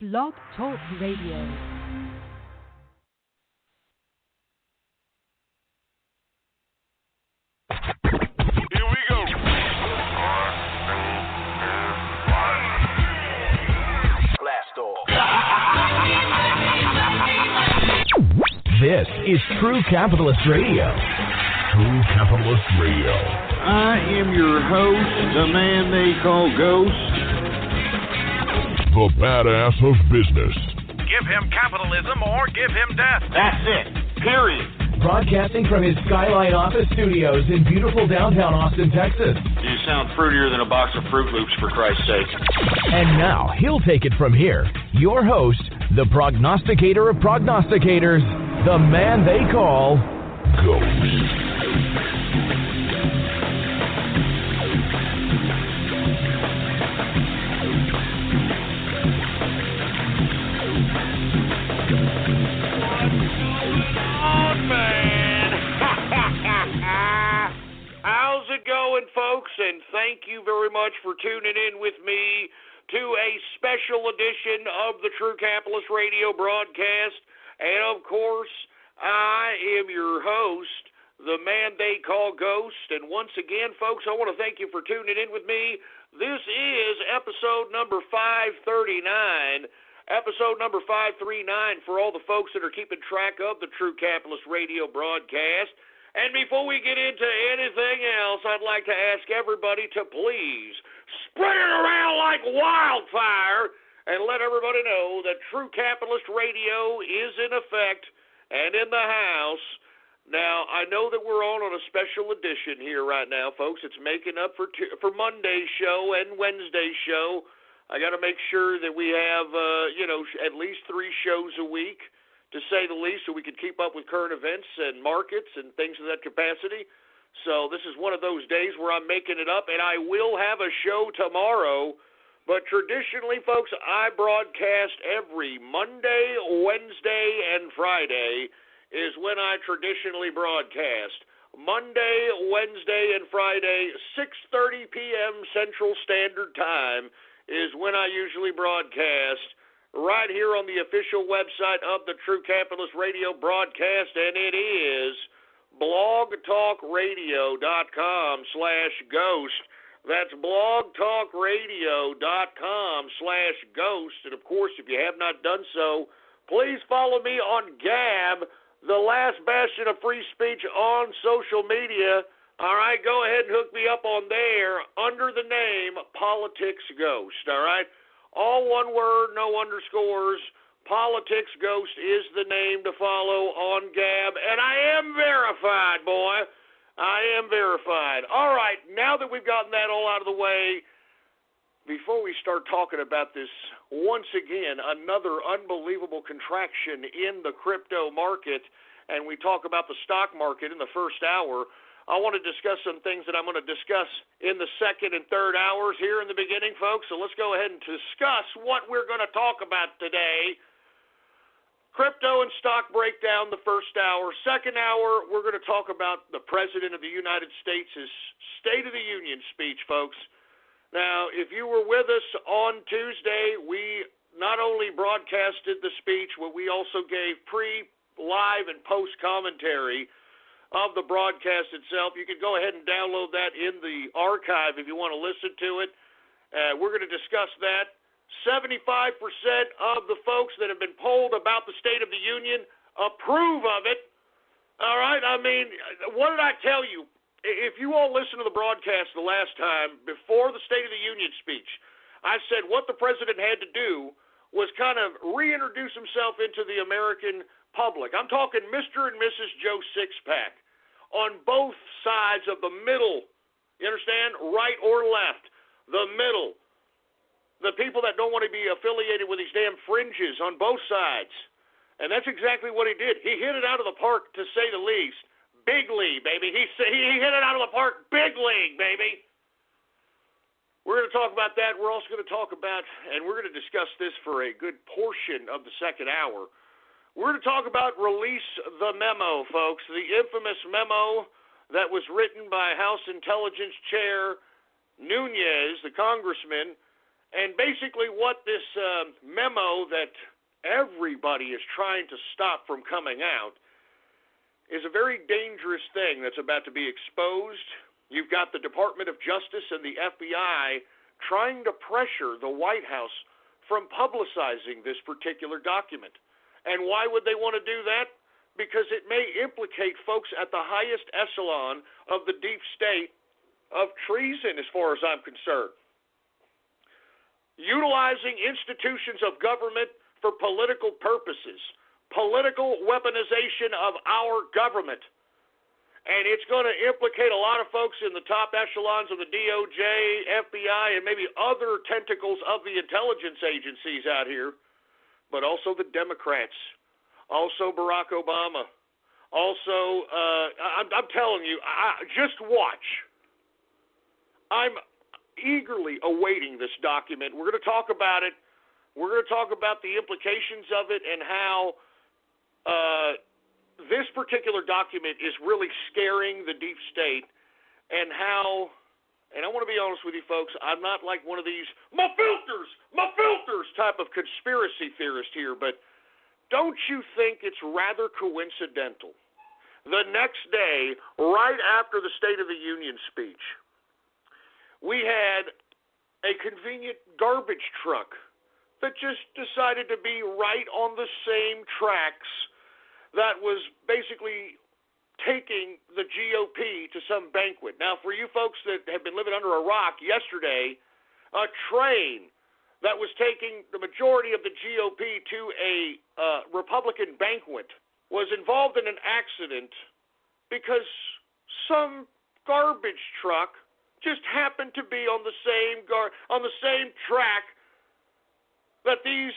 Blog Talk Radio. Here we go. Blast off. This is True Capitalist Radio. True Capitalist Radio. I am your host, the man they call Ghost. The badass of business. Give him capitalism or give him death. That's it. Period. Broadcasting from his Skyline office studios in beautiful downtown Austin, Texas. You sound fruitier than a box of Fruit Loops, for Christ's sake. And now, he'll take it from here. Your host, the prognosticator of prognosticators, the man they call Ghost. How's it going, folks? And thank you very much for tuning in with me to a special edition of the True Capitalist Radio broadcast. And, of course, I am your host, the man they call Ghost. And once again, folks, I want to thank you for tuning in with me. This is episode number 539. Episode number 539 for all the folks that are keeping track of the True Capitalist Radio broadcast. And before we get into anything else, I'd like to ask everybody to please spread it around like wildfire and let everybody know that True Capitalist Radio is in effect and in the house. Now, I know that we're on a special edition here right now, folks. It's making up for Monday's show and Wednesday's show. I got to make sure that we have, at least 3 shows a week, to say the least, so we can keep up with current events and markets and things of that capacity. So this is one of those days where I'm making it up, and I will have a show tomorrow. But traditionally, folks, I broadcast every Monday, Wednesday, and Friday is when I traditionally broadcast. Monday, Wednesday, and Friday, 6:30 p.m. Central Standard Time is when I usually broadcast, right here on the official website of the True Capitalist Radio broadcast, and it is blogtalkradio.com/ghost. That's blogtalkradio.com/ghost. And, of course, if you have not done so, please follow me on Gab, the last bastion of free speech on social media. All right, go ahead and hook me up on there under the name Politics Ghost, all right? All one word, no underscores. Politics Ghost is the name to follow on Gab. And I am verified, boy. I am verified. All right, now that we've gotten that all out of the way, before we start talking about this, once again, another unbelievable contraction in the crypto market, and we talk about the stock market in the first hour, I want to discuss some things that I'm going to discuss in the second and third hours here in the beginning, folks. So let's go ahead and discuss what we're going to talk about today. Crypto and stock breakdown the first hour. Second hour, we're going to talk about the President of the United States' State of the Union speech, folks. Now, if you were with us on Tuesday, we not only broadcasted the speech, but we also gave pre-live and post-commentary of the broadcast itself. You can go ahead and download that in the archive if you want to listen to it. We're going to discuss that. 75% of the folks that have been polled about the State of the Union approve of it. All right? I mean, what did I tell you? If you all listened to the broadcast the last time, before the State of the Union speech, I said what the president had to do was kind of reintroduce himself into the American public. I'm talking Mr. and Mrs. Joe Sixpack on both sides of the middle. You understand? Right or left. The middle. The people that don't want to be affiliated with these damn fringes on both sides. And that's exactly what he did. He hit it out of the park, to say the least. Big league, baby. He hit it out of the park. Big league, baby. We're going to talk about that. We're also going to talk about, and we're going to discuss this for a good portion of the second hour, we're going to talk about Release the Memo, folks, the infamous memo that was written by House Intelligence Chair Nunes, the congressman, And basically what this memo that everybody is trying to stop from coming out is a very dangerous thing that's about to be exposed. You've got the Department of Justice and the FBI trying to pressure the White House from publicizing this particular document. And why would they want to do that? Because it may implicate folks at the highest echelon of the deep state of treason, as far as I'm concerned. Utilizing institutions of government for political purposes, political weaponization of our government. And it's going to implicate a lot of folks in the top echelons of the DOJ, FBI, and maybe other tentacles of the intelligence agencies out here, but also the Democrats, also Barack Obama, also, I'm telling you, just watch. I'm eagerly awaiting this document. We're going to talk about it. We're going to talk about the implications of it and how this particular document is really scaring the deep state, and how, and I want to be honest with you folks, I'm not like one of these my filters type of conspiracy theorist here, but don't you think it's rather coincidental? The next day, right after the State of the Union speech, we had a convenient garbage truck that just decided to be right on the same tracks that was basically taking the GOP to some banquet. Now, for you folks that have been living under a rock, yesterday, a train that was taking the majority of the GOP to a Republican banquet was involved in an accident because some garbage truck just happened to be on the same track that these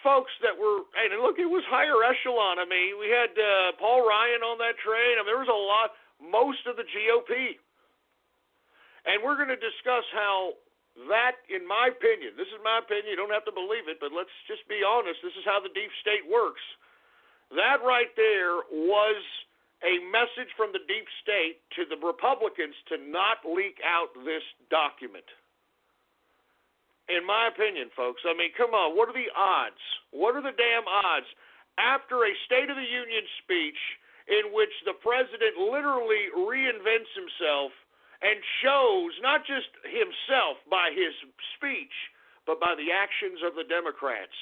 folks that were, and look, it was higher echelon. I mean, we had Paul Ryan on that train. I mean, there was a lot, most of the GOP. And we're going to discuss how that, in my opinion, this is my opinion, you don't have to believe it, but let's just be honest, this is how the deep state works. That right there was a message from the deep state to the Republicans to not leak out this document. In my opinion, folks, I mean, come on, what are the odds? What are the damn odds? After a State of the Union speech in which the president literally reinvents himself and shows not just himself by his speech, but by the actions of the Democrats,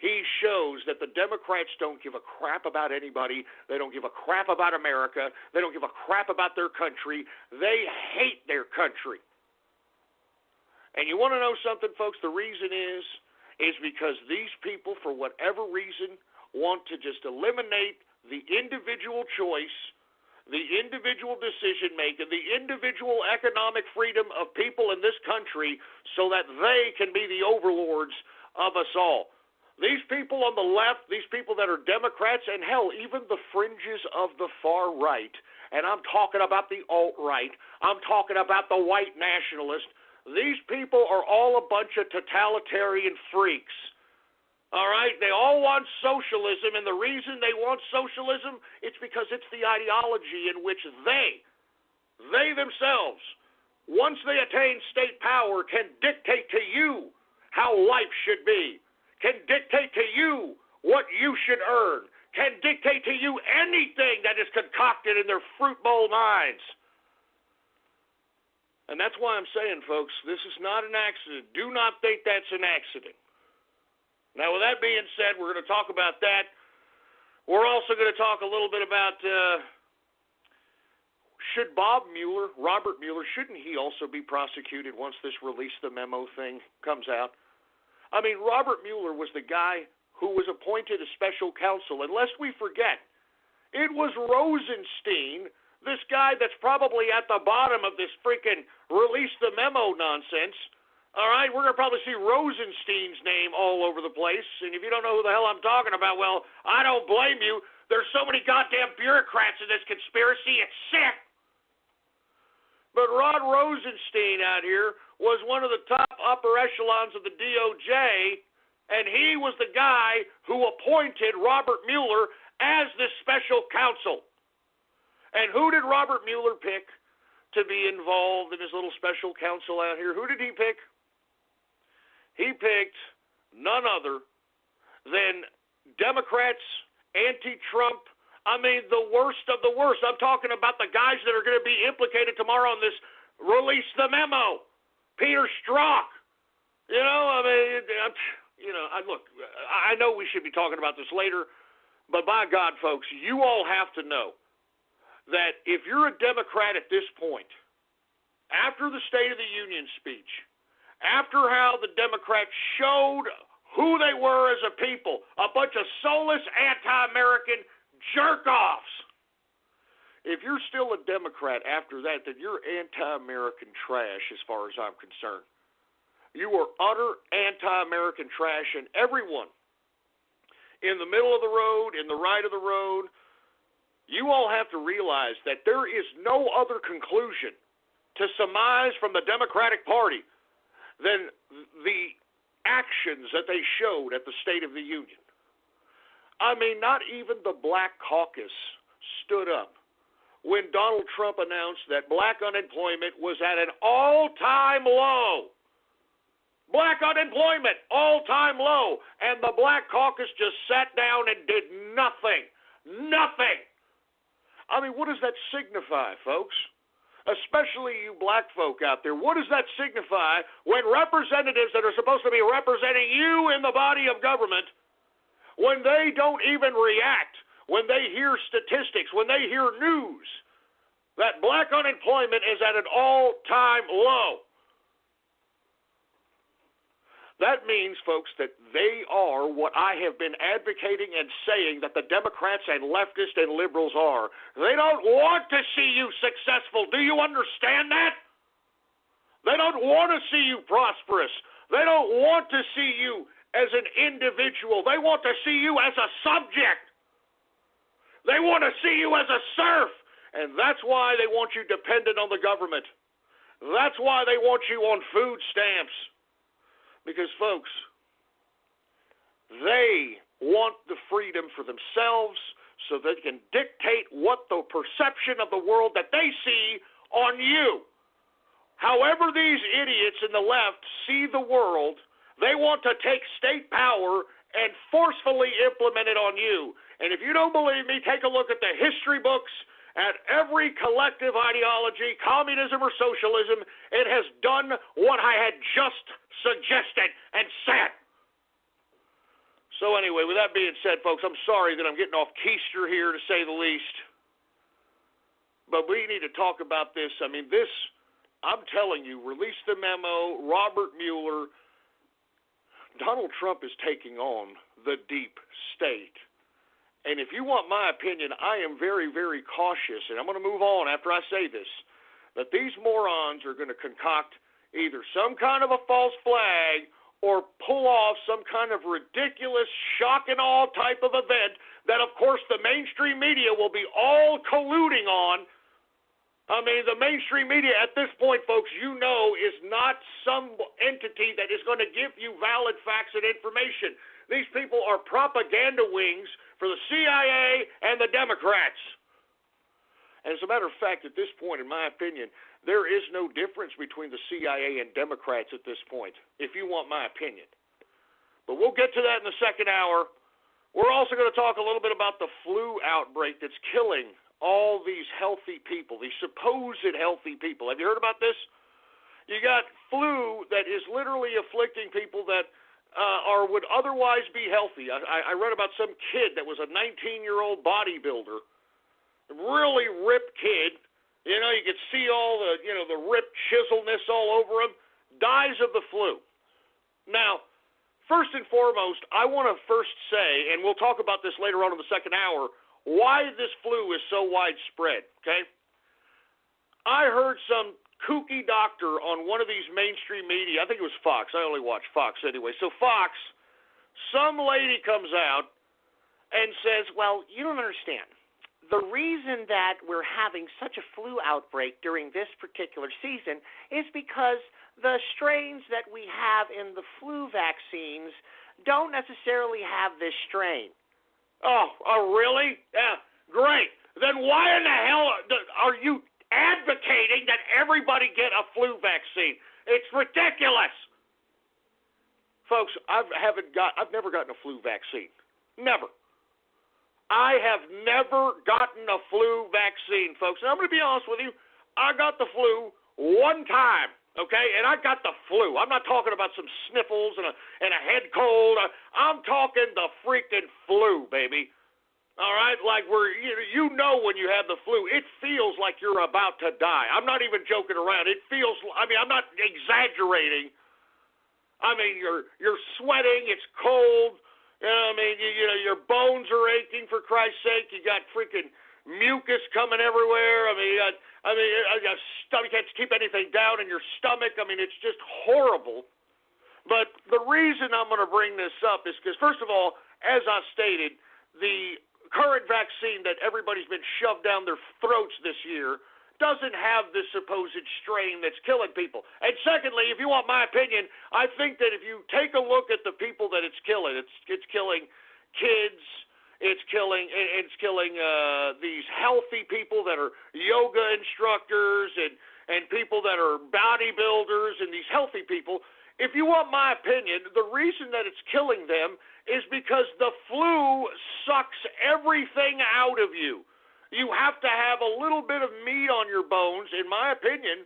he shows that the Democrats don't give a crap about anybody. They don't give a crap about America. They don't give a crap about their country. They hate their country. And you want to know something, folks? The reason is because these people, for whatever reason, want to just eliminate the individual choice, the individual decision-making, the individual economic freedom of people in this country so that they can be the overlords of us all. These people on the left, these people that are Democrats, and hell, even the fringes of the far right, and I'm talking about the alt-right, I'm talking about the white nationalist, these people are all a bunch of totalitarian freaks. All right? They all want socialism, and the reason they want socialism, it's because it's the ideology in which they themselves, once they attain state power, can dictate to you how life should be, can dictate to you what you should earn, can dictate to you anything that is concocted in their fruit bowl minds. And that's why I'm saying, folks, this is not an accident. Do not think that's an accident. Now, with that being said, we're going to talk about that. We're also going to talk a little bit about should Robert Mueller, shouldn't he also be prosecuted once this release the memo thing comes out? I mean, Robert Mueller was the guy who was appointed as special counsel. And lest we forget, it was Rosenstein, this guy that's probably at the bottom of this freaking release the memo nonsense. All right, we're going to probably see Rosenstein's name all over the place. And if you don't know who the hell I'm talking about, well, I don't blame you. There's so many goddamn bureaucrats in this conspiracy, it's sick. But Rod Rosenstein out here was one of the top upper echelons of the DOJ, and he was the guy who appointed Robert Mueller as this special counsel. And who did Robert Mueller pick to be involved in his little special counsel out here? Who did he pick? he picked none other than Democrats, anti-Trump, I mean, the worst of the worst. I'm talking about the guys that are going to be implicated tomorrow on this release the memo. Peter Strzok. You know, I mean, look, I know we should be talking about this later, but by God, folks, you all have to know that if you're a Democrat at this point, after the State of the Union speech, after how the Democrats showed who they were as a people, a bunch of soulless anti-American jerk-offs. If you're still a Democrat after that, then you're anti-American trash as far as I'm concerned. You are utter anti-American trash, and everyone in the middle of the road, in the right of the road, you all have to realize that there is no other conclusion to surmise from the Democratic Party than the actions that they showed at the State of the Union. I mean, not even the Black Caucus stood up when Donald Trump announced that black unemployment was at an all-time low. Black unemployment, all-time low. And the Black Caucus just sat down and did nothing. Nothing. I mean, what does that signify, folks? Especially you black folk out there. What does that signify when representatives that are supposed to be representing you in the body of government, when they don't even react, when they hear statistics, when they hear news, that black unemployment is at an all-time low? That means, folks, that they are what I have been advocating and saying that the Democrats and leftists and liberals are. They don't want to see you successful. Do you understand that? They don't want to see you prosperous. They don't want to see you as an individual. They want to see you as a subject. They want to see you as a serf. And that's why they want you dependent on the government. That's why they want you on food stamps. Because, folks, they want the freedom for themselves so they can dictate what the perception of the world that they see on you. However these idiots in the left see the world, they want to take state power and forcefully implement it on you. And if you don't believe me, take a look at the history books, at every collective ideology, communism or socialism. It has done what I had just suggested and said. So anyway, with that being said, folks, I'm sorry that I'm getting off keister here, to say the least. But we need to talk about this. I mean, this, I'm telling you, release the memo, Robert Mueller. Donald Trump is taking on the deep state. And if you want my opinion, I am very, very cautious, and I'm going to move on after I say this, that these morons are going to concoct either some kind of a false flag or pull off some kind of ridiculous shock and awe type of event that, of course, the mainstream media will be all colluding on. I mean, the mainstream media at this point, folks, you know, is not some entity that is going to give you valid facts and information. These people are propaganda wings for the CIA and the Democrats. And as a matter of fact, at this point, in my opinion, there is no difference between the CIA and Democrats at this point, if you want my opinion. But we'll get to that in the second hour. We're also going to talk a little bit about the flu outbreak that's killing all these healthy people, these supposed healthy people. Have you heard about this? You got flu that is literally afflicting people that would otherwise be healthy. I read about some kid that was a 19-year-old bodybuilder, really ripped kid. You know, you could see all the, the ripped chiselness all over him, dies of the flu. Now, first and foremost, I want to first say, and we'll talk about this later on in the second hour, why this flu is so widespread, okay? I heard some kooky doctor on one of these mainstream media, I think it was Fox, I only watch Fox anyway, so Fox, some lady comes out and says, well, you don't understand. The reason that we're having such a flu outbreak during this particular season is because the strains that we have in the flu vaccines don't necessarily have this strain. Oh, really? Yeah, great. Then why in the hell are you advocating that everybody get a flu vaccine? It's ridiculous. Folks, I've never gotten a flu vaccine. Never. I have never gotten a flu vaccine, folks. And I'm going to be honest with you. I got the flu one time, okay? And I got the flu. I'm not talking about some sniffles and a head cold. I'm talking the freaking flu, baby. All right? Like you know when you have the flu, it feels like you're about to die. I'm not even joking around. It feels, I'm not exaggerating. I mean, you're sweating. It's cold. You know what I mean? Your bones are aching, for Christ's sake. You got freaking mucus coming everywhere. You can't keep anything down in your stomach. It's just horrible. But the reason I'm going to bring this up is because, first of all, as I stated, the current vaccine that everybody's been shoved down their throats this year doesn't have this supposed strain that's killing people. And secondly, if you want my opinion, I think that if you take a look at the people that it's killing kids, it's killing these healthy people that are yoga instructors and people that are bodybuilders and these healthy people. If you want my opinion, the reason that it's killing them is because the flu sucks everything out of you. You have to have a little bit of meat on your bones, in my opinion.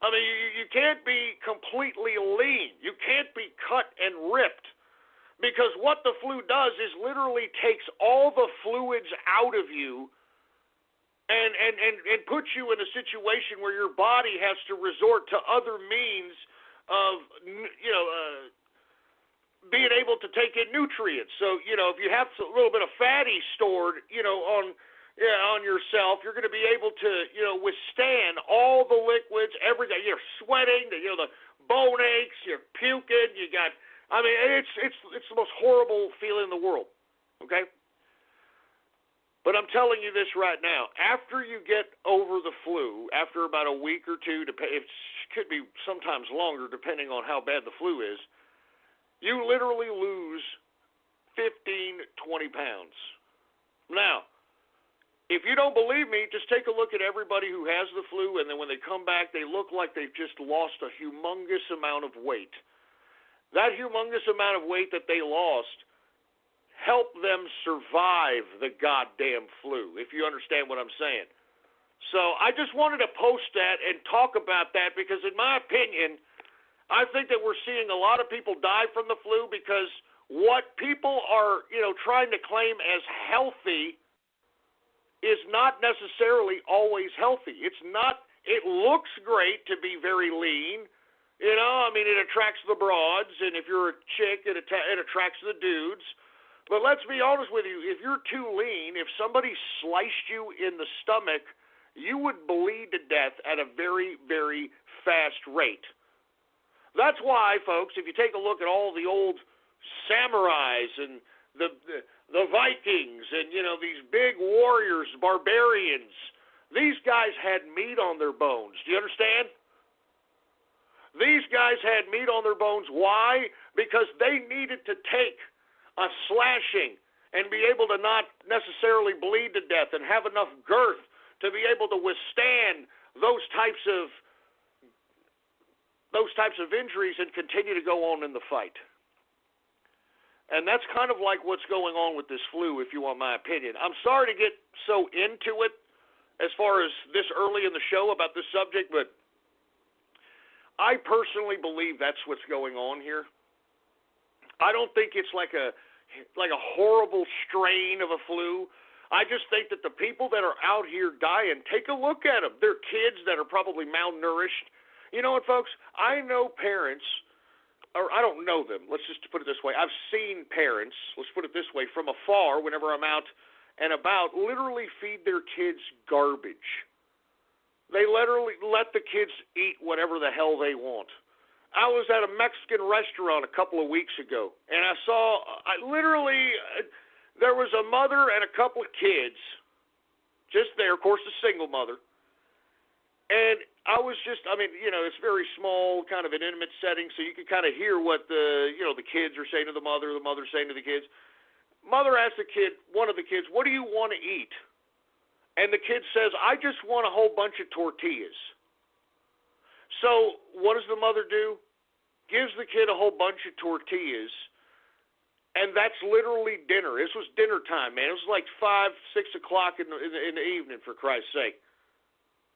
You can't be completely lean. You can't be cut and ripped. Because what the flu does is literally takes all the fluids out of you and puts you in a situation where your body has to resort to other means of, being able to take in nutrients. So, if you have a little bit of fatty stored, on yourself, you're going to be able to, withstand all the liquids, everything. You're sweating, the bone aches, you're puking, it's the most horrible feeling in the world, okay? But I'm telling you this right now, after you get over the flu, after about a week or two, it could be sometimes longer depending on how bad the flu is, you literally lose 15, 20 pounds. Now, if you don't believe me, just take a look at everybody who has the flu, and then when they come back, they look like they've just lost a humongous amount of weight. That humongous amount of weight that they lost helped them survive the goddamn flu, if you understand what I'm saying. So I just wanted to post that and talk about that because, in my opinion, I think that we're seeing a lot of people die from the flu because what people are, trying to claim as healthy is not necessarily always healthy. It looks great to be very lean. It attracts the broads, and if you're a chick, it attracts the dudes. But let's be honest with you, if you're too lean, if somebody sliced you in the stomach, you would bleed to death at a very, very fast rate. That's why, folks, if you take a look at all the old samurais and the Vikings and, these big warriors, barbarians, these guys had meat on their bones. Do you understand? These guys had meat on their bones. Why? Because they needed to take a slashing and be able to not necessarily bleed to death and have enough girth to be able to withstand those types of injuries and continue to go on in the fight. And that's kind of like what's going on with this flu, if you want my opinion. I'm sorry to get so into it as far as this early in the show about this subject, but I personally believe that's what's going on here. I don't think it's like a horrible strain of a flu. I just think that the people that are out here dying, take a look at them. They're kids that are probably malnourished. You know what, folks? I know parents, or I don't know them. Let's just put it this way. I've seen parents, let's put it this way, from afar whenever I'm out and about, literally feed their kids garbage. They literally let the kids eat whatever the hell they want. I was at a Mexican restaurant a couple of weeks ago, and there was a mother and a couple of kids just there, of course, a single mother. And I was it's very small, kind of an intimate setting, so you can kind of hear what the kids are saying to the mother saying to the kids. Mother asked one of the kids, "What do you want to eat?" And the kid says, "I just want a whole bunch of tortillas." So what does the mother do? gives the kid a whole bunch of tortillas, and that's literally dinner. This was dinner time, man. It was like 5, 6 o'clock in the evening, for Christ's sake.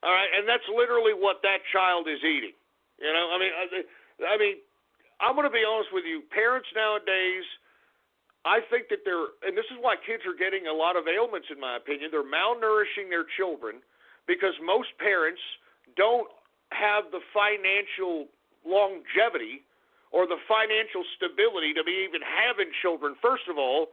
All right, and that's literally what that child is eating. You know, I mean, I'm going to be honest with you. Parents nowadays, I think that and this is why kids are getting a lot of ailments, in my opinion. They're malnourishing their children because most parents don't have the financial longevity or the financial stability to be even having children, first of all.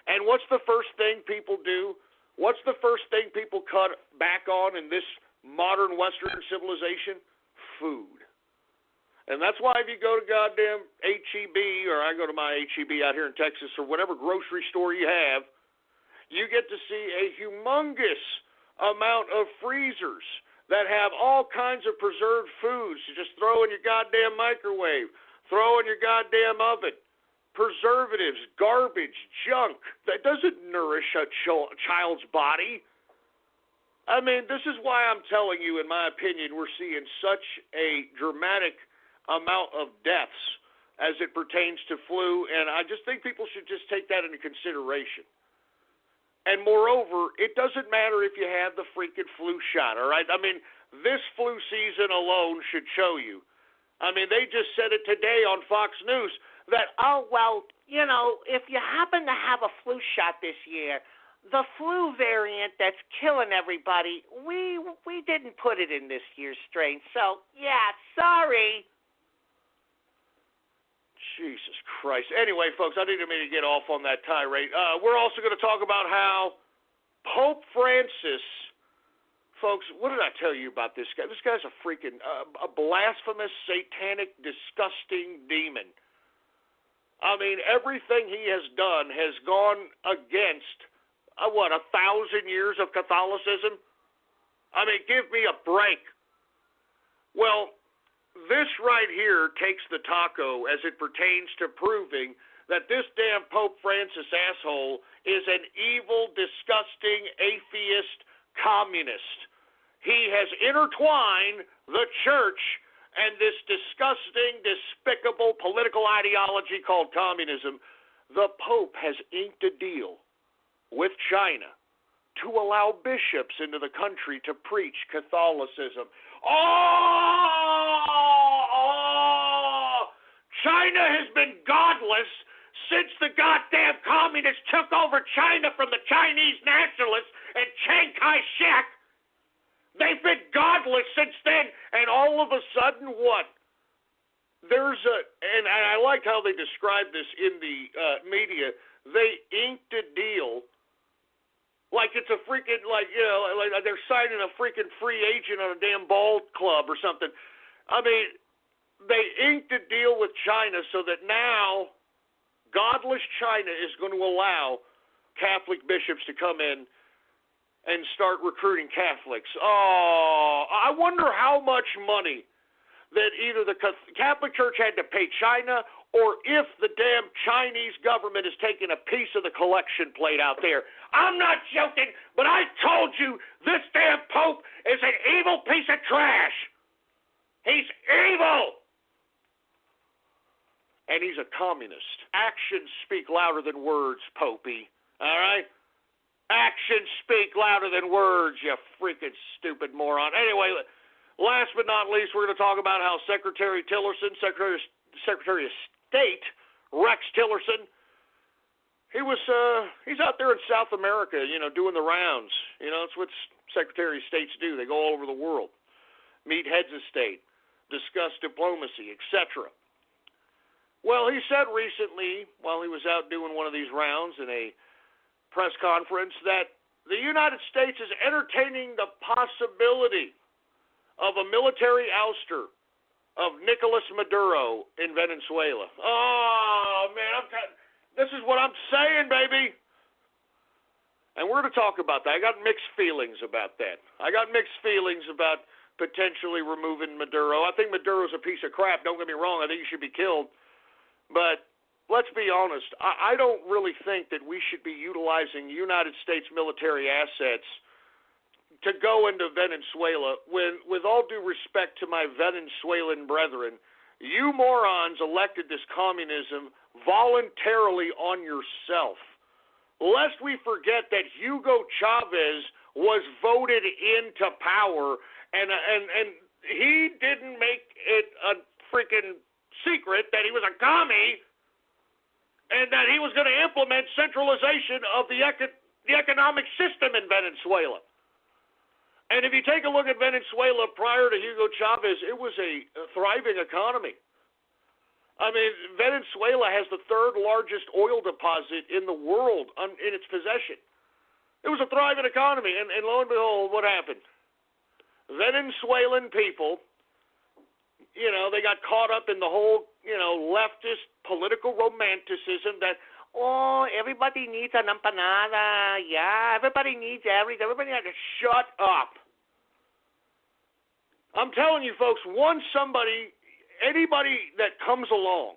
And what's the first thing people do? What's the first thing people cut back on in this modern Western civilization? Food. And that's why if you go to goddamn H-E-B, or I go to my H-E-B out here in Texas, or whatever grocery store you have, you get to see a humongous amount of freezers that have all kinds of preserved foods to just throw in your goddamn microwave, throw in your goddamn oven. Preservatives, garbage, junk that doesn't nourish a child's body. I mean, this is why I'm telling you, in my opinion, we're seeing such a dramatic amount of deaths as it pertains to flu, and I just think people should just take that into consideration. And moreover, it doesn't matter if you have the freaking flu shot, all right? I mean, this flu season alone should show you. I mean, they just said it today on Fox News that, oh, well, you know, if you happen to have a flu shot this year, the flu variant that's killing everybody, we didn't put it in this year's strain. So, yeah, sorry. Jesus Christ. Anyway, folks, I didn't mean to get off on that tirade. We're also going to talk about how Pope Francis, folks, what did I tell you about this guy? This guy's a freaking a blasphemous, satanic, disgusting demon. I mean, everything he has done has gone against, 1,000 years of Catholicism? I mean, give me a break. Well, this right here takes the taco as it pertains to proving that this damn Pope Francis asshole is an evil, disgusting, atheist communist. He has intertwined the church and this disgusting, despicable political ideology called communism. The Pope has inked a deal with China to allow bishops into the country to preach Catholicism. China has been godless since the goddamn communists took over China from the Chinese nationalists and Chiang Kai-shek. They've been godless since then, and all of a sudden, what? And I liked how they described this in the media. They inked a deal like it's a freaking, like they're signing a freaking free agent on a damn ball club or something. I mean, they inked a deal with China so that now godless China is going to allow Catholic bishops to come in and start recruiting Catholics. Oh, I wonder how much money that either the Catholic Church had to pay China or if the damn Chinese government is taking a piece of the collection plate out there. I'm not joking, but I told you this damn Pope is an evil piece of trash. He's evil. And he's a communist. Actions speak louder than words, Popey. All right? Actions speak louder than words, you freaking stupid moron. Anyway, last but not least, we're going to talk about how Secretary Tillerson, Secretary of State Rex Tillerson, he's out there in South America, doing the rounds. It's what Secretary of States do. They go all over the world, meet heads of state, discuss diplomacy, etc. Well, he said recently, while he was out doing one of these rounds in a press conference, that the United States is entertaining the possibility of a military ouster of Nicolas Maduro in Venezuela. Oh, man, this is what I'm saying, baby. And we're going to talk about that. I got mixed feelings about that. I got mixed feelings about potentially removing Maduro. I think Maduro's a piece of crap. Don't get me wrong. I think he should be killed. But let's be honest. I don't really think that we should be utilizing United States military assets to go into Venezuela. With all due respect to my Venezuelan brethren, You morons elected this communism voluntarily on yourself. Lest we forget that Hugo Chavez was voted into power, and he didn't make it a freaking secret that he was a commie and that he was going to implement centralization of the economic system in Venezuela. And if you take a look at Venezuela prior to Hugo Chavez, it was a thriving economy. I mean, Venezuela has the third largest oil deposit in the world in its possession. It was a thriving economy, and lo and behold, what happened? Venezuelan people, they got caught up in the whole, leftist political romanticism that, everybody needs an empanada. Yeah, everybody needs everything. Everybody has to shut up. I'm telling you, folks, anybody that comes along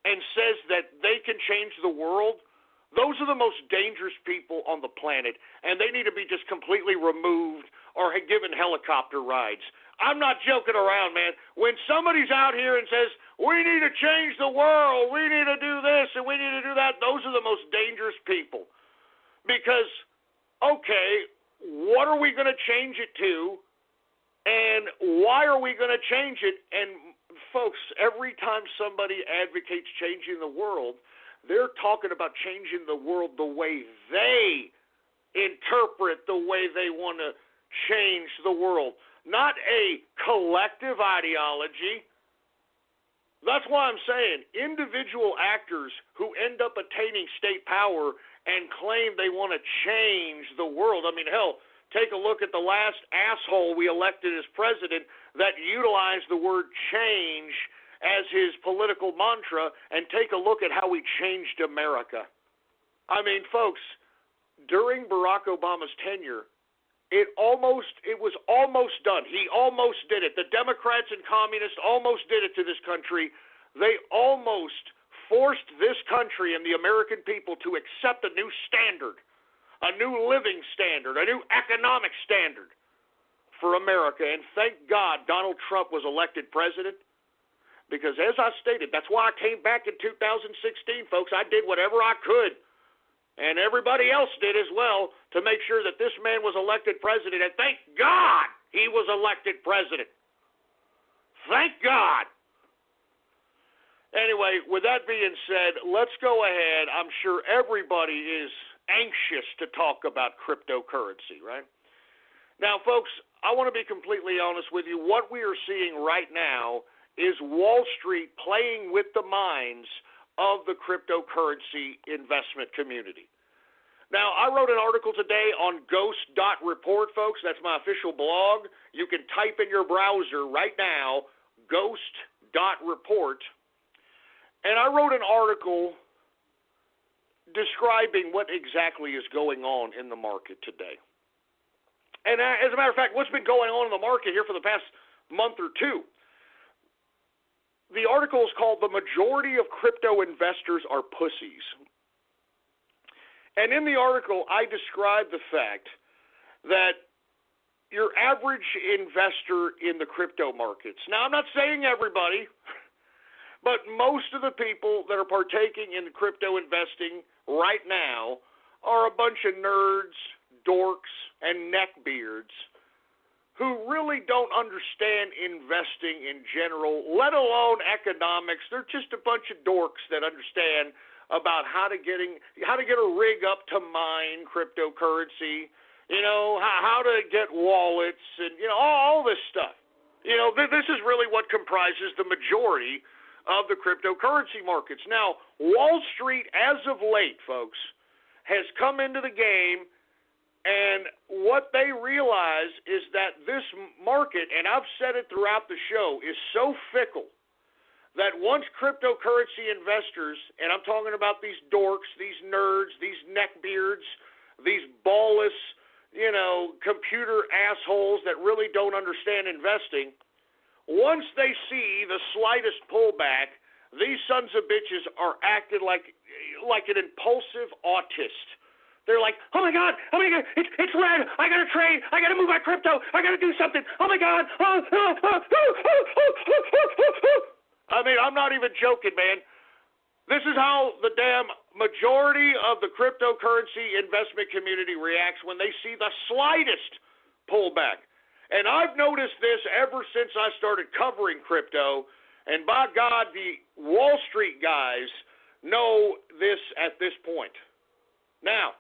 and says that they can change the world, those are the most dangerous people on the planet, and they need to be just completely removed or given helicopter rides. I'm not joking around, man. When somebody's out here and says, we need to change the world, we need to do this, and we need to do that, those are the most dangerous people. Because, okay, what are we going to change it to, and why are we going to change it? And, folks, every time somebody advocates changing the world, they're talking about changing the world the way they interpret the way they want to change the world, not a collective ideology. That's why I'm saying individual actors who end up attaining state power and claim they want to change the world. I mean, hell, take a look at the last asshole we elected as president that utilized the word change as his political mantra, and take a look at how he changed America. I mean, folks, during Barack Obama's tenure, it was almost done. He almost did it. The Democrats and communists almost did it to this country. They almost forced this country and the American people to accept a new standard, a new living standard, a new economic standard for America. And thank God Donald Trump was elected president, because as I stated, that's why I came back in 2016, folks. I did whatever I could, and everybody else did as well, to make sure that this man was elected president. And thank God he was elected president. Thank God. Anyway, with that being said, let's go ahead. I'm sure everybody is anxious to talk about cryptocurrency, right? Now, folks, I want to be completely honest with you. What we are seeing right now is Wall Street playing with the minds of the cryptocurrency investment community. Now, I wrote an article today on ghost.report, folks. That's my official blog. You can type in your browser right now, ghost.report. And I wrote an article describing what exactly is going on in the market today. And as a matter of fact, what's been going on in the market here for the past month or two? The article is called "The Majority of Crypto Investors Are Pussies." And in the article, I describe the fact that your average investor in the crypto markets, now I'm not saying everybody, but most of the people that are partaking in crypto investing right now are a bunch of nerds, dorks, and neckbeards who really don't understand investing in general, let alone economics. They're just a bunch of dorks that understand about how to get a rig up to mine cryptocurrency, how to get wallets, and all this stuff. This is really what comprises the majority of the cryptocurrency markets. Now, Wall Street, as of late, folks, has come into the game. And what they realize is that this market, and I've said it throughout the show, is so fickle that once cryptocurrency investors, and I'm talking about these dorks, these nerds, these neckbeards, these ballless, computer assholes that really don't understand investing, once they see the slightest pullback, these sons of bitches are acting like an impulsive autist. They're like, oh my God, it's red. I got to trade. I got to move my crypto. I got to do something. Oh my God. I mean, I'm not even joking, man. This is how the damn majority of the cryptocurrency investment community reacts when they see the slightest pullback. And I've noticed this ever since I started covering crypto, and by God, the Wall Street guys know this at this point. Now,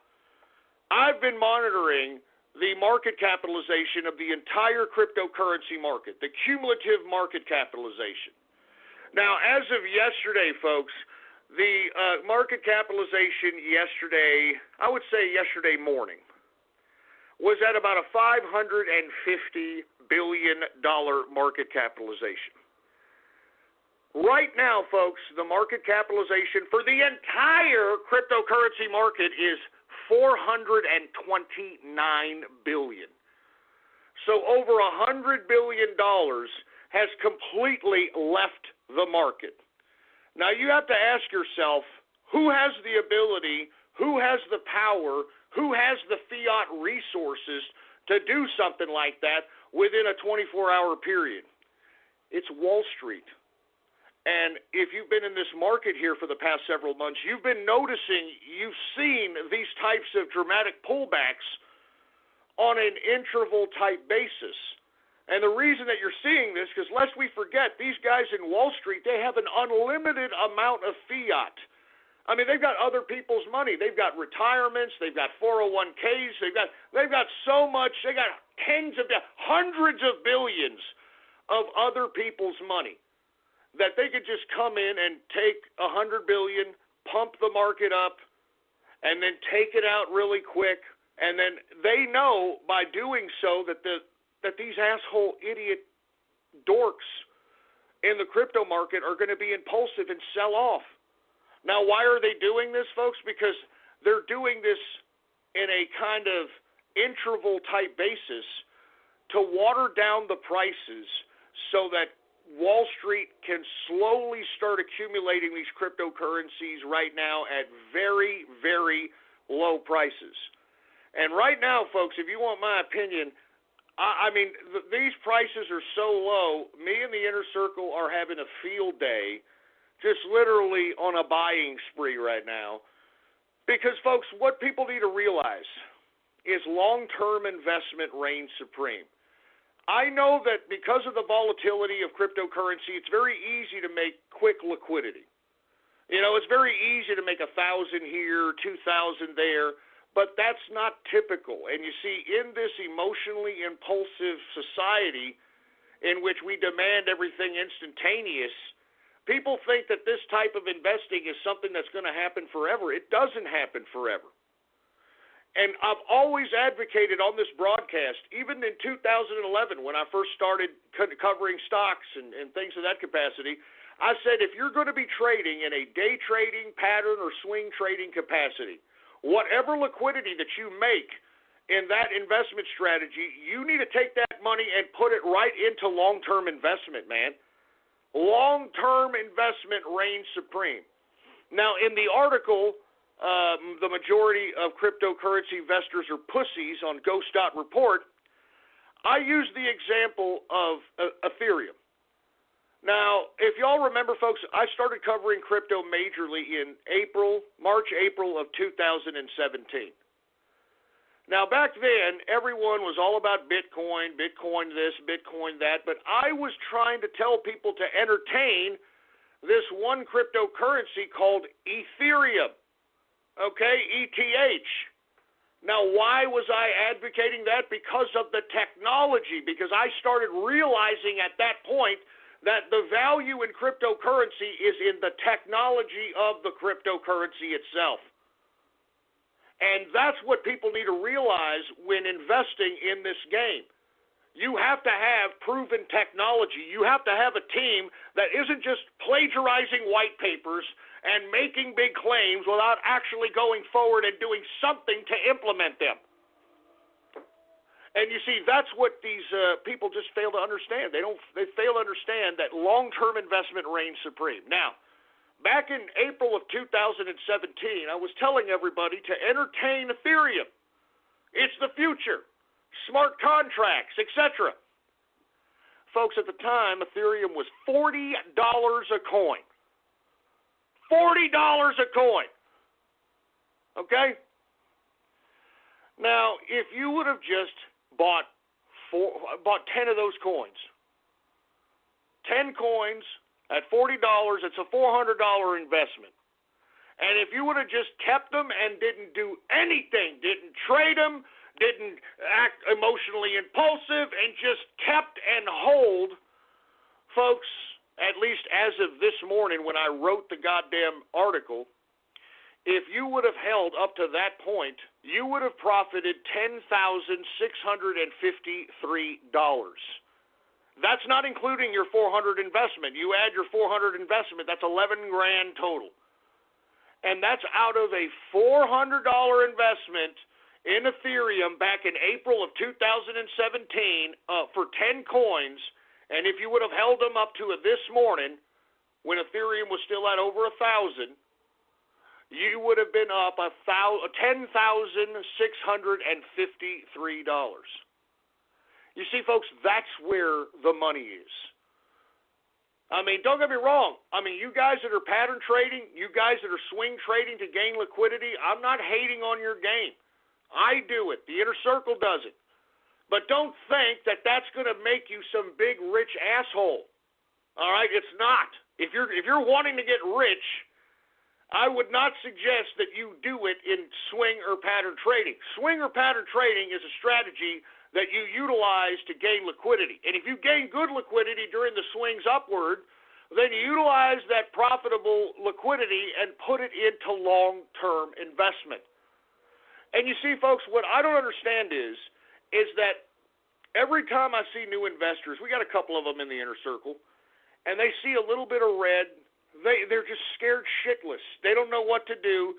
I've been monitoring the market capitalization of the entire cryptocurrency market, the cumulative market capitalization. Now, as of yesterday, folks, the market capitalization yesterday, I would say yesterday morning, was at about a $550 billion market capitalization. Right now, folks, the market capitalization for the entire cryptocurrency market is $429 billion. So over $100 billion has completely left the market. Now, you have to ask yourself, who has the ability, who has the power, who has the fiat resources to do something like that within a 24-hour period? It's Wall Street. And if you've been in this market here for the past several months, you've been noticing, you've seen these types of dramatic pullbacks on an interval-type basis. And the reason that you're seeing this, because lest we forget, these guys in Wall Street, they have an unlimited amount of fiat. I mean, they've got other people's money. They've got retirements. They've got 401ks. They've got so much. They got hundreds of billions of other people's money that they could just come in and take $100 billion, pump the market up, and then take it out really quick. And then they know by doing so that these asshole idiot dorks in the crypto market are going to be impulsive and sell off. Now, why are they doing this, folks? Because they're doing this in a kind of interval-type basis to water down the prices so that Wall Street can slowly start accumulating these cryptocurrencies right now at very, very low prices. And right now, folks, if you want my opinion, I mean, these prices are so low, me and the Inner Circle are having a field day, just literally on a buying spree right now. Because, folks, what people need to realize is long-term investment reigns supreme. I know that because of the volatility of cryptocurrency, it's very easy to make quick liquidity. You know, it's very easy to make 1,000 here, 2,000 there. But that's not typical. And you see, in this emotionally impulsive society in which we demand everything instantaneous, people think that this type of investing is something that's going to happen forever. It doesn't happen forever. And I've always advocated on this broadcast, even in 2011 when I first started covering stocks and things of that capacity, I said if you're going to be trading in a day trading pattern or swing trading capacity, whatever liquidity that you make in that investment strategy, you need to take that money and put it right into long-term investment, man. Long-term investment reigns supreme. Now, in the article, the majority of cryptocurrency investors are pussies on Ghost.report, I use the example of Ethereum. Now, if y'all remember, folks, I started covering crypto majorly in March, April of 2017. Now, back then, everyone was all about Bitcoin, Bitcoin this, Bitcoin that, but I was trying to tell people to entertain this one cryptocurrency called Ethereum, okay, ETH. Now, why was I advocating that? Because of the technology, because I started realizing at that point that the value in cryptocurrency is in the technology of the cryptocurrency itself. And that's what people need to realize when investing in this game. You have to have proven technology. You have to have a team that isn't just plagiarizing white papers and making big claims without actually going forward and doing something to implement them. And you see, that's what these people just fail to understand. They fail to understand that long-term investment reigns supreme. Now, back in April of 2017, I was telling everybody to entertain Ethereum. It's the future, smart contracts, etc. Folks, at the time, Ethereum was $40 a coin. $40 a coin. Okay? Now, if you would have just bought 10 of those coins, 10 coins at $40, it's a $400 investment. And if you would have just kept them and didn't do anything, didn't trade them, didn't act emotionally impulsive, and just kept and hold, folks, at least as of this morning when I wrote the goddamn article, if you would have held up to that point, you would have profited $10,653. That's not including your $400 investment. You add your $400 investment, that's $11,000 total. And that's out of a $400 investment in Ethereum back in April of 2017 for 10 coins. And if you would have held them up to this morning, when Ethereum was still at over 1,000, you would have been up $10,653. You see, folks, that's where the money is. I mean, don't get me wrong. I mean, you guys that are pattern trading, you guys that are swing trading to gain liquidity, I'm not hating on your game. I do it. The inner circle does it. But don't think that that's going to make you some big rich asshole. All right? It's not. If you're wanting to get rich, I would not suggest that you do it in swing or pattern trading. Swing or pattern trading is a strategy that you utilize to gain liquidity. And if you gain good liquidity during the swings upward, then you utilize that profitable liquidity and put it into long-term investment. And you see, folks, what I don't understand is that every time I see new investors, we got a couple of them in the inner circle, and they see a little bit of red, they're just scared shitless. They don't know what to do.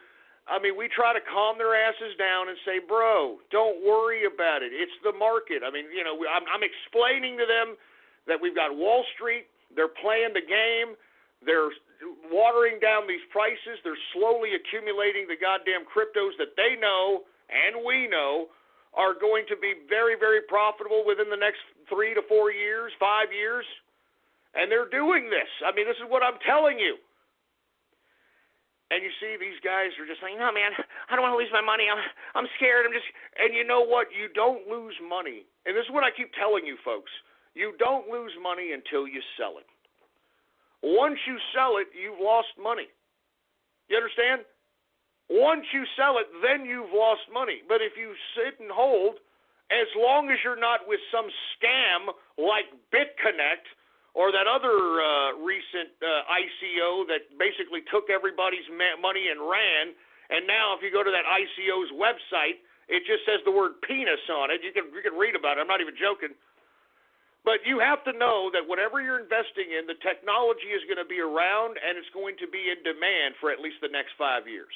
I mean, we try to calm their asses down and say, bro, don't worry about it. It's the market. I mean, you know, I'm explaining to them that we've got Wall Street. They're playing the game. They're watering down these prices. They're slowly accumulating the goddamn cryptos that they know and we know are going to be very, very profitable within the next 3 to 4 years, 5 years. And they're doing this. I mean, this is what I'm telling you. And you see, these guys are just like, no, man, I don't want to lose my money. I'm scared. And you know what? You don't lose money. And this is what I keep telling you, folks. You don't lose money until you sell it. Once you sell it, you've lost money. You understand? Once you sell it, then you've lost money. But if you sit and hold, as long as you're not with some scam like BitConnect, or that other recent ICO that basically took everybody's money and ran, and now if you go to that ICO's website, it just says the word penis on it. You can read about it. I'm not even joking. But you have to know that whatever you're investing in, the technology is going to be around, and it's going to be in demand for at least the next 5 years.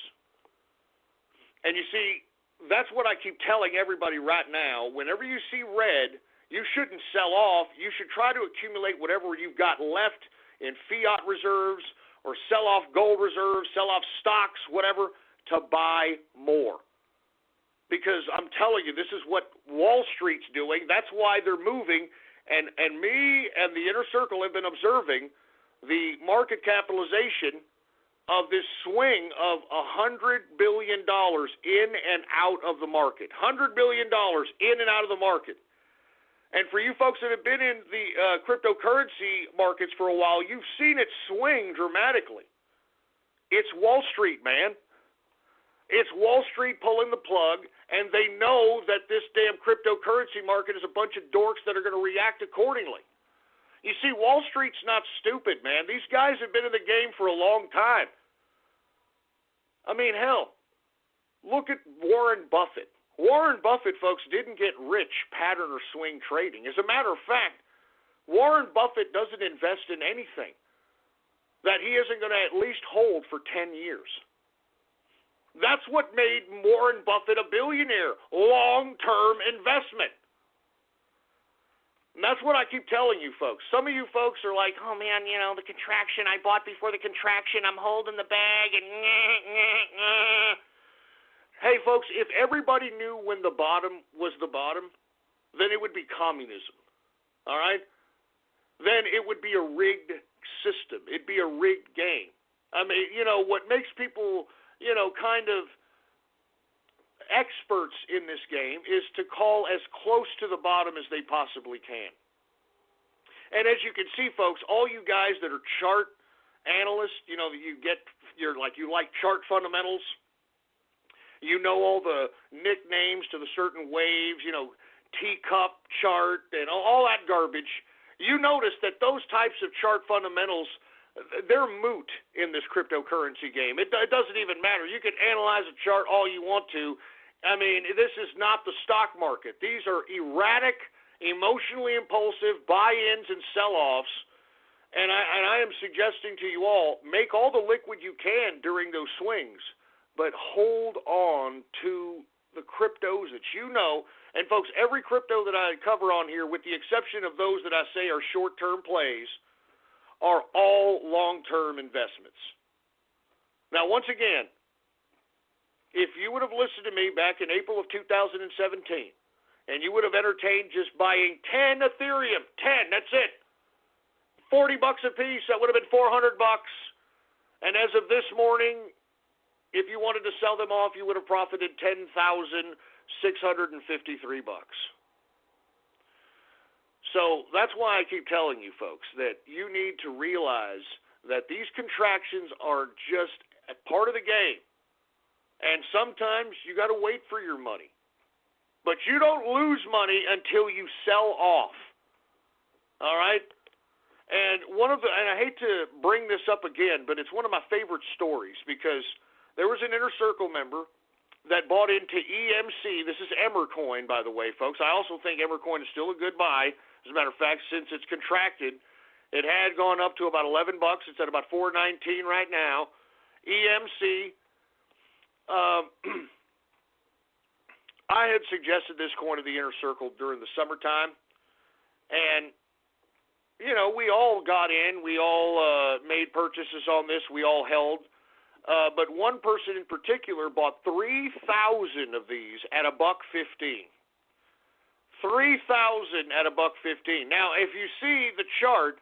And you see, that's what I keep telling everybody right now. Whenever you see red, you shouldn't sell off. You should try to accumulate whatever you've got left in fiat reserves or sell off gold reserves, sell off stocks, whatever, to buy more. Because I'm telling you, this is what Wall Street's doing. That's why they're moving. And me and the inner circle have been observing the market capitalization of this swing of $100 billion in and out of the market. $100 billion in and out of the market. And for you folks that have been in the cryptocurrency markets for a while, you've seen it swing dramatically. It's Wall Street, man. It's Wall Street pulling the plug, and they know that this damn cryptocurrency market is a bunch of dorks that are going to react accordingly. You see, Wall Street's not stupid, man. These guys have been in the game for a long time. I mean, hell, look at Warren Buffett. Warren Buffett, folks, didn't get rich pattern or swing trading. As a matter of fact, Warren Buffett doesn't invest in anything that he isn't going to at least hold for 10 years. That's what made Warren Buffett a billionaire, long-term investment. And that's what I keep telling you folks. Some of you folks are like, oh, man, you know, the contraction, I bought before the contraction, I'm holding the bag, and Hey, folks, if everybody knew when the bottom was the bottom, then it would be communism. All right? then it would be a rigged system. It'd be a rigged game. I mean, what makes people, kind of experts in this game is to call as close to the bottom as they possibly can. And as you can see, folks, all you guys that are chart analysts, you like chart fundamentals. You know all the nicknames to the certain waves, teacup chart and all that garbage. You notice that those types of chart fundamentals, they're moot in this cryptocurrency game. It doesn't even matter. You can analyze a chart all you want to. I mean, this is not the stock market. These are erratic, emotionally impulsive buy-ins and sell-offs. And I am suggesting to you all, make all the liquid you can during those swings, but hold on to the cryptos that you know. And, folks, every crypto that I cover on here, with the exception of those that I say are short-term plays, are all long-term investments. Now, once again, if you would have listened to me back in April of 2017, and you would have entertained just buying 10 Ethereum, 10, that's it, $40 a piece, that would have been $400. And as of this morning, if you wanted to sell them off, you would have profited $10,653. So that's why I keep telling you folks that you need to realize that these contractions are just a part of the game. And sometimes you got to wait for your money. But you don't lose money until you sell off. All right? And I hate to bring this up again, but it's one of my favorite stories because there was an Inner Circle member that bought into EMC. This is Emmer Coin, by the way, folks. I also think Emmer Coin is still a good buy. As a matter of fact, since it's contracted, it had gone up to about $11. It's at about $4.19 right now. EMC. I had suggested this coin to the Inner Circle during the summertime, and we all got in. We all made purchases on this. We all held. But one person in particular bought 3,000 of these at $1.15. 3,000 at $1.15. Now, if you see the chart,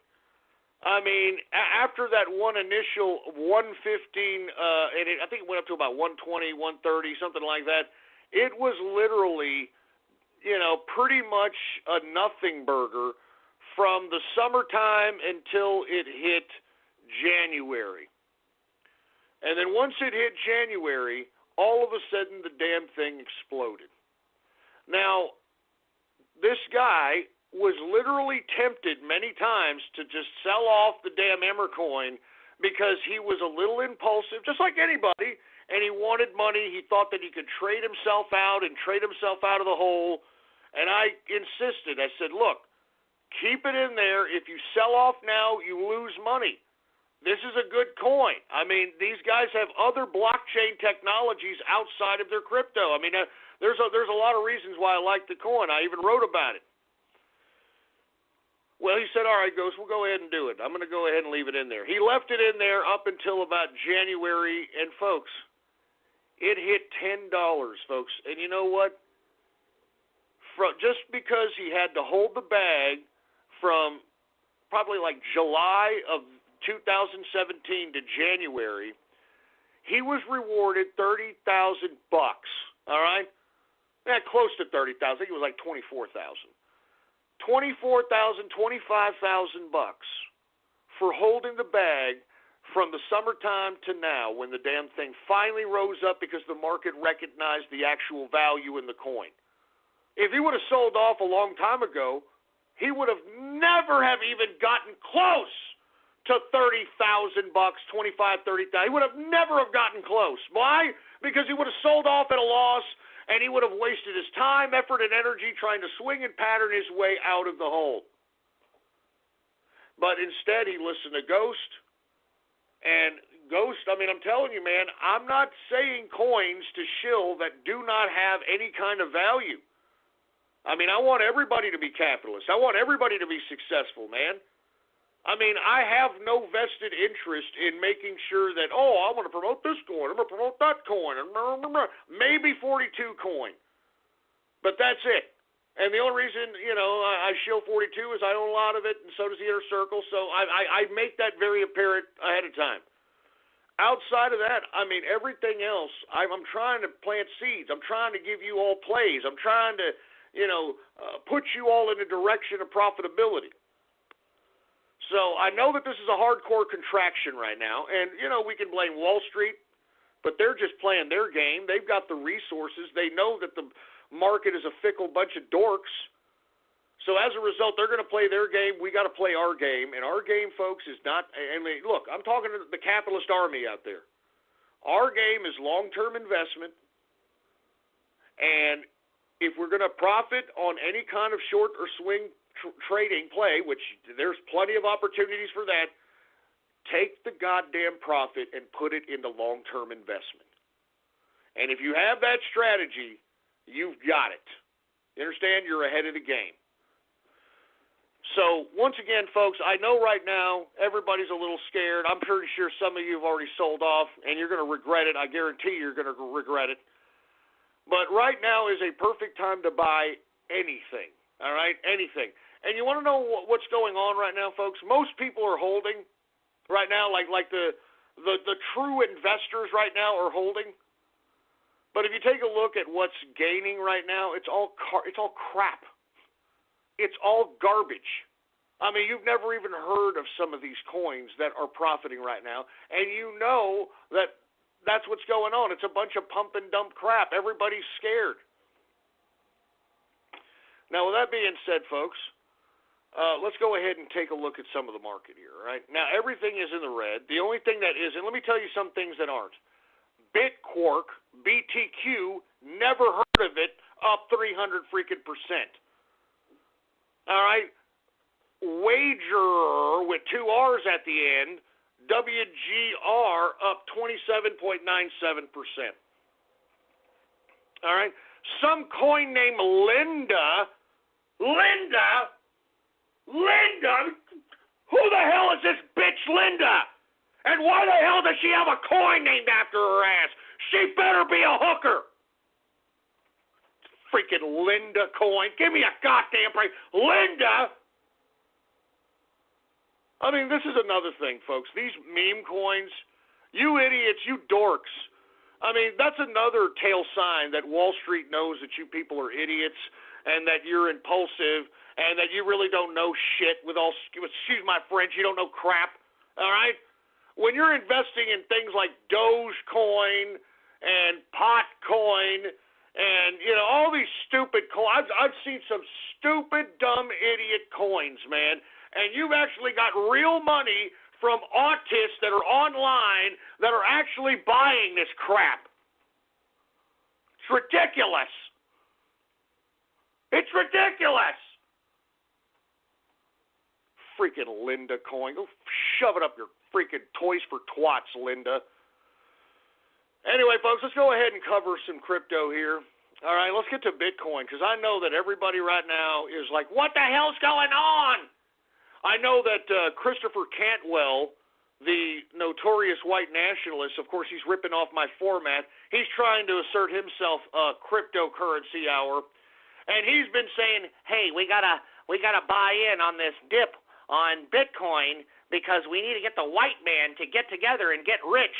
I mean, after that one initial 115, and I think it went up to about 120, 130, something like that, it was literally, pretty much a nothing burger from the summertime until it hit January. And then once it hit January, all of a sudden the damn thing exploded. Now, this guy was literally tempted many times to just sell off the damn Emmer Coin because he was a little impulsive, just like anybody, and he wanted money. He thought that he could trade himself out and trade himself out of the hole. And I insisted. I said, look, keep it in there. If you sell off now, you lose money. This is a good coin. I mean, these guys have other blockchain technologies outside of their crypto. I mean, there's a lot of reasons why I like the coin. I even wrote about it. Well, he said, all right, Ghost, we'll go ahead and do it. I'm going to go ahead and leave it in there. He left it in there up until about January, and, folks, it hit $10, folks. And you know what? Just because he had to hold the bag from probably like July of 2017 to January, he was rewarded $30,000. All right? Yeah, close to 30,000. I think it was like 24,000. 24,000, 25,000 bucks for holding the bag from the summertime to now when the damn thing finally rose up because the market recognized the actual value in the coin. If he would have sold off a long time ago, he would have never have even gotten close to 30,000 bucks, 25, 30,000. He would have never have gotten close. Why? Because he would have sold off at a loss, and he would have wasted his time, effort, and energy trying to swing and pattern his way out of the hole. But instead, he listened to Ghost. And Ghost, I mean, I'm telling you, man, I'm not saying coins to shill that do not have any kind of value. I mean, I want everybody to be capitalists. I want everybody to be successful, man. I mean, I have no vested interest in making sure that, I want to promote this coin, I'm going to promote that coin, maybe 42 coin. But that's it. And the only reason, I shill 42 is I own a lot of it, and so does the Inner Circle. So I make that very apparent ahead of time. Outside of that, everything else, I'm trying to plant seeds. I'm trying to give you all plays. I'm trying to, put you all in a direction of profitability. So I know that this is a hardcore contraction right now, and, we can blame Wall Street, but they're just playing their game. They've got the resources. They know that the market is a fickle bunch of dorks. So as a result, they're going to play their game. We got to play our game. And our game, folks, is not – look, I'm talking to the capitalist army out there. Our game is long-term investment. And if we're going to profit on any kind of short or swing trading play, which there's plenty of opportunities for that, take the goddamn profit and put it into long-term investment. And if you have that strategy, you've got it. You understand? You're ahead of the game. So, once again, folks, I know right now everybody's a little scared. I'm pretty sure some of you have already sold off, and you're going to regret it. I guarantee you're going to regret it. But right now is a perfect time to buy anything, all right? Anything. And you want to know what's going on right now, folks? Most people are holding right now, like the true investors right now are holding. But if you take a look at what's gaining right now, it's all crap. It's all garbage. You've never even heard of some of these coins that are profiting right now, and you know that that's what's going on. It's a bunch of pump and dump crap. Everybody's scared. Now, with that being said, folks, let's go ahead and take a look at some of the market here, all right? Now, everything is in the red. The only thing that isn't, let me tell you some things that aren't. Bitquark, BTQ, never heard of it, up 300 freaking %. All right? Wagerer with 2 R's at the end, WGR up 27.97%. All right? Some coin named Linda, who the hell is this bitch Linda? And why the hell does she have a coin named after her ass? She better be a hooker. Freaking Linda coin. Give me a goddamn break. Linda! This is another thing, folks. These meme coins, you idiots, you dorks. That's another tail sign that Wall Street knows that you people are idiots and that you're impulsive and that you really don't know shit excuse my French, you don't know crap. All right? When you're investing in things like Dogecoin and Potcoin and, all these stupid coins, I've seen some stupid, dumb, idiot coins, man. And you've actually got real money from autists that are online that are actually buying this crap. It's ridiculous. It's ridiculous. Freaking Linda coin. Go shove it up your freaking Toys for Twats, Linda. Anyway, folks, let's go ahead and cover some crypto here. All right, let's get to Bitcoin, because I know that everybody right now is like, what the hell's going on? I know that Christopher Cantwell, the notorious white nationalist, of course, he's ripping off my format. He's trying to assert himself a cryptocurrency hour, and he's been saying, hey, we gotta buy in on this dip on Bitcoin because we need to get the white man to get together and get rich.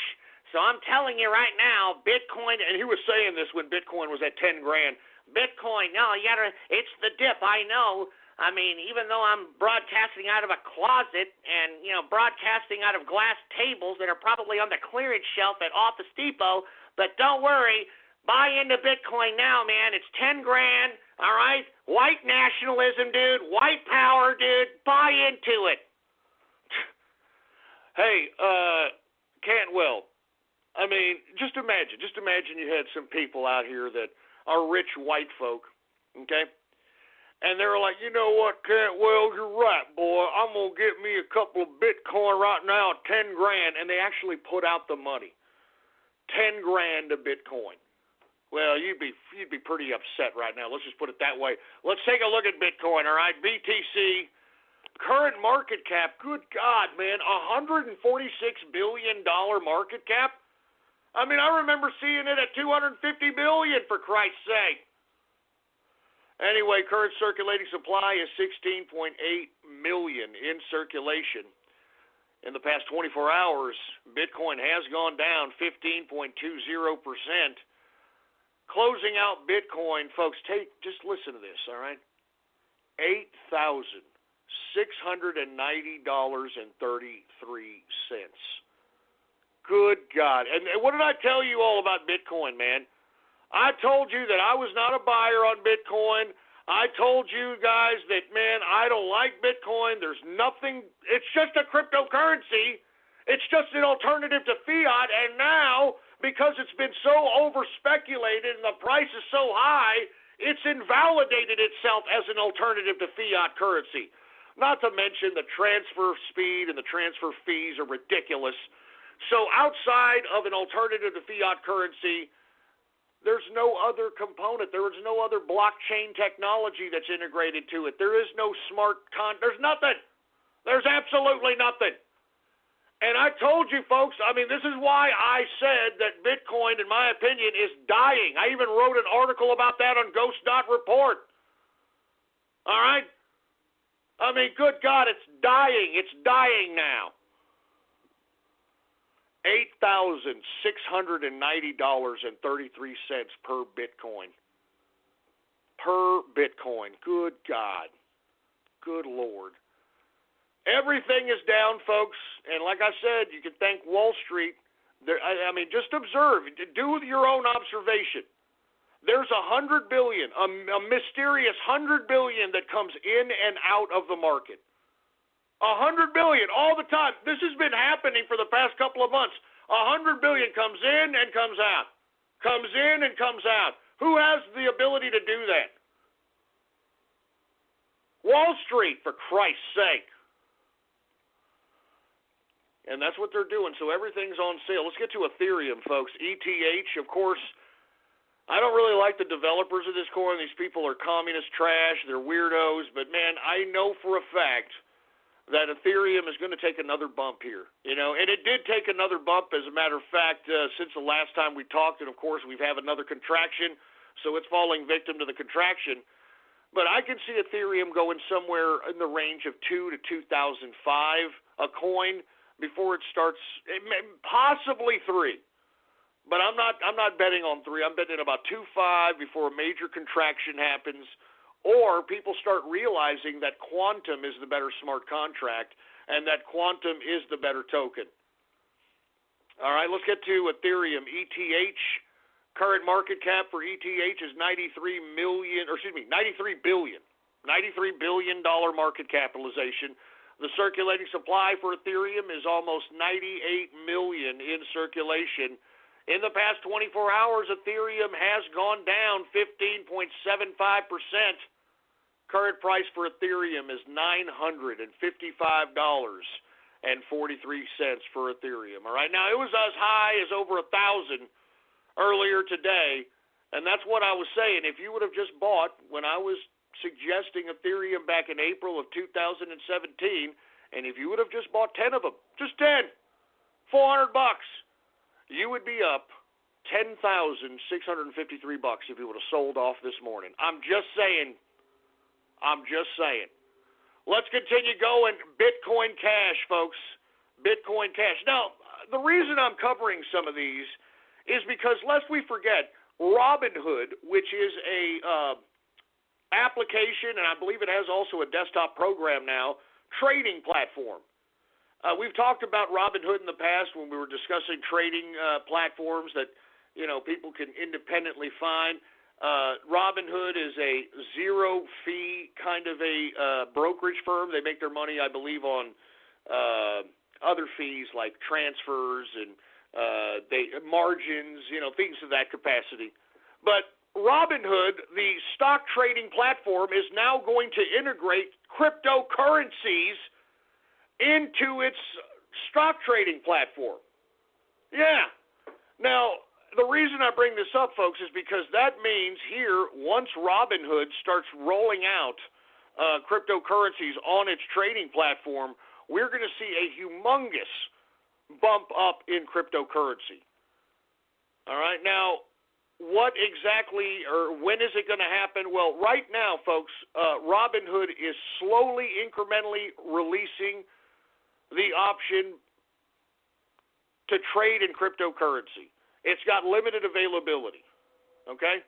So I'm telling you right now, Bitcoin, and he was saying this when Bitcoin was at 10 grand. Bitcoin, no, it's the dip, I know. Even though I'm broadcasting out of a closet and, broadcasting out of glass tables that are probably on the clearance shelf at Office Depot, but don't worry, buy into Bitcoin now, man. It's 10 grand, all right? White nationalism, dude. White power, dude. Buy into it. Hey, Cantwell, just imagine you had some people out here that are rich white folk, okay? And they're like, you know what, Cantwell, you're right, boy. I'm going to get me a couple of Bitcoin right now at 10 grand. And they actually put out the money. 10 grand a Bitcoin. Well, you'd be pretty upset right now. Let's just put it that way. Let's take a look at Bitcoin, all right? BTC, current market cap, good God, man, $146 billion market cap? I remember seeing it at $250 billion, for Christ's sake. Anyway, current circulating supply is 16.8 million in circulation. In the past 24 hours, Bitcoin has gone down 15.20%. Closing out Bitcoin, folks, just listen to this, all right? $8,690.33. Good God. And what did I tell you all about Bitcoin, man? I told you that I was not a buyer on Bitcoin. I told you guys that, man, I don't like Bitcoin. There's nothing. It's just a cryptocurrency. It's just an alternative to fiat. And now, because it's been so over-speculated and the price is so high, it's invalidated itself as an alternative to fiat currency. Not to mention the transfer speed and the transfer fees are ridiculous. So outside of an alternative to fiat currency, there's no other component. There is no other blockchain technology that's integrated to it. There is no there's nothing. There's absolutely nothing. And I told you, folks, I mean, this is why I said that Bitcoin, in my opinion, is dying. I even wrote an article about that on Ghost.Report. All right? I mean, good God, it's dying. It's dying now. $8,690.33 per Bitcoin. Per Bitcoin. Good God. Good Lord. Everything is down, folks. And like I said, you can thank Wall Street. I mean, just observe. Do your own observation. There's $100 billion, a mysterious $100 billion that comes in and out of the market. $100 billion all the time. This has been happening for the past couple of months. $100 billion comes in and comes out. Comes in and comes out. Who has the ability to do that? Wall Street, for Christ's sake. And that's what they're doing. So everything's on sale. Let's get to Ethereum, folks. ETH, of course. I don't really like the developers of this coin. These people are communist trash. They're weirdos. But, man, I know for a fact that Ethereum is going to take another bump here, and it did take another bump, as a matter of fact, since the last time we talked, and of course we've had another contraction, so it's falling victim to the contraction. But I can see Ethereum going somewhere in the range of $2,000 to $2,005 a coin before it starts, possibly $3. But I'm not betting on $3. I'm betting about $2,500 before a major contraction happens. Or people start realizing that quantum is the better smart contract and that quantum is the better token. All right, let's get to Ethereum. ETH, current market cap for ETH is $93 billion. $93 billion market capitalization. The circulating supply for Ethereum is almost 98 million in circulation. In the past 24 hours, Ethereum has gone down 15.75%. Current price for Ethereum is $955.43 for Ethereum. All right, now it was as high as over 1,000 earlier today, and that's what I was saying. If you would have just bought when I was suggesting Ethereum back in April of 2017, and if you would have just bought 10 of them, just 10, $400, you would be up $10,653 if you would have sold off this morning. I'm just saying. Let's continue going. Bitcoin Cash, folks. Bitcoin Cash. Now, the reason I'm covering some of these is because, lest we forget, Robinhood, which is a application, and I believe it has also a desktop program now, trading platform. We've talked about Robinhood in the past when we were discussing trading platforms that people can independently find. Robinhood is a zero-fee kind of a brokerage firm. They make their money, I believe, on other fees like transfers and margins, things of that capacity. But Robinhood, the stock trading platform, is now going to integrate cryptocurrencies into its stock trading platform. Yeah. Now, the reason I bring this up, folks, is because that means here, once Robinhood starts rolling out cryptocurrencies on its trading platform, we're going to see a humongous bump up in cryptocurrency. All right, now, what exactly or when is it going to happen? Well, right now, folks, Robinhood is slowly, incrementally releasing the option to trade in cryptocurrency. It's got limited availability, okay?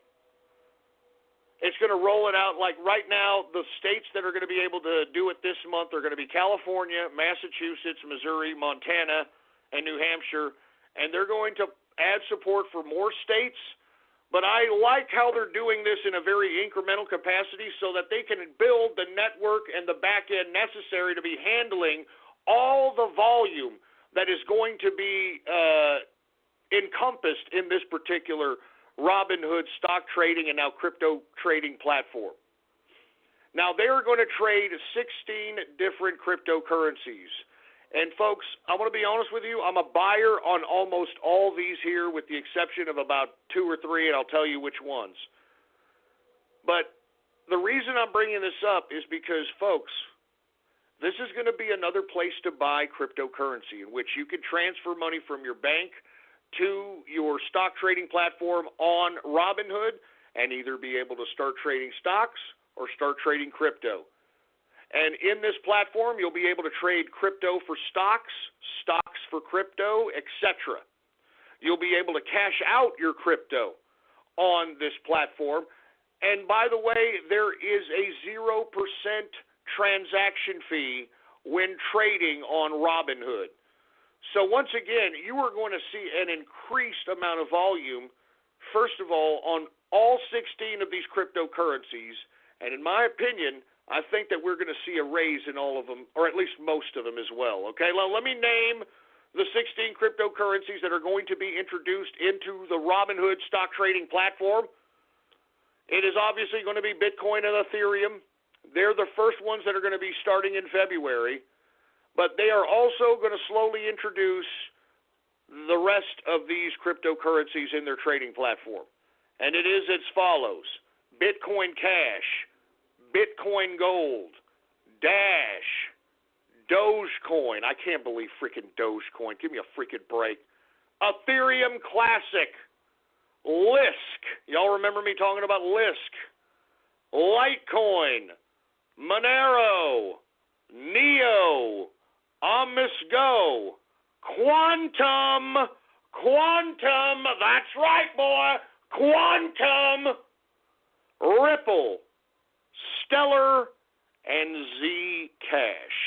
It's going to roll it out like right now. The states that are going to be able to do it this month are going to be California, Massachusetts, Missouri, Montana, and New Hampshire. And they're going to add support for more states. But I like how they're doing this in a very incremental capacity so that they can build the network and the back end necessary to be handling all the volume that is going to be encompassed in this particular Robinhood stock trading and now crypto trading platform. Now, they're going to trade 16 different cryptocurrencies. And, folks, I want to be honest with you. I'm a buyer on almost all these here with the exception of about 2 or 3, and I'll tell you which ones. But the reason I'm bringing this up is because, folks, this is going to be another place to buy cryptocurrency in which you can transfer money from your bank to your stock trading platform on Robinhood and either be able to start trading stocks or start trading crypto. And in this platform, you'll be able to trade crypto for stocks, stocks for crypto, etc. You'll be able to cash out your crypto on this platform. And by the way, there is a 0% transaction fee when trading on Robinhood. So once again, you are going to see an increased amount of volume, first of all, on all 16 of these cryptocurrencies. And in my opinion, I think that we're going to see a raise in all of them, or at least most of them as well. Okay, now let me name the 16 cryptocurrencies that are going to be introduced into the Robinhood stock trading platform. It is obviously going to be Bitcoin and Ethereum. They're the first ones that are going to be starting in February. But they are also going to slowly introduce the rest of these cryptocurrencies in their trading platform. And it is as follows: Bitcoin Cash, Bitcoin Gold, Dash, Dogecoin. I can't believe freaking Dogecoin. Give me a freaking break. Ethereum Classic, Lisk. Y'all remember me talking about Lisk? Litecoin, Monero, Neo, Amisgo, Quantum, that's right, boy, Quantum, Ripple, Stellar, and Zcash.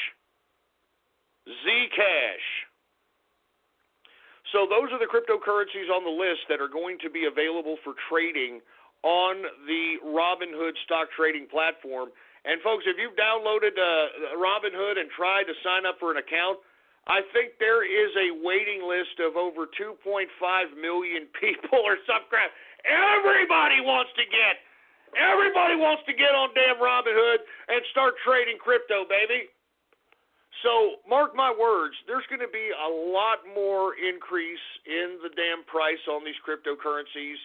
So those are the cryptocurrencies on the list that are going to be available for trading on the Robinhood stock trading platform. And, folks, if you've downloaded Robinhood and tried to sign up for an account, I think there is a waiting list of over 2.5 million people or some crap. Everybody wants to get on damn Robinhood and start trading crypto, baby. So, mark my words, there's going to be a lot more increase in the damn price on these cryptocurrencies.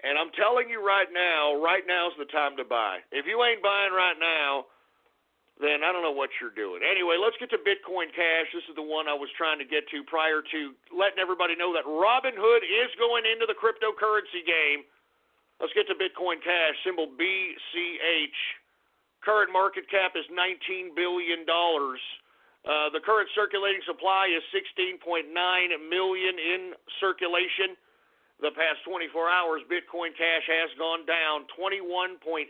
And I'm telling you right now's the time to buy. If you ain't buying right now, then I don't know what you're doing. Anyway, let's get to Bitcoin Cash. This is the one I was trying to get to prior to letting everybody know that Robinhood is going into the cryptocurrency game. Let's get to Bitcoin Cash, symbol BCH. Current market cap is $19 billion. The current circulating supply is 16.9 million in circulation. The past 24 hours, Bitcoin Cash has gone down 21.82%.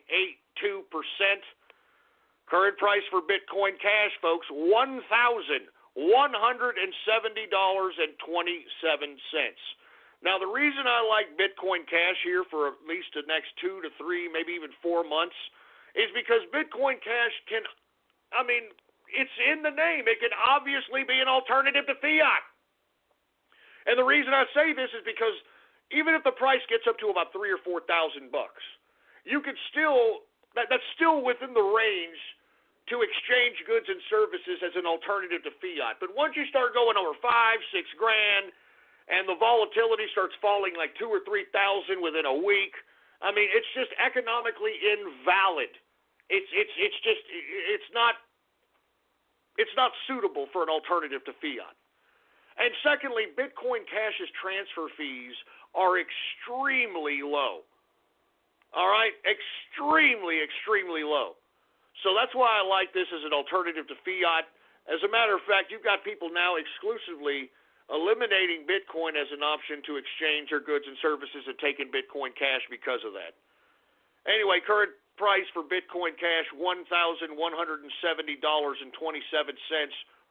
Current price for Bitcoin Cash, folks, $1,170.27. Now, the reason I like Bitcoin Cash here for at least the next 2 to 3, maybe even 4 months, is because Bitcoin Cash can, it's in the name. It can obviously be an alternative to fiat. And the reason I say this is because even if the price gets up to about $3,000 or $4,000, you could still, that's still within the range to exchange goods and services as an alternative to fiat. But once you start going over $5,000, $6,000, and the volatility starts falling like 2,000 or 3,000 within a week, it's just economically invalid. It's not suitable for an alternative to fiat. And secondly, Bitcoin Cash's transfer fees are extremely low. All right? Extremely, extremely low. So that's why I like this as an alternative to fiat. As a matter of fact, you've got people now exclusively eliminating Bitcoin as an option to exchange their goods and services and taking Bitcoin Cash because of that. Anyway, current price for Bitcoin Cash, $1,170.27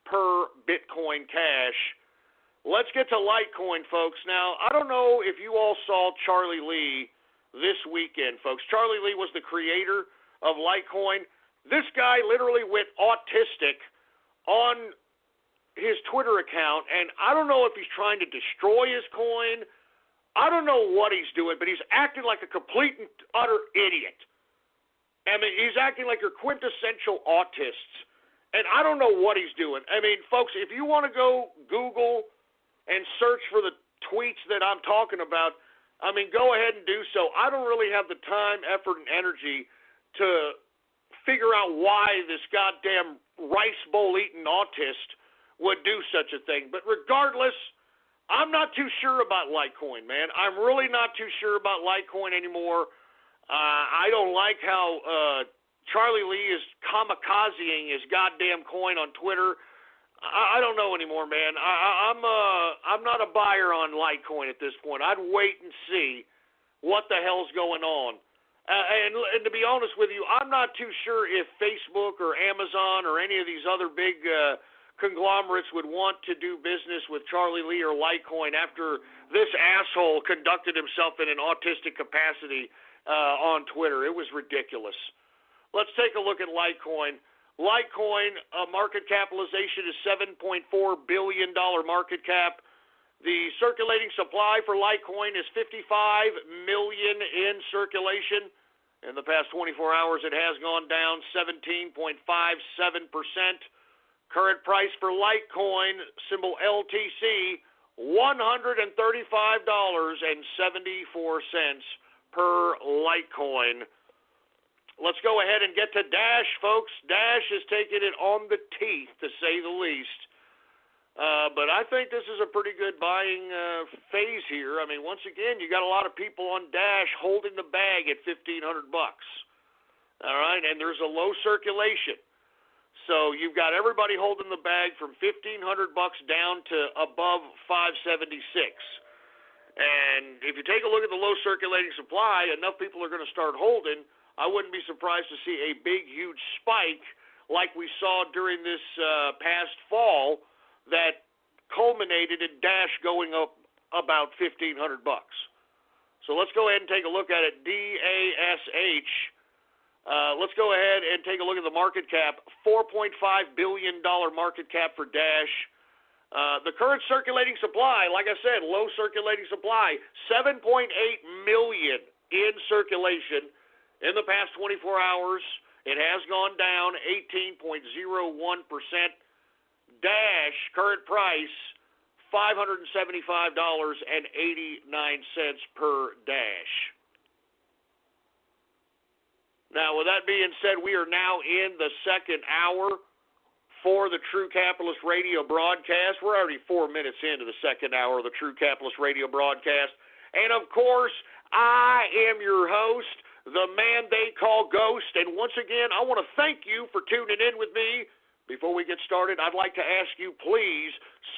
per Bitcoin Cash. Let's get to Litecoin, folks. Now, I don't know if you all saw Charlie Lee this weekend, folks. Charlie Lee was the creator of Litecoin. This guy literally went autistic on his Twitter account, and I don't know if he's trying to destroy his coin. I don't know what he's doing, but he's acting like a complete and utter idiot. I mean, he's acting like your quintessential autists, and I don't know what he's doing. I mean, folks, if you want to go Google and search for the tweets that I'm talking about, I mean, go ahead and do so. I don't really have the time, effort, and energy to figure out why this goddamn rice bowl eating autist would do such a thing. But regardless, I'm not too sure about Litecoin, man. I'm really not too sure about Litecoin anymore. I don't like how Charlie Lee is kamikazeing his goddamn coin on Twitter. I don't know anymore, man. I'm not a buyer on Litecoin at this point. I'd wait and see what the hell's going on. And to be honest with you, I'm not too sure if Facebook or Amazon or any of these other big conglomerates would want to do business with Charlie Lee or Litecoin after this asshole conducted himself in an autistic capacity on Twitter. It was ridiculous. Let's take a look at Litecoin. Litecoin market capitalization is $7.4 billion market cap. The circulating supply for Litecoin is 55 million in circulation. In the past 24 hours, it has gone down 17.57%. Current price for Litecoin, symbol LTC, $135.74 per Litecoin. Let's go ahead and get to Dash, folks. Dash is taking it on the teeth, to say the least. But I think this is a pretty good buying phase here. I mean, once again, you got a lot of people on Dash holding the bag at $1,500. All right, and there's a low circulation. So you've got everybody holding the bag from $1,500 down to above $576. And if you take a look at the low circulating supply, enough people are going to start holding. I wouldn't be surprised to see a big, huge spike like we saw during this past fall that culminated in Dash going up about $1,500. So let's go ahead and take a look at it. DASH. Let's go ahead and take a look at the market cap. $4.5 billion market cap for Dash. The current circulating supply, like I said, low circulating supply, 7.8 million in circulation. In the past 24 hours, it has gone down 18.01%. Dash, current price, $575.89 per Dash. Now, with that being said, we are now in the second hour for the True Capitalist Radio broadcast. We're already 4 minutes into the second hour of the True Capitalist Radio broadcast. And, of course, I am your host, the man they call Ghost. And once again, I want to thank you for tuning in with me. Before we get started, I'd like to ask you, please,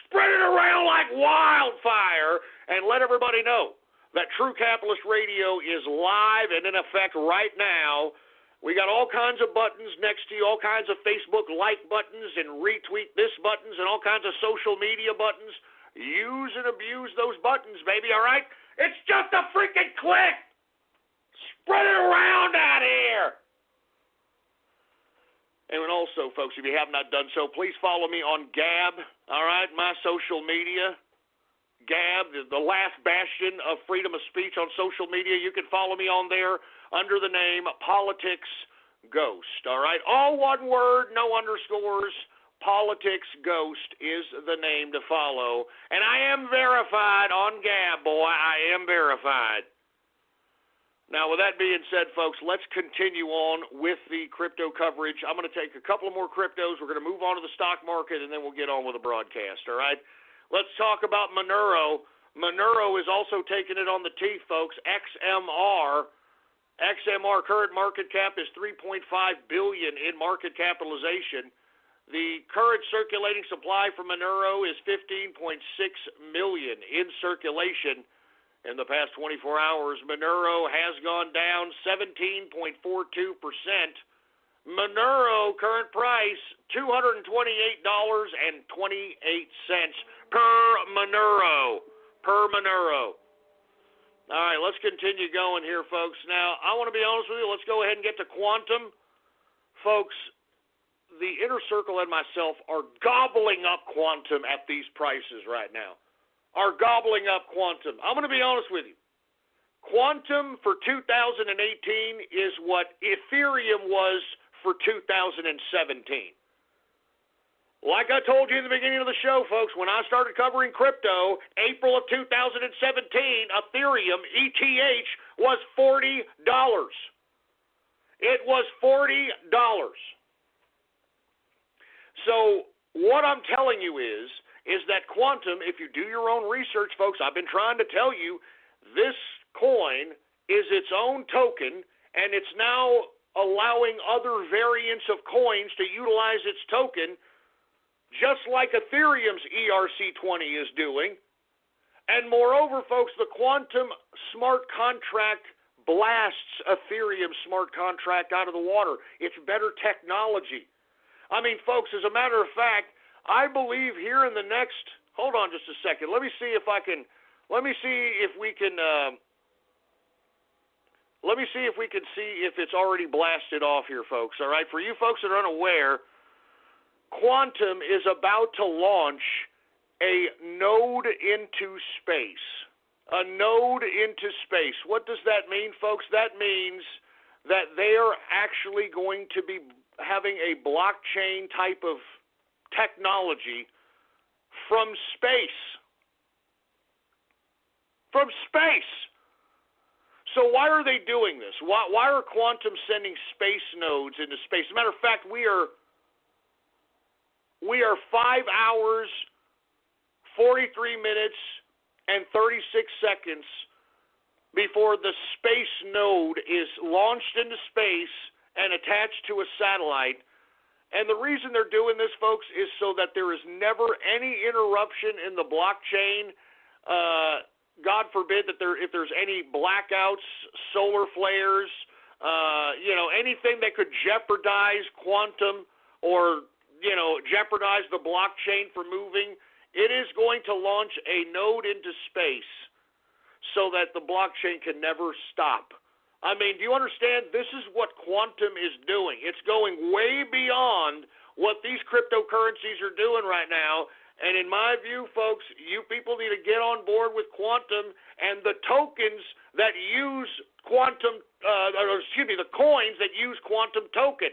spread it around like wildfire and let everybody know that True Capitalist Radio is live and in effect right now. We got all kinds of buttons next to you, all kinds of Facebook like buttons and retweet this buttons and all kinds of social media buttons. Use and abuse those buttons, baby, all right? It's just a freaking click. Spread it around out here. And also, folks, if you have not done so, please follow me on Gab, all right, my social media. Gab, the last bastion of freedom of speech on social media. You can follow me on there under the name Politics Ghost, all right? All one word, no underscores. Politics Ghost is the name to follow. And I am verified on Gab, boy. I am verified. Now, with that being said, folks, let's continue on with the crypto coverage. I'm going to take a couple of more cryptos. We're going to move on to the stock market, and then we'll get on with the broadcast, all right? Let's talk about Monero. Monero is also taking it on the teeth, folks. XMR current market cap is $3.5 billion in market capitalization. The current circulating supply for Monero is 15.6 million in circulation. In the past 24 hours, Monero has gone down 17.42%. Monero current price $228.28 per Monero. All right, let's continue going here, folks. Now, I want to be honest with you. Let's go ahead and get to quantum. Folks, the Inner Circle and myself are gobbling up quantum at these prices right now. I'm going to be honest with you. Quantum for 2018 is what Ethereum was for 2017. Like I told you in the beginning of the show, folks, when I started covering crypto, April of 2017, Ethereum, ETH, was $40. It was $40. So what I'm telling you is that quantum, if you do your own research, folks, I've been trying to tell you, this coin is its own token, and it's now allowing other variants of coins to utilize its token, just like Ethereum's ERC20 is doing. And moreover, folks, the quantum smart contract blasts Ethereum smart contract out of the water. It's better technology. I mean, folks, as a matter of fact, I believe here in the next, hold on just a second. Let me see if we can see if it's already blasted off here, folks. All right, for you folks that are unaware, quantum is about to launch a node into space. A node into space. What does that mean, folks? That means that they are actually going to be having a blockchain type of technology from space. From space! So why are they doing this? Why are quantum sending space nodes into space? As a matter of fact, we are 5 hours, 43 minutes, and 36 seconds before the space node is launched into space and attached to a satellite. And the reason they're doing this, folks, is so that there is never any interruption in the blockchain. God forbid that if there's any blackouts, solar flares, anything that could jeopardize quantum or jeopardize the blockchain from moving, it is going to launch a node into space so that the blockchain can never stop. I mean, do you understand? This is what quantum is doing. It's going way beyond what these cryptocurrencies are doing right now. And in my view, folks, you people need to get on board with quantum and the tokens that use quantum, the coins that use quantum token.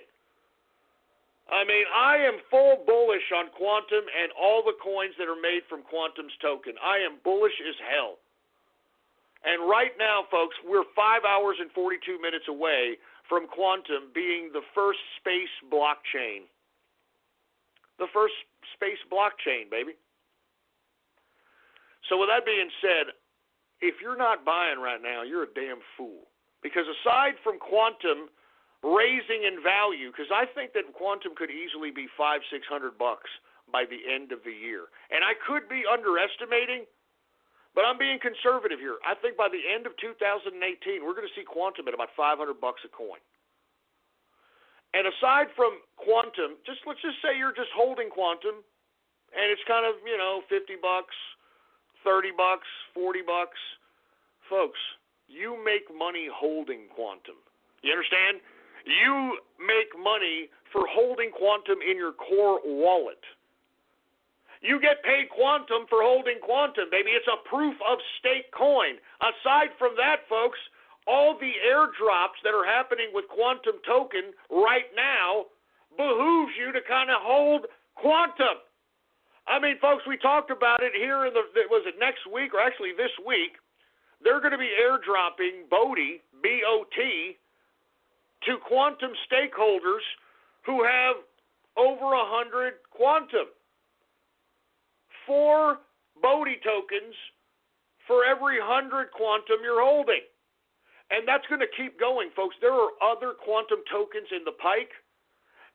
I mean, I am full bullish on quantum and all the coins that are made from quantum's token. I am bullish as hell. And right now, folks, we're 5 hours and 42 minutes away from quantum being the first space blockchain. The first space blockchain, baby. So with that being said, if you're not buying right now, you're a damn fool. Because aside from quantum raising in value, because I think that quantum could easily be $500-600 by the end of the year. And I could be underestimating, but I'm being conservative here. I think by the end of 2018, we're going to see quantum at about $500 a coin. And aside from quantum, let's just say you're just holding quantum, and it's kind of, $50, $30, $40. Folks, you make money holding quantum. You understand? You make money for holding quantum in your core wallet. You get paid quantum for holding quantum, baby. It's a proof of stake coin. Aside from that, folks, all the airdrops that are happening with quantum token right now behooves you to kind of hold quantum. I mean, folks, we talked about it here was it next week or actually this week? They're going to be airdropping BOTI, B-O-T, to quantum stakeholders who have over 100 quantum. 4 BOTI tokens for every 100 quantum you're holding. And that's going to keep going, folks. There are other quantum tokens in the pike.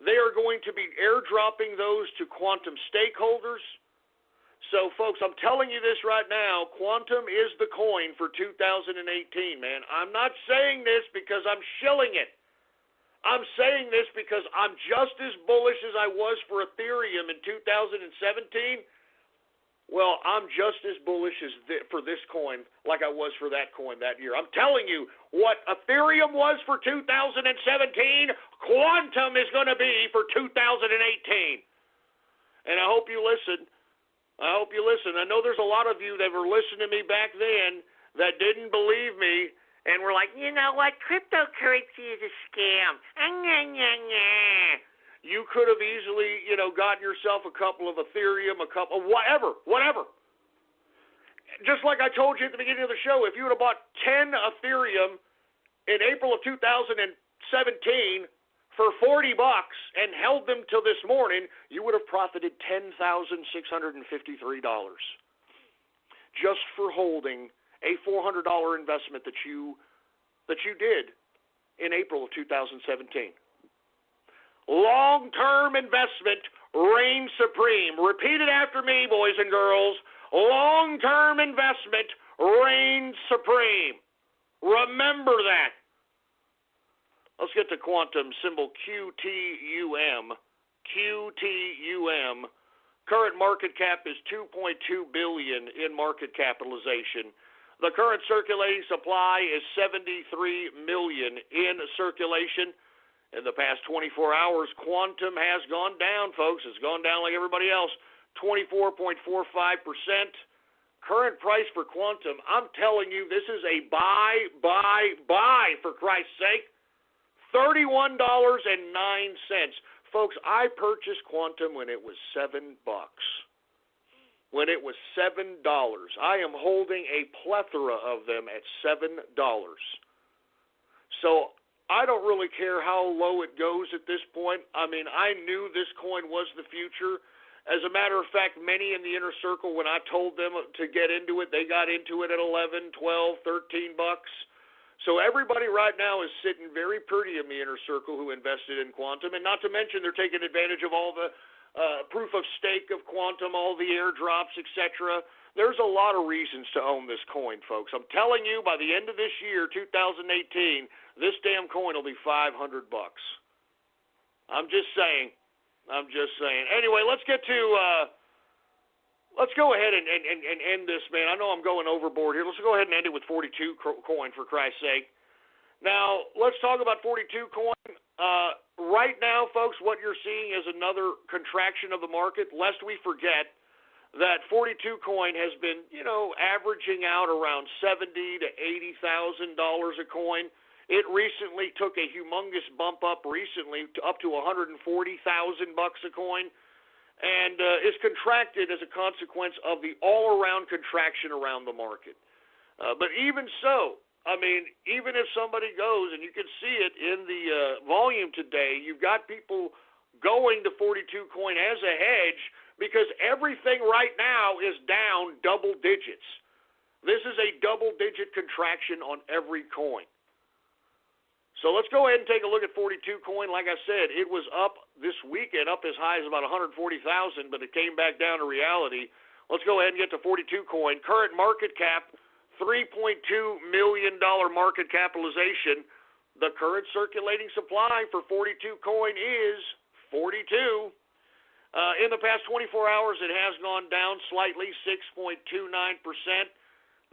They are going to be airdropping those to quantum stakeholders. So, folks, I'm telling you this right now, quantum is the coin for 2018, man. I'm not saying this because I'm shilling it. I'm saying this because I'm just as bullish as I was for Ethereum in 2017. Well, I'm just as bullish for this coin like I was for that coin that year. I'm telling you, what Ethereum was for 2017, quantum is going to be for 2018. And I hope you listen. I hope you listen. I know there's a lot of you that were listening to me back then that didn't believe me and were like, you know what, cryptocurrency is a scam. You could have easily, gotten yourself a couple of Ethereum, a couple of whatever. Just like I told you at the beginning of the show, if you would have bought 10 Ethereum in April of 2017 for $40 and held them till this morning, you would have profited $10,653 just for holding a $400 investment that you did in April of 2017. Long-term investment reigns supreme. Repeat it after me, boys and girls. Long-term investment reigns supreme. Remember that. Let's get to quantum, symbol QTUM. QTUM. Current market cap is $2.2 billion in market capitalization. The current circulating supply is 73 million in circulation. In the past 24 hours, quantum has gone down, folks. It's gone down like everybody else, 24.45%. Current price for quantum, I'm telling you, this is a buy, for Christ's sake. $31.09. Folks, I purchased quantum when it was $7. When it was $7. I am holding a plethora of them at $7. So I don't really care how low it goes at this point. I mean, I knew this coin was the future. As a matter of fact, many in the inner circle, when I told them to get into it, they got into it at 11, 12, 13 bucks. So everybody right now is sitting very pretty in the inner circle who invested in quantum, and not to mention they're taking advantage of all the proof of stake of quantum, all the airdrops, etc. There's a lot of reasons to own this coin, folks. I'm telling you, by the end of this year, 2018, this damn coin will be $500. I'm just saying. Anyway, let's get to let's go ahead and end this, man. I know I'm going overboard here. Let's go ahead and end it with 42 coin, for Christ's sake. Now, let's talk about 42 coin. Right now, folks, what you're seeing is another contraction of the market, lest we forget that 42 coin has been, averaging out around $70,000 to $80,000 a coin. It recently took a humongous bump up up to $140,000 a coin, and is contracted as a consequence of the all-around contraction around the market. But even so, I mean, even if somebody goes, and you can see it in the volume today, you've got people going to 42 coin as a hedge, because everything right now is down double digits. This is a double-digit contraction on every coin. So let's go ahead and take a look at 42 coin. Like I said, it was up this weekend, up as high as about 140,000, but it came back down to reality. Let's go ahead and get to 42 coin. Current market cap, $3.2 million market capitalization. The current circulating supply for 42 coin is 42. In the past 24 hours, it has gone down slightly, 6.29%.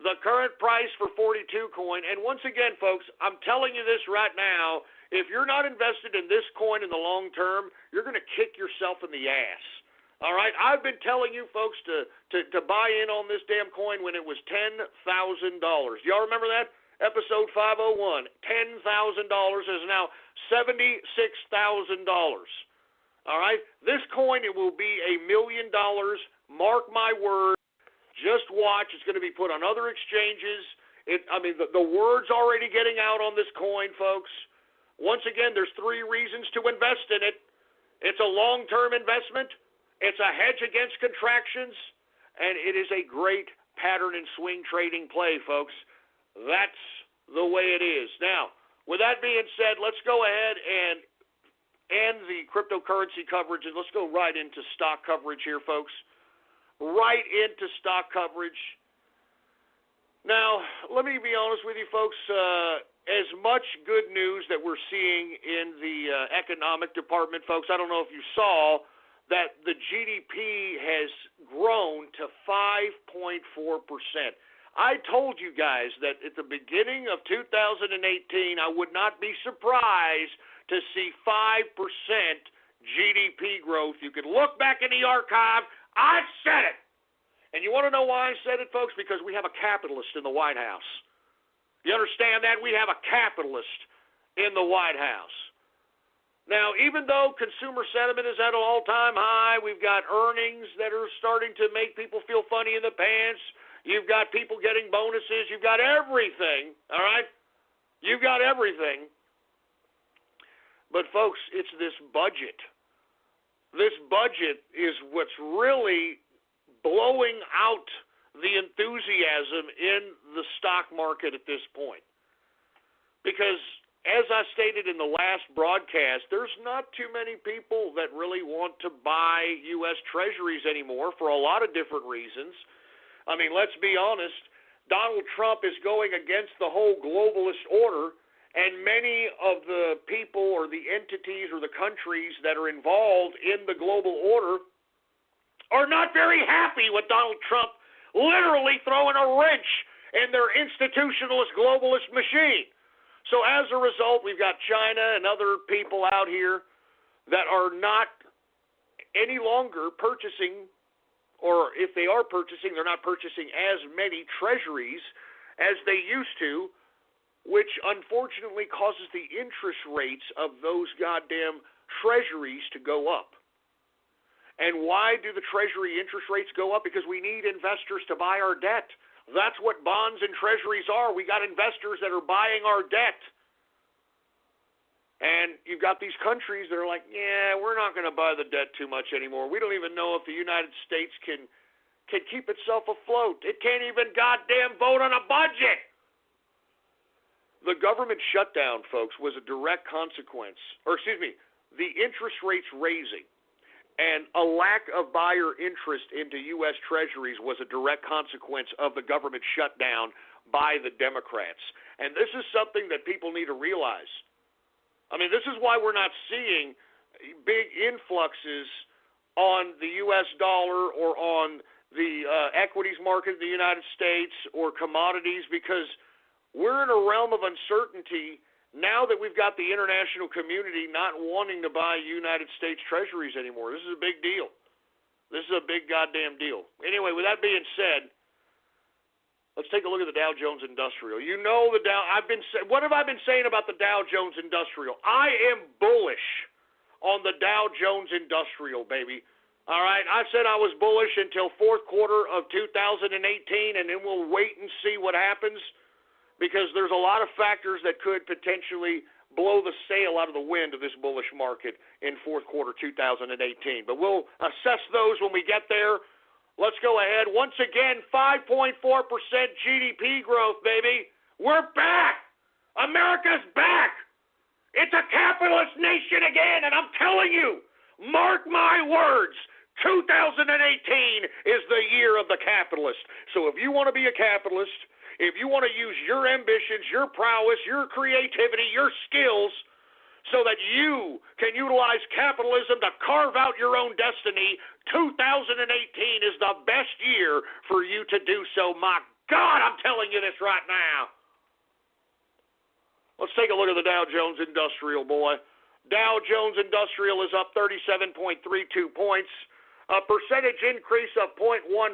The current price for 42 coin, and once again, folks, I'm telling you this right now, if you're not invested in this coin in the long term, you're going to kick yourself in the ass. All right? I've been telling you folks to buy in on this damn coin when it was $10,000. Y'all remember that? Episode 501. $10,000 is now $76,000. All right? This coin, it will be $1 million. Mark my word. Just watch. It's going to be put on other exchanges. The word's already getting out on this coin, folks. Once again, there's 3 reasons to invest in it. It's a long-term investment. It's a hedge against contractions. And it is a great pattern and swing trading play, folks. That's the way it is. Now, with that being said, let's go ahead and end the cryptocurrency coverage, and let's go right into stock coverage here, folks. Right into stock coverage. Now, let me be honest with you, folks. As much good news that we're seeing in the economic department, folks, I don't know if you saw that the GDP has grown to 5.4%. I told you guys that at the beginning of 2018, I would not be surprised to see 5% GDP growth. You can look back in the archive. I said it. And you want to know why I said it, folks? Because we have a capitalist in the White House. You understand that? We have a capitalist in the White House. Now, even though consumer sentiment is at an all-time high, we've got earnings that are starting to make people feel funny in the pants. You've got people getting bonuses. You've got everything, all right? You've got everything. But, folks, it's this budget. This budget is what's really blowing out the enthusiasm in the stock market at this point. Because, as I stated in the last broadcast, there's not too many people that really want to buy U.S. Treasuries anymore for a lot of different reasons. I mean, let's be honest, Donald Trump is going against the whole globalist order, and many of the people or the entities or the countries that are involved in the global order are not very happy with Donald Trump literally throwing a wrench in their institutionalist globalist machine. So as a result, we've got China and other people out here that are not any longer purchasing, or if they are purchasing, they're not purchasing as many treasuries as they used to, which unfortunately causes the interest rates of those goddamn treasuries to go up. And why do the Treasury interest rates go up? Because we need investors to buy our debt. That's what bonds and treasuries are. We got investors that are buying our debt. And you've got these countries that are like, yeah, we're not going to buy the debt too much anymore. We don't even know if the United States can keep itself afloat. It can't even goddamn vote on a budget. The government shutdown, folks, was a direct consequence, the interest rates raising and a lack of buyer interest into U.S. Treasuries was a direct consequence of the government shutdown by the Democrats. And this is something that people need to realize. I mean, this is why we're not seeing big influxes on the U.S. dollar or on the equities market in the United States or commodities, because we're in a realm of uncertainty now that we've got the international community not wanting to buy United States treasuries anymore. This is a big deal. This is a big goddamn deal. Anyway, with that being said, let's take a look at the Dow Jones Industrial. You know the Dow. What have I been saying about the Dow Jones Industrial? I am bullish on the Dow Jones Industrial, baby. All right, I said I was bullish until fourth quarter of 2018, and then we'll wait and see what happens, because there's a lot of factors that could potentially blow the sail out of the wind of this bullish market in fourth quarter 2018. But we'll assess those when we get there. Let's go ahead. Once again, 5.4% GDP growth, baby. We're back. America's back. It's a capitalist nation again, and I'm telling you, mark my words, 2018 is the year of the capitalist. So if you want to be a capitalist, if you want to use your ambitions, your prowess, your creativity, your skills, so that you can utilize capitalism to carve out your own destiny, 2018 is the best year for you to do so. My God, I'm telling you this right now. Let's take a look at the Dow Jones Industrial, boy. Dow Jones Industrial is up 37.32 points, a percentage increase of 0.14%,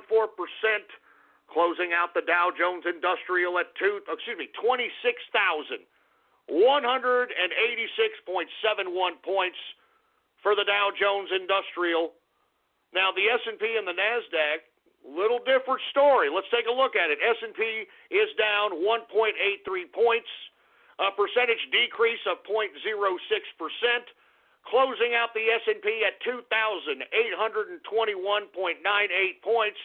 closing out the Dow Jones Industrial at 26,186.71 points for the Dow Jones Industrial. Now, the S&P and the NASDAQ, little different story. Let's take a look at it. S&P is down 1.83 points, a percentage decrease of 0.06%, closing out the S&P at 2,821.98 points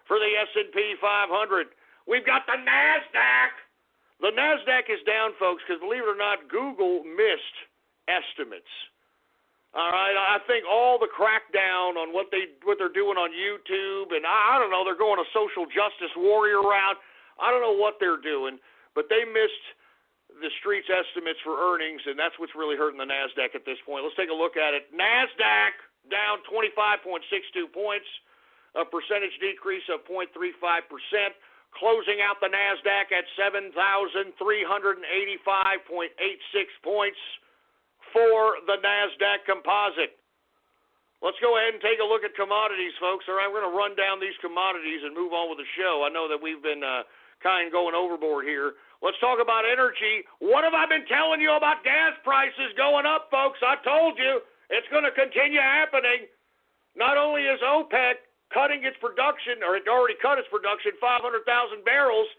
for the S&P 500. We've got the NASDAQ. The NASDAQ is down, folks, because believe it or not, Google missed estimates. All right, I think all the crackdown on what they're doing on YouTube, and I don't know, they're going a social justice warrior route. I don't know what they're doing, but they missed the street's estimates for earnings, and that's what's really hurting the NASDAQ at this point. Let's take a look at it. NASDAQ down 25.62 points, a percentage decrease of 0.35%, closing out the NASDAQ at 7,385.86 points for the NASDAQ composite. Let's go ahead and take a look at commodities, folks. All right, we're going to run down these commodities and move on with the show. I know that we've been kind of going overboard here. Let's talk about energy. What have I been telling you about gas prices going up, folks? I told you it's going to continue happening. Not only is OPEC cutting its production, or it already cut its production, 500,000 barrels,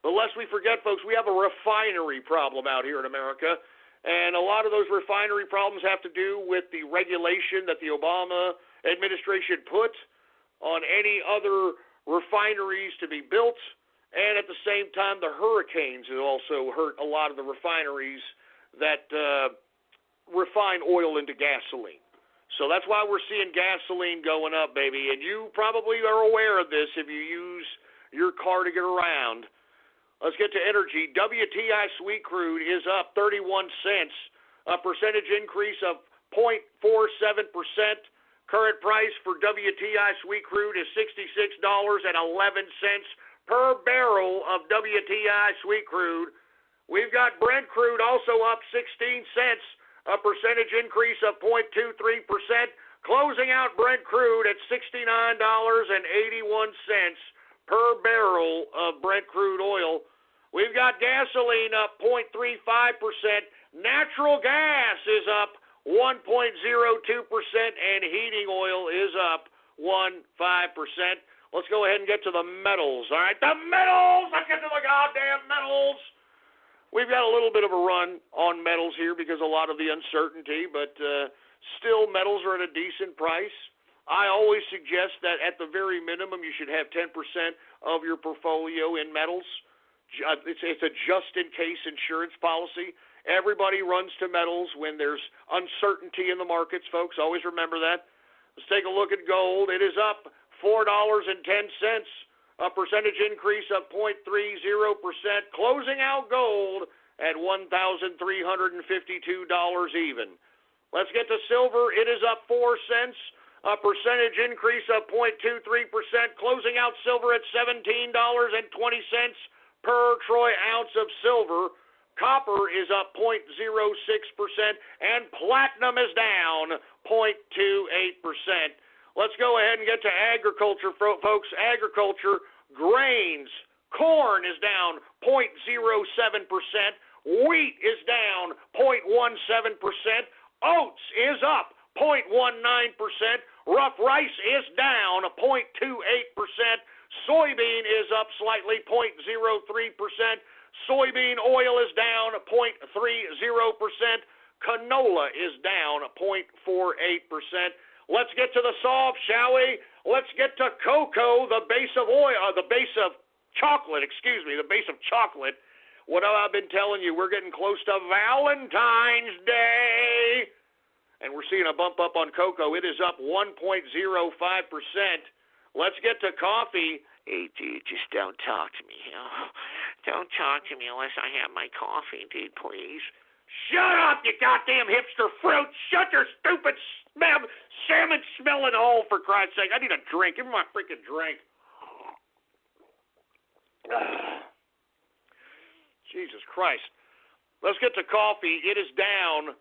but lest we forget, folks, we have a refinery problem out here in America. And a lot of those refinery problems have to do with the regulation that the Obama administration put on any other refineries to be built. And at the same time, the hurricanes have also hurt a lot of the refineries that refine oil into gasoline. So that's why we're seeing gasoline going up, baby. And you probably are aware of this if you use your car to get around. Let's get to energy. WTI sweet crude is up 31 cents, a percentage increase of 0.47%. Current price for WTI sweet crude is $66.11 per barrel of WTI sweet crude. We've got Brent crude also up 16 cents, a percentage increase of 0.23%, closing out Brent crude at $69.81 per barrel of Brent crude oil. We've got gasoline up 0.35%. Natural gas is up 1.02%, and heating oil is up 1.5%. Let's go ahead and get to the metals. All right, the metals. Let's get to the goddamn metals. We've got a little bit of a run on metals here because a lot of the uncertainty, but still metals are at a decent price. I always suggest that at the very minimum you should have 10% of your portfolio in metals. It's a just-in-case insurance policy. Everybody runs to metals when there's uncertainty in the markets, folks. Always remember that. Let's take a look at gold. It is up $4.10, a percentage increase of 0.30%, closing out gold at $1,352 even. Let's get to silver. It is up 4 cents, a percentage increase of 0.23%, closing out silver at $17.20 per troy ounce of silver. Copper is up 0.06%, and platinum is down 0.28%. Let's go ahead and get to agriculture, folks. Agriculture, grains, corn is down 0.07%, wheat is down 0.17%, oats is up 0.19%, rough rice is down 0.28%, soybean is up slightly 0.03%, soybean oil is down 0.30%, canola is down 0.48%. Let's get to the soft, shall we? Let's get to cocoa, the base of chocolate. What have I been telling you? We're getting close to Valentine's Day, and we're seeing a bump up on cocoa. It is up 1.05%. Let's get to coffee. Hey, dude, just don't talk to me. Oh, don't talk to me unless I have my coffee, dude, please. Shut up, you goddamn hipster fruit. Shut your stupid salmon-smelling hole, for Christ's sake. I need a drink. Give me my freaking drink. Jesus Christ. Let's get to coffee. It is down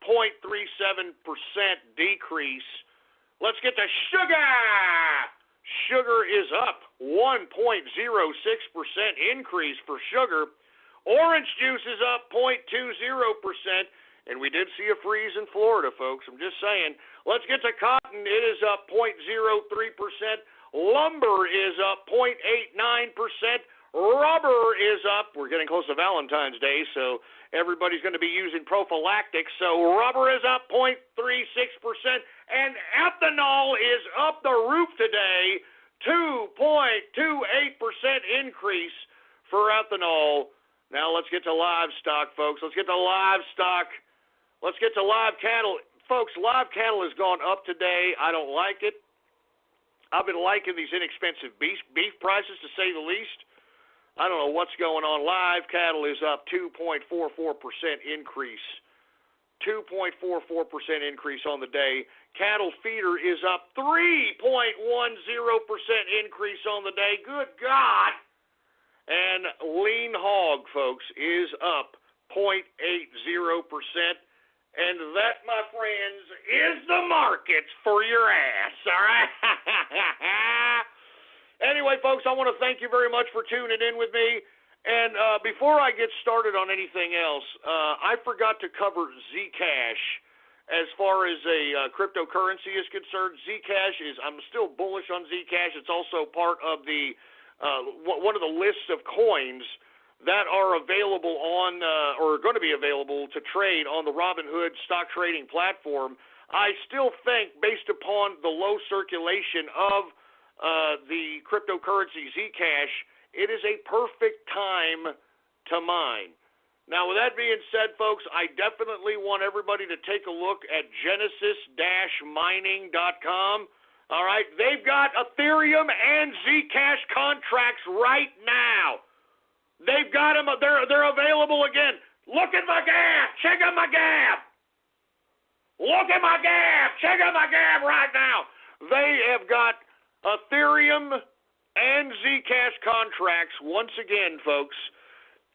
0.37% decrease. Let's get to sugar. Sugar is up 1.06% increase for sugar. Orange juice is up 0.20%, and we did see a freeze in Florida, folks. I'm just saying. Let's get to cotton. It is up 0.03%. Lumber is up 0.89%. Rubber is up. We're getting close to Valentine's Day, so everybody's going to be using prophylactics. So rubber is up 0.36%, and ethanol is up the roof today 2.28% increase for ethanol. Now let's get to livestock, folks. Let's get to livestock. Let's get to live cattle. Folks, live cattle has gone up today. I don't like it. I've been liking these inexpensive beef prices, to say the least. I don't know what's going on. Live cattle is up 2.44% increase. 2.44% increase on the day. Cattle feeder is up 3.10% increase on the day. Good God. And lean hog, folks, is up 0.80%. And that, my friends, is the markets for your ass, all right? Anyway, folks, I want to thank you very much for tuning in with me. And before I get started on anything else, I forgot to cover Zcash as far as a cryptocurrency is concerned. Zcash is, I'm still bullish on Zcash. It's also part of the one of the lists of coins that are available on or are going to be available to trade on the Robinhood stock trading platform. I still think, based upon the low circulation of the cryptocurrency Zcash, it is a perfect time to mine. Now, with that being said, folks, I definitely want everybody to take a look at genesis-mining.com. All right, they've got Ethereum and Zcash contracts right now. They've got them. They're available again. Look at my gab. Check out my gab. Look at my gab. Check out my gab right now. They have got Ethereum and Zcash contracts once again, folks.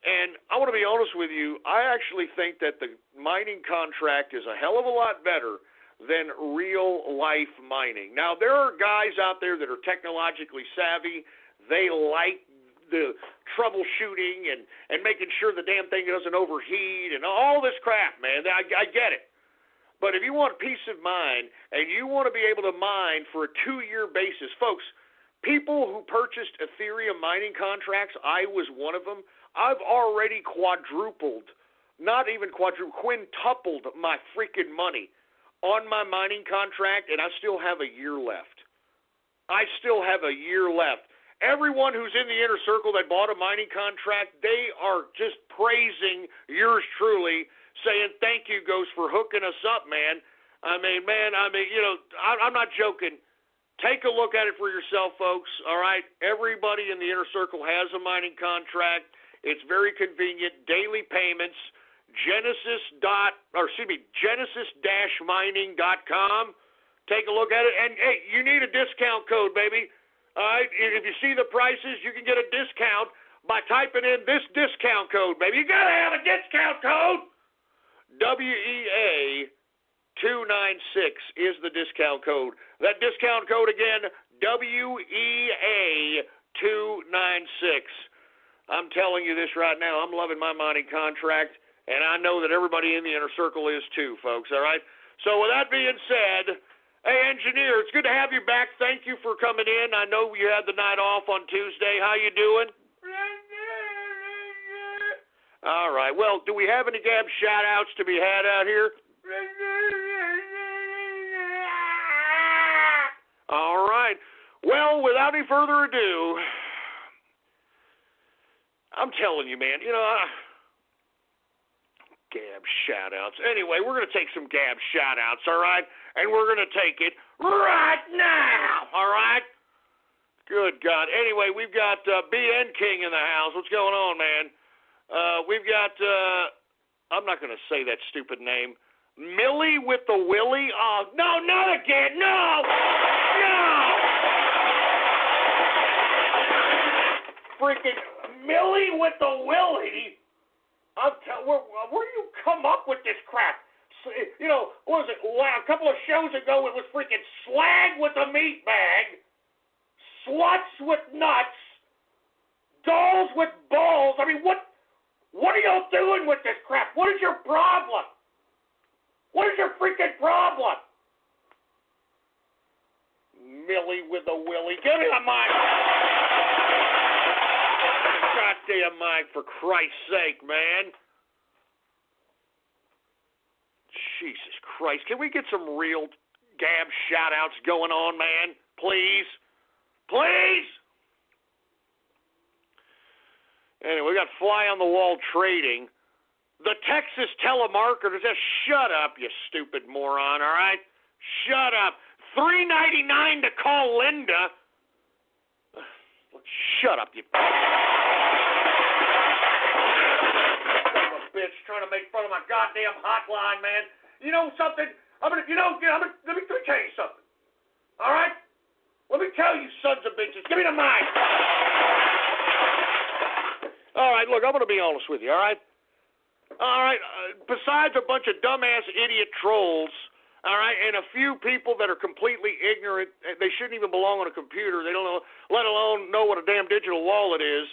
And I want to be honest with you. I actually think that the mining contract is a hell of a lot better than real-life mining. Now, there are guys out there that are technologically savvy. They like the troubleshooting and making sure the damn thing doesn't overheat and all this crap, man. I get it. But if you want peace of mind and you want to be able to mine for a 2-year basis, folks, people who purchased Ethereum mining contracts, I was one of them. I've already quintupled my freaking money on my mining contract, and I still have a year left. Everyone who's in the inner circle that bought a mining contract, they are just praising yours truly, saying thank you, Ghost, for hooking us up, man. I'm not joking. Take a look at it for yourself, folks, all right? Everybody in the inner circle has a mining contract. It's very convenient. Daily payments. Genesis-mining.com. Take a look at it. And, hey, you need a discount code, baby. All right? If you see the prices, you can get a discount by typing in this discount code, baby. You got to have a discount code. WEA296 is the discount code. That discount code again, WEA296. I'm telling you this right now. I'm loving my mining contract, and I know that everybody in the inner circle is too, folks, all right? So with that being said, hey, engineer, it's good to have you back. Thank you for coming in. I know you had the night off on Tuesday. How you doing? All right. Well, do we have any Gab shout-outs to be had out here? All right. Well, without any further ado, I'm telling you, man, Gab shout-outs. Anyway, we're going to take some Gab shout-outs, all right? And we're going to take it right now, all right? Good God. Anyway, we've got BN King in the house. What's going on, man? We've got, I'm not going to say that stupid name, Millie with the Willie. Oh, no, not again. No! Freaking Millie with the Willie. Where do you come up with this crap? What was it? A couple of shows ago, it was freaking slag with a meat bag, sluts with nuts, dolls with balls. I mean, what are y'all doing with this crap? What is your problem? What is your freaking problem? Millie with a Willie. Give me the mic. Goddamn mic, for Christ's sake, man. Jesus Christ. Can we get some real Gab shout-outs going on, man? Please? Please? Anyway, we got fly on the wall trading. The Texas telemarketers, just shut up, you stupid moron, all right? Shut up. $3.99 to call Linda. Shut up, you son of a bitch, trying to make fun of my goddamn hotline, man. You know something? Let me tell you something. All right? Let me tell you, sons of bitches. Give me the mic. All right, look, I'm going to be honest with you, all right? All right, besides a bunch of dumbass idiot trolls, all right, and a few people that are completely ignorant, they shouldn't even belong on a computer, they don't know, let alone know what a damn digital wallet is,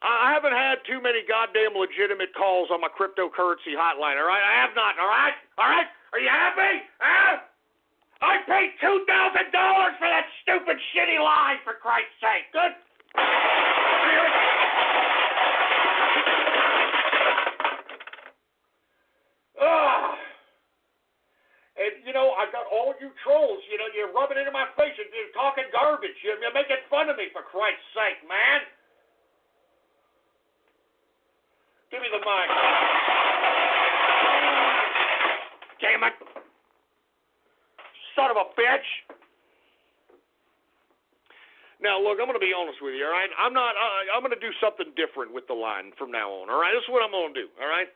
I haven't had too many goddamn legitimate calls on my cryptocurrency hotline, all right? I have not, all right? All right? Are you happy? Huh? I paid $2,000 for that stupid, shitty line, for Christ's sake. Good? And, you know, I got all you trolls, you know, you're rubbing it in my face, and you're talking garbage. You're making fun of me, for Christ's sake, man. Give me the mic. Damn it. Son of a bitch. Now, look, I'm going to be honest with you, all right? I'm going to do something different with the line from now on, all right? This is what I'm going to do, all right?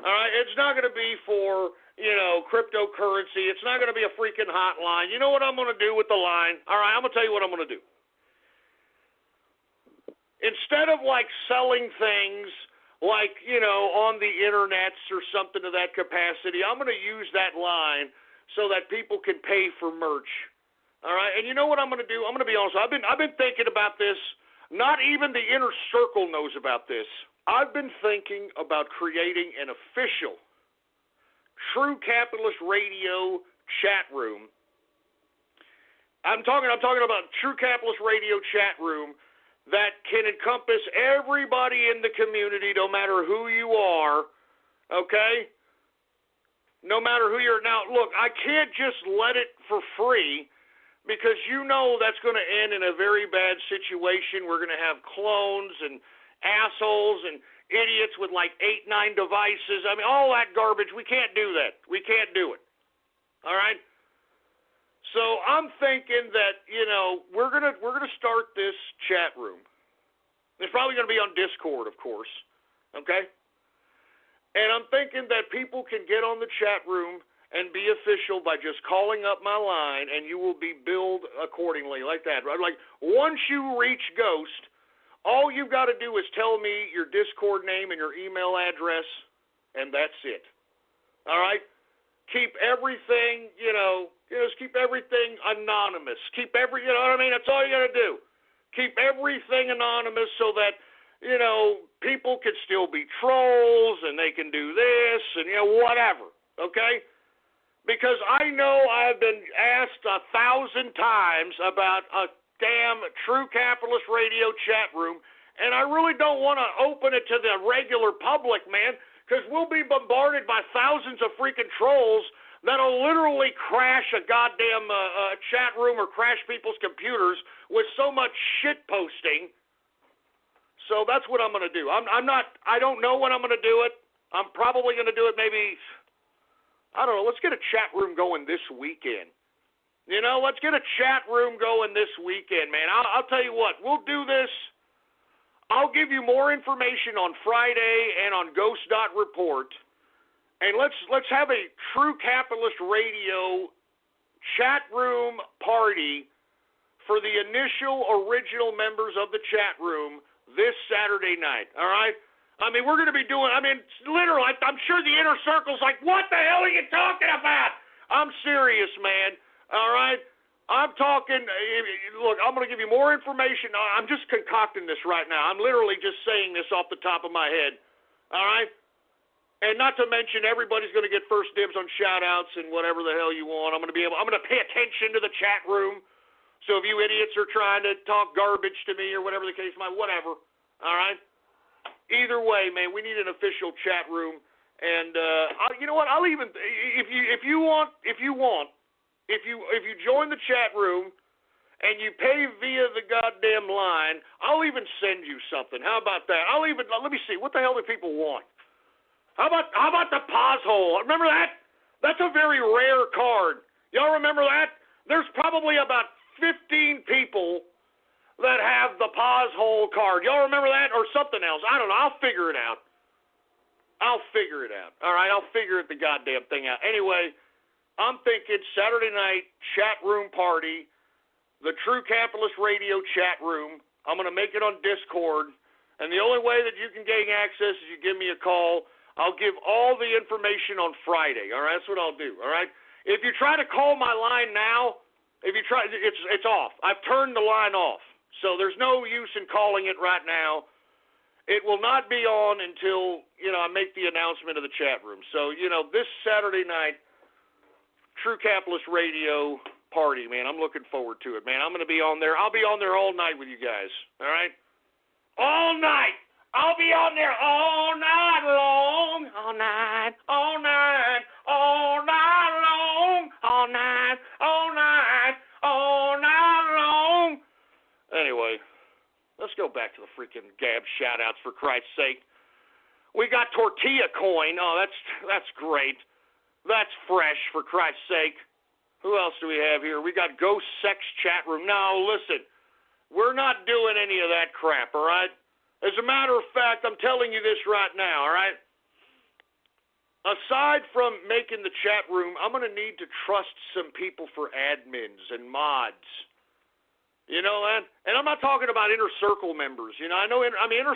All right, it's not going to be for, you know, cryptocurrency. It's not going to be a freaking hotline. You know what I'm going to do with the line? All right, I'm going to tell you what I'm going to do. Instead of, like, selling things like, you know, on the internets or something to that capacity, I'm going to use that line so that people can pay for merch. All right, and you know what I'm going to do? I'm going to be honest. I've been thinking about this. Not even the inner circle knows about this. I've been thinking about creating an official True Capitalist Radio chat room. I'm talking about True Capitalist Radio chat room that can encompass everybody in the community, no matter who you are, okay? No matter who you're. Now, look, I can't just let it for free because you know that's going to end in a very bad situation. We're going to have clones and assholes and idiots with like 8-9 devices. I mean, all that garbage. We can't do that. We can't do it. All right? So I'm thinking that, you know, we're gonna start this chat room. It's probably going to be on Discord, of course. Okay? And I'm thinking that people can get on the chat room and be official by just calling up my line, and you will be billed accordingly, like that. Right? Like, once you reach Ghost, all you've got to do is tell me your Discord name and your email address, and that's it. All right? Keep everything, just keep everything anonymous. You know what I mean? That's all you got to do. Keep everything anonymous so that, you know, people can still be trolls, and they can do this, and, you know, whatever. Okay? Because I know I've been asked 1,000 times about a damn True Capitalist Radio chat room, and I really don't want to open it to the regular public, man, because we'll be bombarded by thousands of freaking trolls that'll literally crash a goddamn chat room or crash people's computers with so much shit posting. So that's what I'm going to do. I don't know when I'm going to do it. I'm probably going to do it maybe, I don't know, let's get a chat room going this weekend. You know, let's get a chat room going this weekend, man. I'll tell you what, we'll do this. I'll give you more information on Friday and on Ghost.Report. And let's have a True Capitalist Radio chat room party for the initial original members of the chat room this Saturday night, all right? I mean, we're going to be doing, literally, I'm sure the inner circle's like, what the hell are you talking about? I'm serious, man. All right? I'm talking, look, I'm going to give you more information. I'm just concocting this right now. I'm literally just saying this off the top of my head. All right? And not to mention, everybody's going to get first dibs on shout-outs and whatever the hell you want. I'm going to pay attention to the chat room. So if you idiots are trying to talk garbage to me or whatever the case might, whatever. All right? Either way, man, we need an official chat room. And you know what? I'll even, if you join the chat room and you pay via the goddamn line, I'll even send you something. How about that? Let me see. What the hell do people want? How about the pause hole? Remember that? That's a very rare card. Y'all remember that? There's probably about 15 people that have the pause hole card. Y'all remember that or something else? I don't know. I'll figure it out. All right, I'll figure the goddamn thing out. Anyway, I'm thinking Saturday night chat room party, the True Capitalist Radio chat room. I'm going to make it on Discord, and the only way that you can gain access is you give me a call. I'll give all the information on Friday. All right, that's what I'll do. All right. If you try to call my line now, it's off. I've turned the line off, so there's no use in calling it right now. It will not be on until, I make the announcement of the chat room. So, this Saturday night, True Capitalist Radio party, man, I'm looking forward to it, man. I'm going to be on there. I'll be on there all night with you guys, all right? All night. I'll be on there all night long. All night, all night, all night long. All night, all night, all night long. Anyway. Let's go back to the freaking Gab shout-outs, for Christ's sake. We got Tortilla Coin. Oh, that's great. That's fresh, for Christ's sake. Who else do we have here? We got Ghost Sex Chat Room. No, listen. We're not doing any of that crap, all right? As a matter of fact, I'm telling you this right now, all right? Aside from making the chat room, I'm going to need to trust some people for admins and mods. You know that? And I'm not talking about inner circle members. Inner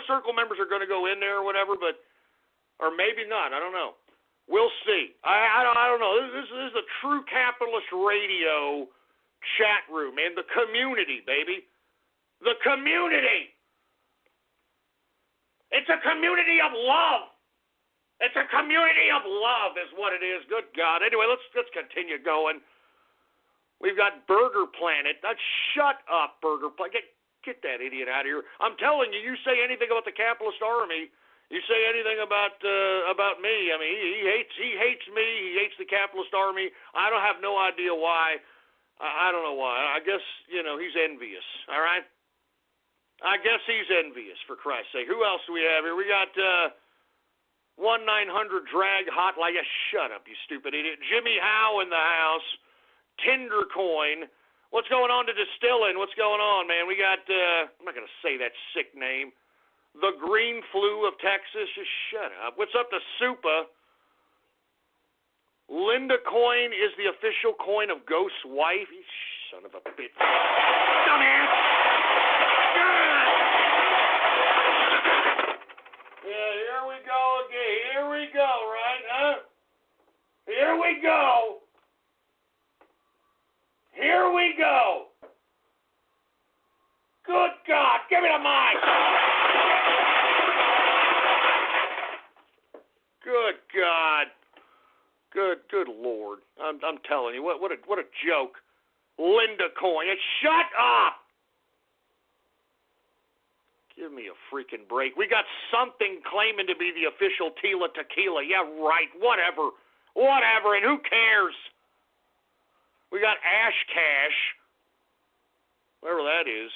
circle members are going to go in there or whatever, or maybe not. I don't know. We'll see. I don't know. This is the True Capitalist Radio chat room and the community, baby. The community. It's a community of love. It's a community of love is what it is. Good God. Anyway, let's continue going. We've got Burger Planet. Shut up, Burger Planet. Get that idiot out of here. I'm telling you, you say anything about the capitalist army, you say anything about me. I mean, he hates me. He hates the capitalist army. I don't have no idea why. I don't know why. I guess, he's envious. All right? I guess he's envious, for Christ's sake. Who else do we have here? We got 1-900-DRAG hotline. Yeah, shut up, you stupid idiot. Jimmy Howe in the house. Tinder Coin. What's going on to Distilling? What's going on, man? We got, I'm not going to say that sick name. The Green Flu of Texas. Just shut up. What's up to Supa? Linda Coin is the official coin of Ghost's wife. You son of a bitch. Dumbass. Yeah, here we go again. Here we go, right? Huh? Here we go. Here we go. Good God, give me the mic. Good God. Good Lord. I'm telling you, what a joke. Linda Coin. Shut up. Give me a freaking break. We got something claiming to be the official Tila Tequila. Yeah, right. Whatever. And who cares? We got Ash Cash, whatever that is.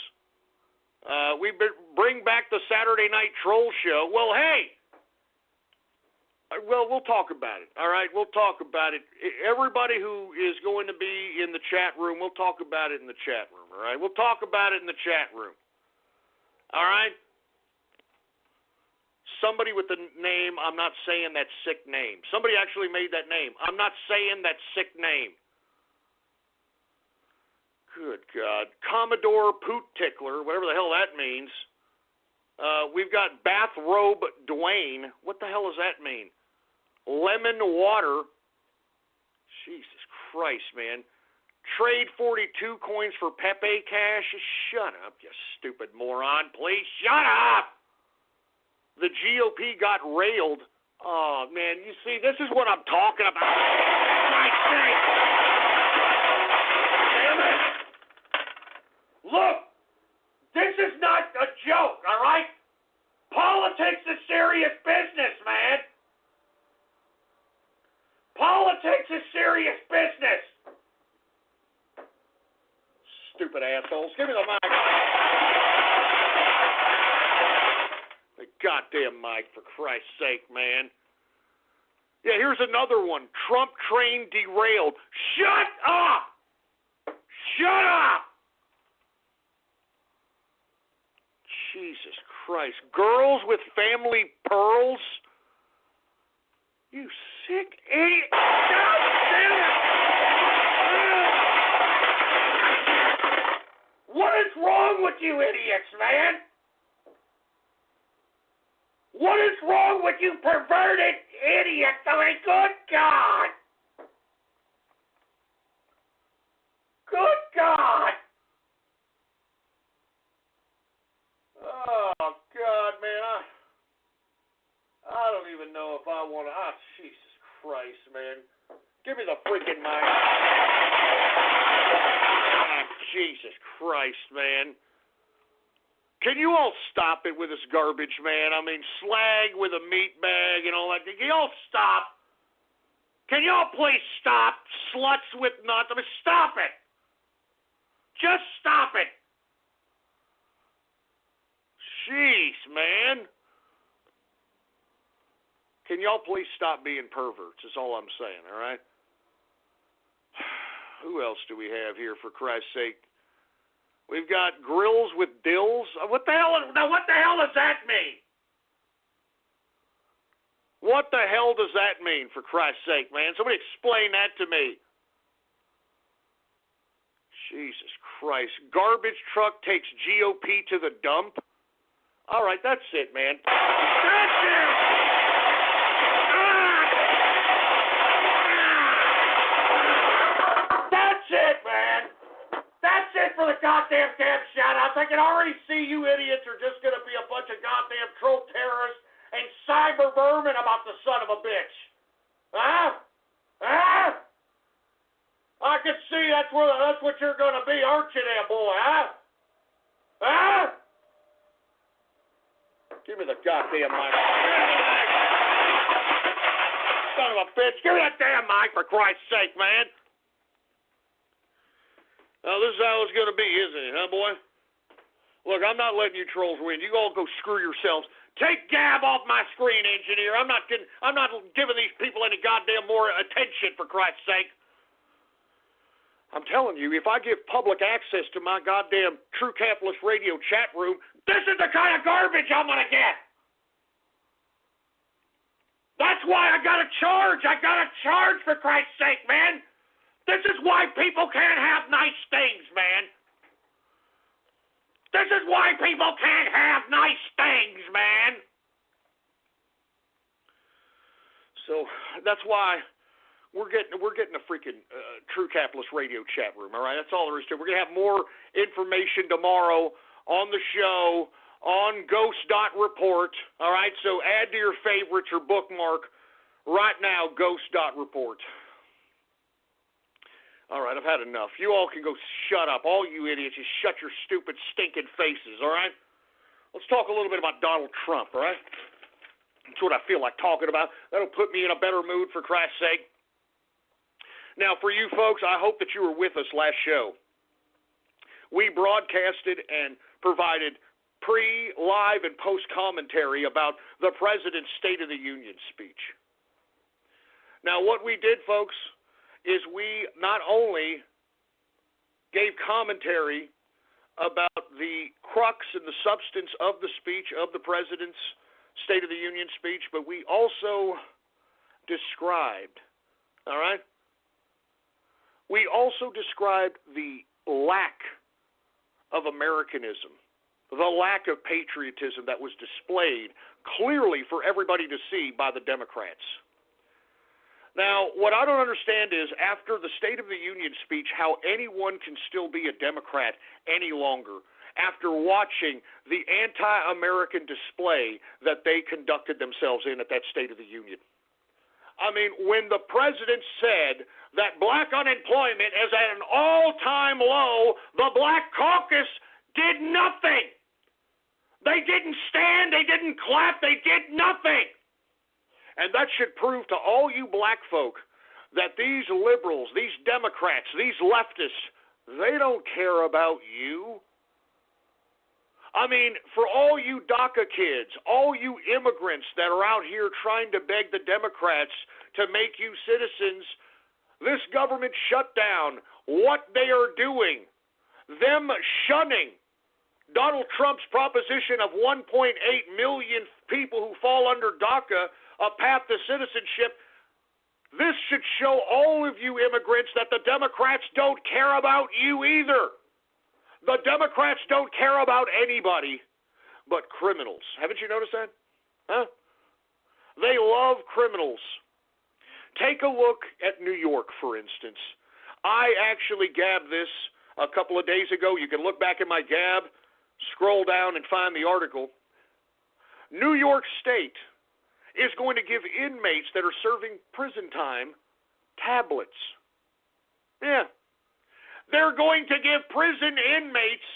We bring back the Saturday Night Troll Show. Well, hey. Well, we'll talk about it, all right? We'll talk about it. Everybody who is going to be in the chat room, we'll talk about it in the chat room, all right? We'll talk about it in the chat room, all right? Somebody with the name, I'm not saying that sick name. Somebody actually made that name. I'm not saying that sick name. Good God. Commodore Poot Tickler, whatever the hell that means. We've got Bathrobe Dwayne. What the hell does that mean? Lemon Water. Jesus Christ, man. Trade 42 coins for Pepe Cash. Shut up, you stupid moron. Please, shut up. The GOP got railed. Oh, man, you see, this is what I'm talking about. Christ's sake. Damn it. Look, this is not a joke, all right? Politics is serious business, man. Politics is serious business. stupid assholes. Give me the mic. The goddamn mic, for Christ's sake, man. Yeah, here's another one. Trump train derailed. Shut up! Shut up! Jesus Christ. Girls with family pearls? You sick idiot. God damn it! What is wrong with you idiots, man? What is wrong with you perverted idiots? I mean, good God. Good God. Oh, God, man. I don't even know if I want to. Ah, Jesus Christ, man. Give me the freaking mic. Ah, Jesus Christ, man. Can you all stop it with this garbage, man? I mean, slag with a meat bag and all that. Can you all stop? Can you all please stop? Sluts with nuts. I mean, stop it. Just stop it. Jeez, man. Can y'all please stop being perverts? Is all I'm saying, all right? Who else do we have here, for Christ's sake? We've got grills with dills. What the hell does that mean? What the hell does that mean, for Christ's sake, man? Somebody explain that to me. Jesus Christ. Garbage truck takes GOP to the dump? All right, that's it, man. That's it! That's it, man. That's it for the goddamn shout-outs. I can already see you idiots are just going to be a bunch of goddamn troll terrorists and cyber vermin about the son of a bitch. Huh? Huh? I can see that's what you're going to be, aren't you there, boy, huh? Huh? Give me the goddamn mic. Son of a bitch. Give me that damn mic, for Christ's sake, man. Now, this is how it's going to be, isn't it, huh, boy? Look, I'm not letting you trolls win. You all go screw yourselves. Take Gab off my screen, engineer. I'm not giving these people any goddamn more attention, for Christ's sake. I'm telling you, if I give public access to my goddamn True Capitalist Radio chat room, this is the kind of garbage I'm going to get. That's why I got to charge. I got to charge, for Christ's sake, man. This is why people can't have nice things, man. This is why people can't have nice things, man. So that's why we're getting a freaking True Capitalist Radio chat room, all right? That's all there is to it. We're going to have more information tomorrow on the show, on Ghost.report, all right? So add to your favorites or bookmark right now, Ghost.report. All right, I've had enough. You all can go shut up. All you idiots, you shut your stupid, stinking faces, all right? Let's talk a little bit about Donald Trump, all right? That's what I feel like talking about. That'll put me in a better mood, for Christ's sake. Now, for you folks, I hope that you were with us last show. We broadcasted and provided pre-live and post-commentary about the President's State of the Union speech. Now, what we did, folks, is we not only gave commentary about the crux and the substance of the speech, of the President's State of the Union speech, but we also described, all right? We also described the lack of Americanism, the lack of patriotism that was displayed clearly for everybody to see by the Democrats. Now, what I don't understand is, after the State of the Union speech, how anyone can still be a Democrat any longer after watching the anti-American display that they conducted themselves in at that State of the Union. I mean, when the president said that black unemployment is at an all-time low, the Black Caucus did nothing. They didn't stand, they didn't clap, they did nothing. And that should prove to all you black folk that these liberals, these Democrats, these leftists, They don't care about you. I mean, for all you DACA kids, all you immigrants that are out here trying to beg the Democrats to make you citizens, this government shutdown, what they are doing, them shunning Donald Trump's proposition of 1.8 million people who fall under DACA, a path to citizenship, this should show all of you immigrants that the Democrats don't care about you either. The Democrats don't care about anybody but criminals. Haven't you noticed that? Huh? They love criminals. Take a look at New York, for instance. I actually gabbed this a couple of days ago. You can look back in my gab, scroll down, and find the article. New York State is going to give inmates that are serving prison time tablets. Yeah. They're going to give prison inmates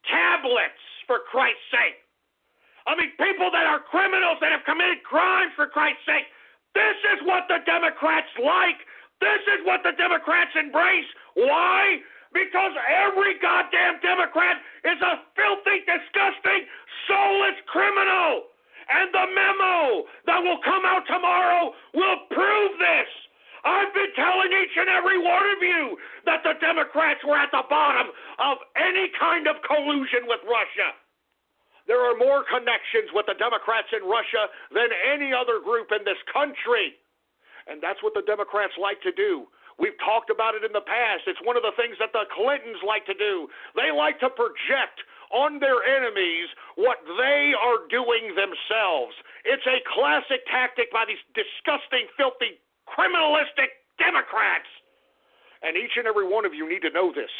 tablets, for Christ's sake. I mean, people that are criminals that have committed crimes, for Christ's sake. This is what the Democrats like. This is what the Democrats embrace. Why? Because every goddamn Democrat is a filthy, disgusting, soulless criminal. And the memo that will come out tomorrow will prove this. I've been telling each and every one of you that the Democrats were at the bottom of any kind of collusion with Russia. There are more connections with the Democrats in Russia than any other group in this country. And that's what the Democrats like to do. We've talked about it in the past. It's one of the things that the Clintons like to do. They like to project on their enemies what they are doing themselves. It's a classic tactic by these disgusting, filthy, criminalistic Democrats. And each and every one of you need to know this.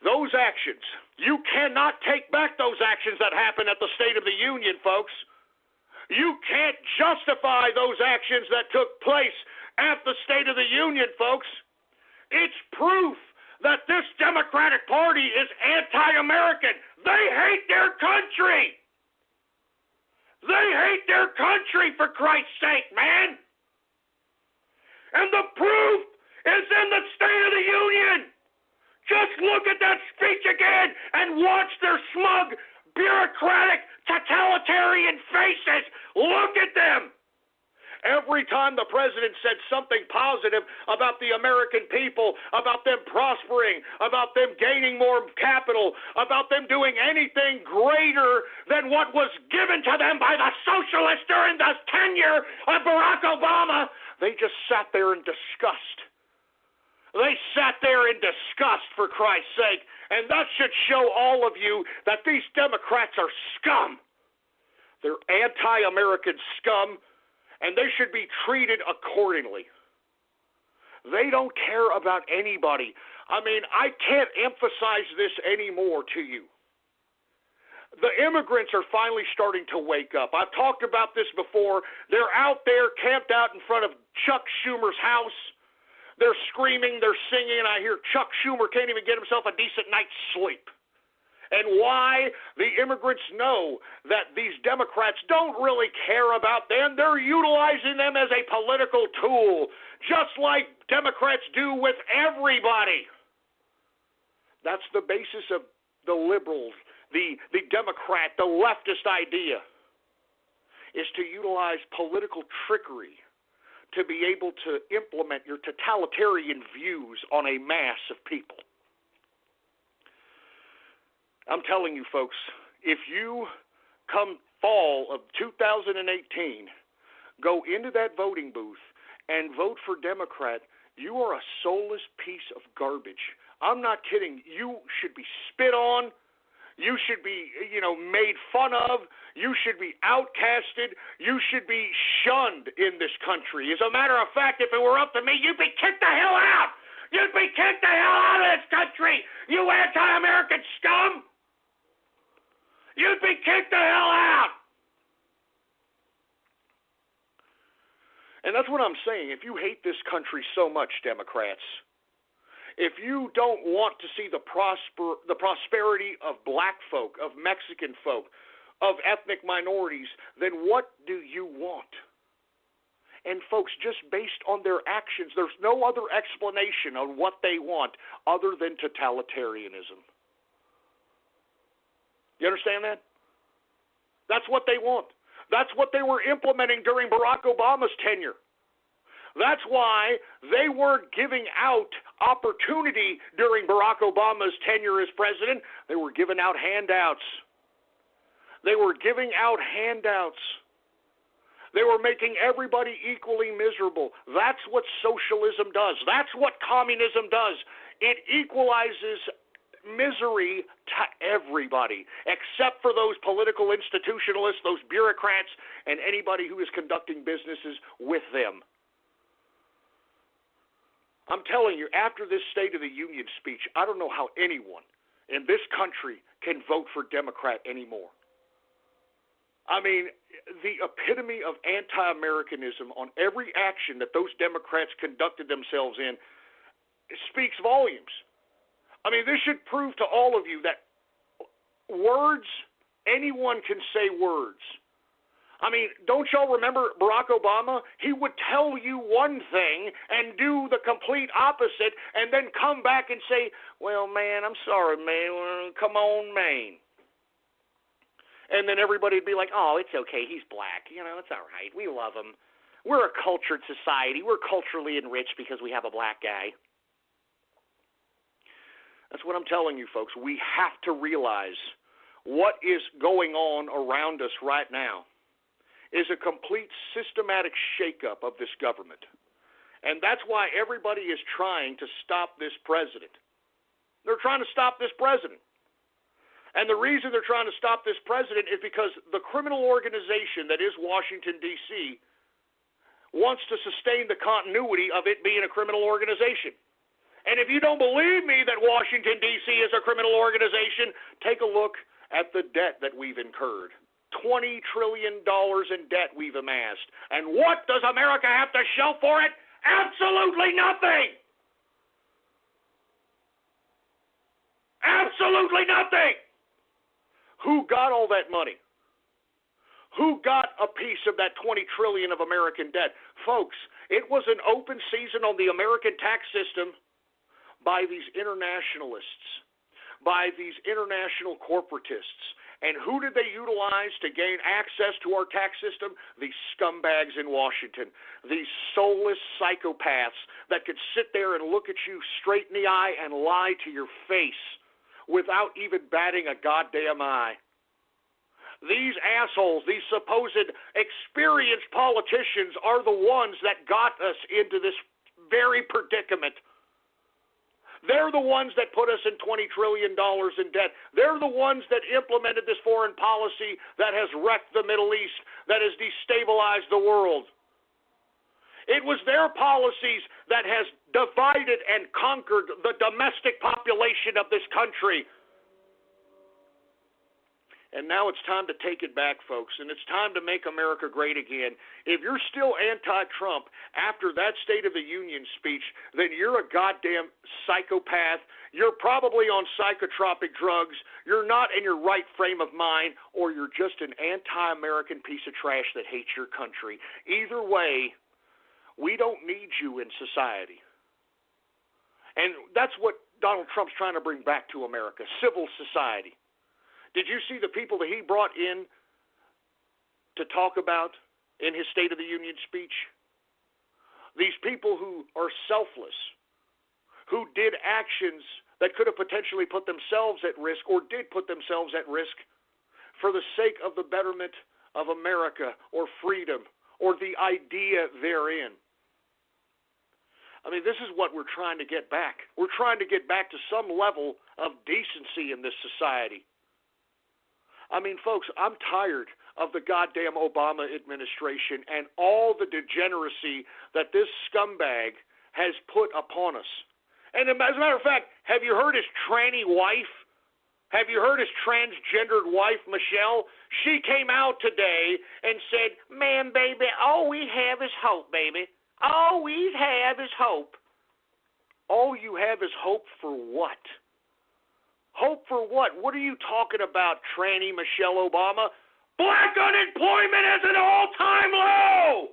Those actions, you cannot take back those actions that happened at the State of the Union, folks. You can't justify those actions that took place at the State of the Union, folks. It's proof that this Democratic Party is anti-American. They hate their country. They hate their country, for Christ's sake, man. And the proof is in the State of the Union. Just look at that speech again and watch their smug, bureaucratic, totalitarian faces. Look at them. Every time the president said something positive about the American people, about them prospering, about them gaining more capital, about them doing anything greater than what was given to them by the socialists during the tenure of Barack Obama, they just sat there in disgust. They sat there in disgust, for Christ's sake. And that should show all of you that these Democrats are scum. They're anti-American scum. And they should be treated accordingly. They don't care about anybody. I mean, I can't emphasize this anymore to you. The immigrants are finally starting to wake up. I've talked about this before. They're out there camped out in front of Chuck Schumer's house. They're screaming, they're singing, and I hear Chuck Schumer can't even get himself a decent night's sleep. And why? The immigrants know that these Democrats don't really care about them. They're utilizing them as a political tool, just like Democrats do with everybody. That's the basis of the liberals, the Democrat, the leftist idea, is to utilize political trickery to be able to implement your totalitarian views on a mass of people. I'm telling you, folks, if you come fall of 2018 go into that voting booth and vote for Democrat, you are a soulless piece of garbage. I'm not kidding. You should be spit on. You should be, made fun of. You should be outcasted. You should be shunned in this country. As a matter of fact, if it were up to me, you'd be kicked the hell out. You'd be kicked the hell out of this country, you anti-American scum. You'd be kicked the hell out. And that's what I'm saying. If you hate this country so much, Democrats, if you don't want to see the prosperity of black folk, of Mexican folk, of ethnic minorities, then what do you want? And folks, just based on their actions, there's no other explanation on what they want other than totalitarianism. You understand that? That's what they want. That's what they were implementing during Barack Obama's tenure. That's why they weren't giving out opportunity during Barack Obama's tenure as president. They were giving out handouts. They were giving out handouts. They were making everybody equally miserable. That's what socialism does. That's what communism does. It equalizes misery to everybody, except for those political institutionalists, those bureaucrats, and anybody who is conducting businesses with them. I'm telling you, after this State of the Union speech, I don't know how anyone in this country can vote for Democrat anymore. I mean, the epitome of anti-Americanism on every action that those Democrats conducted themselves in speaks volumes. I mean, this should prove to all of you that words, anyone can say words. I mean, don't y'all remember Barack Obama? He would tell you one thing and do the complete opposite and then come back and say, well, man, I'm sorry, man. Come on, man. And then everybody would be like, oh, it's okay. He's black. You know, it's all right. We love him. We're a cultured society. We're culturally enriched because we have a black guy. That's what I'm telling you, folks. We have to realize what is going on around us right now is a complete systematic shakeup of this government. And that's why everybody is trying to stop this president. They're trying to stop this president. And the reason they're trying to stop this president is because the criminal organization that is Washington, D.C., wants to sustain the continuity of it being a criminal organization. And if you don't believe me that Washington, D.C. is a criminal organization, take a look at the debt that we've incurred. $20 trillion in debt we've amassed. And what does America have to show for it? Absolutely nothing! Absolutely nothing! Who got all that money? Who got a piece of that $20 trillion of American debt? Folks, it was an open season on the American tax system by these internationalists, by these international corporatists. And who did they utilize to gain access to our tax system? These scumbags in Washington, these soulless psychopaths that could sit there and look at you straight in the eye and lie to your face without even batting a goddamn eye. These assholes, these supposed experienced politicians are the ones that got us into this very predicament. They're the ones that put us in $20 trillion in debt. They're the ones that implemented this foreign policy that has wrecked the Middle East, that has destabilized the world. It was their policies that has divided and conquered the domestic population of this country. And now it's time to take it back, folks, and it's time to make America great again. If you're still anti-Trump after that State of the Union speech, then you're a goddamn psychopath. You're probably on psychotropic drugs. You're not in your right frame of mind, or you're just an anti-American piece of trash that hates your country. Either way, we don't need you in society. And that's what Donald Trump's trying to bring back to America, civil society. Did you see the people that he brought in to talk about in his State of the Union speech? These people who are selfless, who did actions that could have potentially put themselves at risk or did put themselves at risk for the sake of the betterment of America or freedom or the idea therein. I mean, this is what we're trying to get back. We're trying to get back to some level of decency in this society. I mean, folks, I'm tired of the goddamn Obama administration and all the degeneracy that this scumbag has put upon us. And as a matter of fact, have you heard his tranny wife? Have you heard his transgendered wife, Michelle? She came out today and said, man, baby, all we have is hope, baby. All we have is hope. All you have is hope for what? Hope for what? What are you talking about, tranny Michelle Obama? Black unemployment is an all-time low!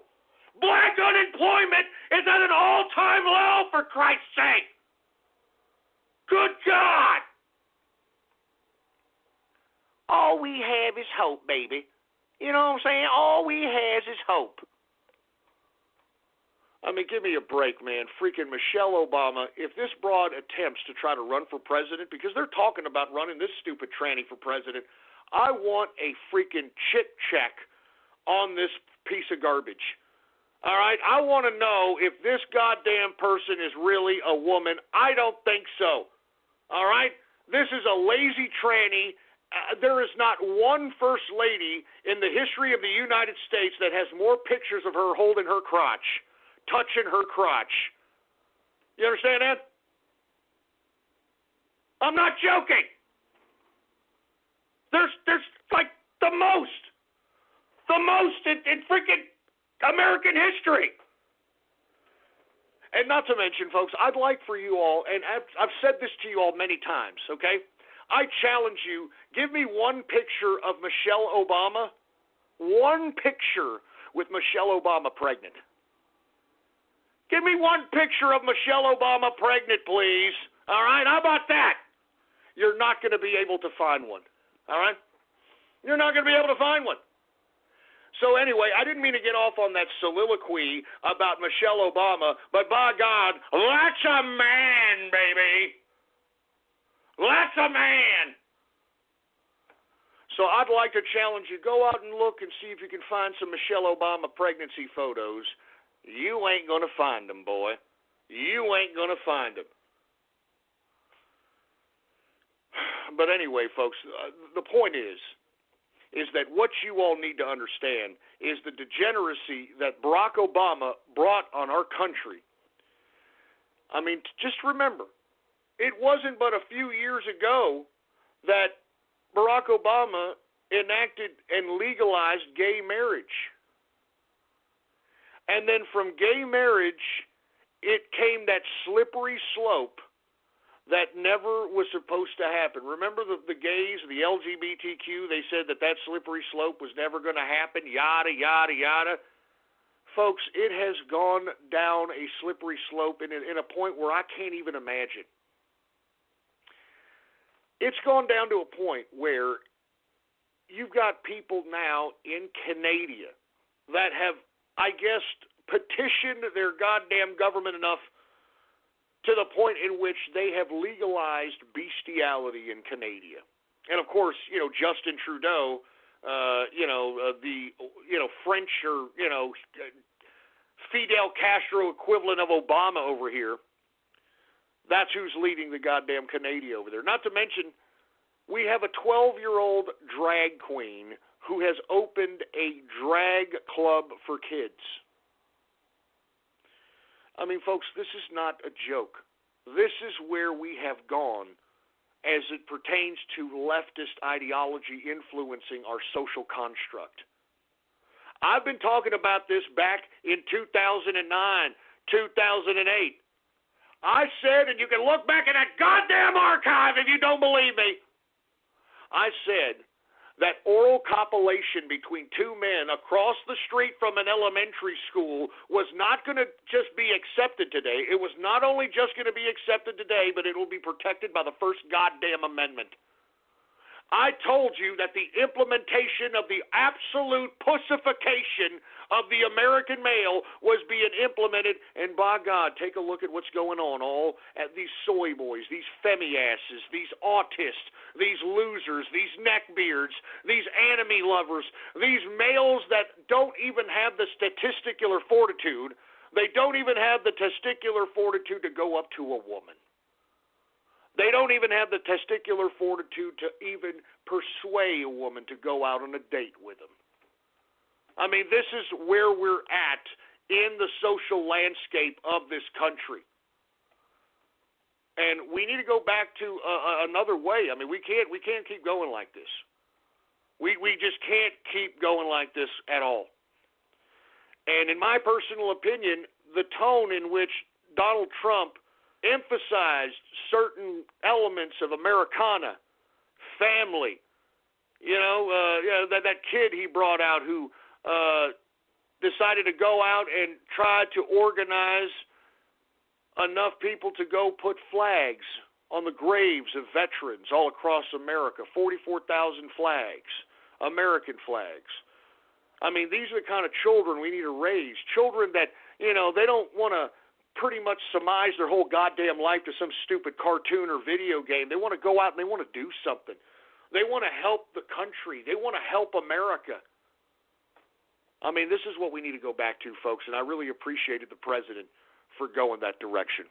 Black unemployment is at an all-time low, for Christ's sake. Good God. All we have is hope, baby. You know what I'm saying? All we have is hope. I mean, give me a break, man. Freaking Michelle Obama, if this broad attempts to try to run for president, because they're talking about running this stupid tranny for president, I want a freaking chit check on this piece of garbage. All right? I want to know if this goddamn person is really a woman. I don't think so. All right? This is a lazy tranny. There is not one first lady in the history of the United States that has more pictures of her holding her crotch, touching her crotch. You understand that? I'm not joking. There's like the most in freaking American history. And not to mention, folks, I'd like for you all, and I've said this to you all many times, okay? I challenge you, give me one picture of Michelle Obama, one picture with Michelle Obama pregnant. Give me one picture of Michelle Obama pregnant, please. All right, how about that? You're not going to be able to find one. All right? You're not going to be able to find one. So anyway, I didn't mean to get off on that soliloquy about Michelle Obama, but by God, that's a man, baby. That's a man. So I'd like to challenge you, go out and look and see if you can find some Michelle Obama pregnancy photos. You ain't going to find them, boy. You ain't going to find them. But anyway, folks, the point is that what you all need to understand is the degeneracy that Barack Obama brought on our country. I mean, just remember, it wasn't but a few years ago that Barack Obama enacted and legalized gay marriage. And then from gay marriage, it came that slippery slope that never was supposed to happen. Remember the gays, the LGBTQ, they said that slippery slope was never going to happen, yada, yada, yada. Folks, it has gone down a slippery slope in a point where I can't even imagine. It's gone down to a point where you've got people now in Canada that have, I guess, petitioned their goddamn government enough to the point in which they have legalized bestiality in Canada. And of course, Justin Trudeau, the French or, Fidel Castro equivalent of Obama over here, that's who's leading the goddamn Canada over there. Not to mention, we have a 12-year-old drag queen who has opened a drag club for kids. I mean, folks, this is not a joke. This is where we have gone as it pertains to leftist ideology influencing our social construct. I've been talking about this back in 2009, 2008. I said, and you can look back at that goddamn archive if you don't believe me, I said that oral copulation between two men across the street from an elementary school was not going to just be accepted today. It was not only just going to be accepted today, but it will be protected by the first goddamn amendment. I told you that the implementation of the absolute pussification of the American male was being implemented, and by God, take a look at what's going on all at these soy boys, these femi-asses, these autists, these losers, these neckbeards, these enemy lovers, these males that don't even have the testicular fortitude. They don't even have the testicular fortitude to go up to a woman. They don't even have the testicular fortitude to even persuade a woman to go out on a date with them. I mean, this is where we're at in the social landscape of this country. And we need to go back to another way. I mean, we can't keep going like this. We just can't keep going like this at all. And in my personal opinion, the tone in which Donald Trump emphasized certain elements of Americana, family, that kid he brought out who decided to go out and try to organize enough people to go put flags on the graves of veterans all across America. 44,000 flags, American flags. I mean, these are the kind of children we need to raise. Children that, you know, they don't want to pretty much surmise their whole goddamn life to some stupid cartoon or video game. They want to go out and they want to do something. They want to help the country. They want to help America. I mean, this is what we need to go back to, folks, and I really appreciated the president for going that direction.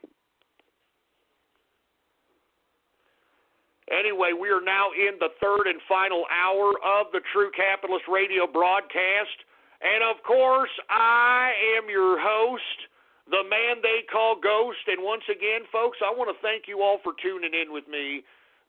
Anyway, we are now in the third and final hour of the True Capitalist Radio broadcast. And, of course, I am your host, the man they call Ghost. And once again, folks, I want to thank you all for tuning in with me.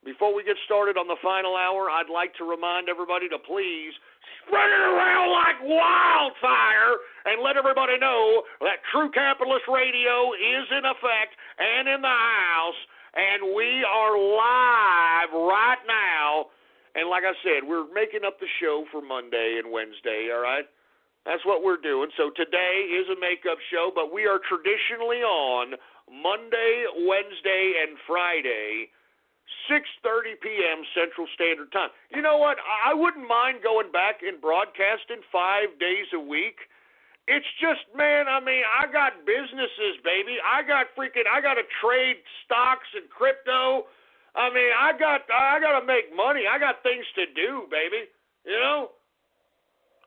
Before we get started on the final hour, I'd like to remind everybody to please spread it around like wildfire and let everybody know that True Capitalist Radio is in effect and in the house. And we are live right now. And like I said, we're making up the show for Monday and Wednesday, all right? That's what we're doing. So today is a makeup show, but we are traditionally on Monday, Wednesday, and Friday, 6:30 p.m. Central Standard Time. You know what? I wouldn't mind going back and broadcasting 5 days a week. It's just, man, I mean, I got businesses, baby. I got to trade stocks and crypto. I mean, I got to make money. I got things to do, baby. You know?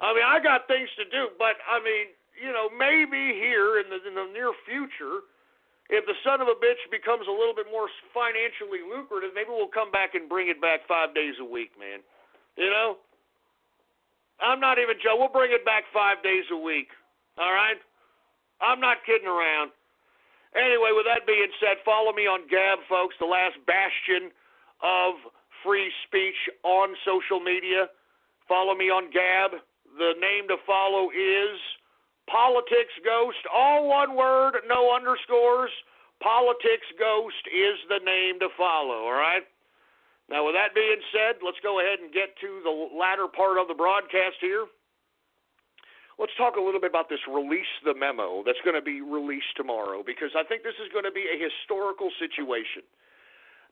I mean, I got things to do, but I mean, you know, maybe here in the near future, if the son of a bitch becomes a little bit more financially lucrative, maybe we'll come back and bring it back 5 days a week, man. You know? I'm not even joking. We'll bring it back 5 days a week. All right? I'm not kidding around. Anyway, with that being said, follow me on Gab, folks, the last bastion of free speech on social media. Follow me on Gab. The name to follow is Politics Ghost, all one word, no underscores. Politics Ghost is the name to follow, all right? Now, with that being said, let's go ahead and get to the latter part of the broadcast here. Let's talk a little bit about this Release the Memo that's going to be released tomorrow, because I think this is going to be a historical situation.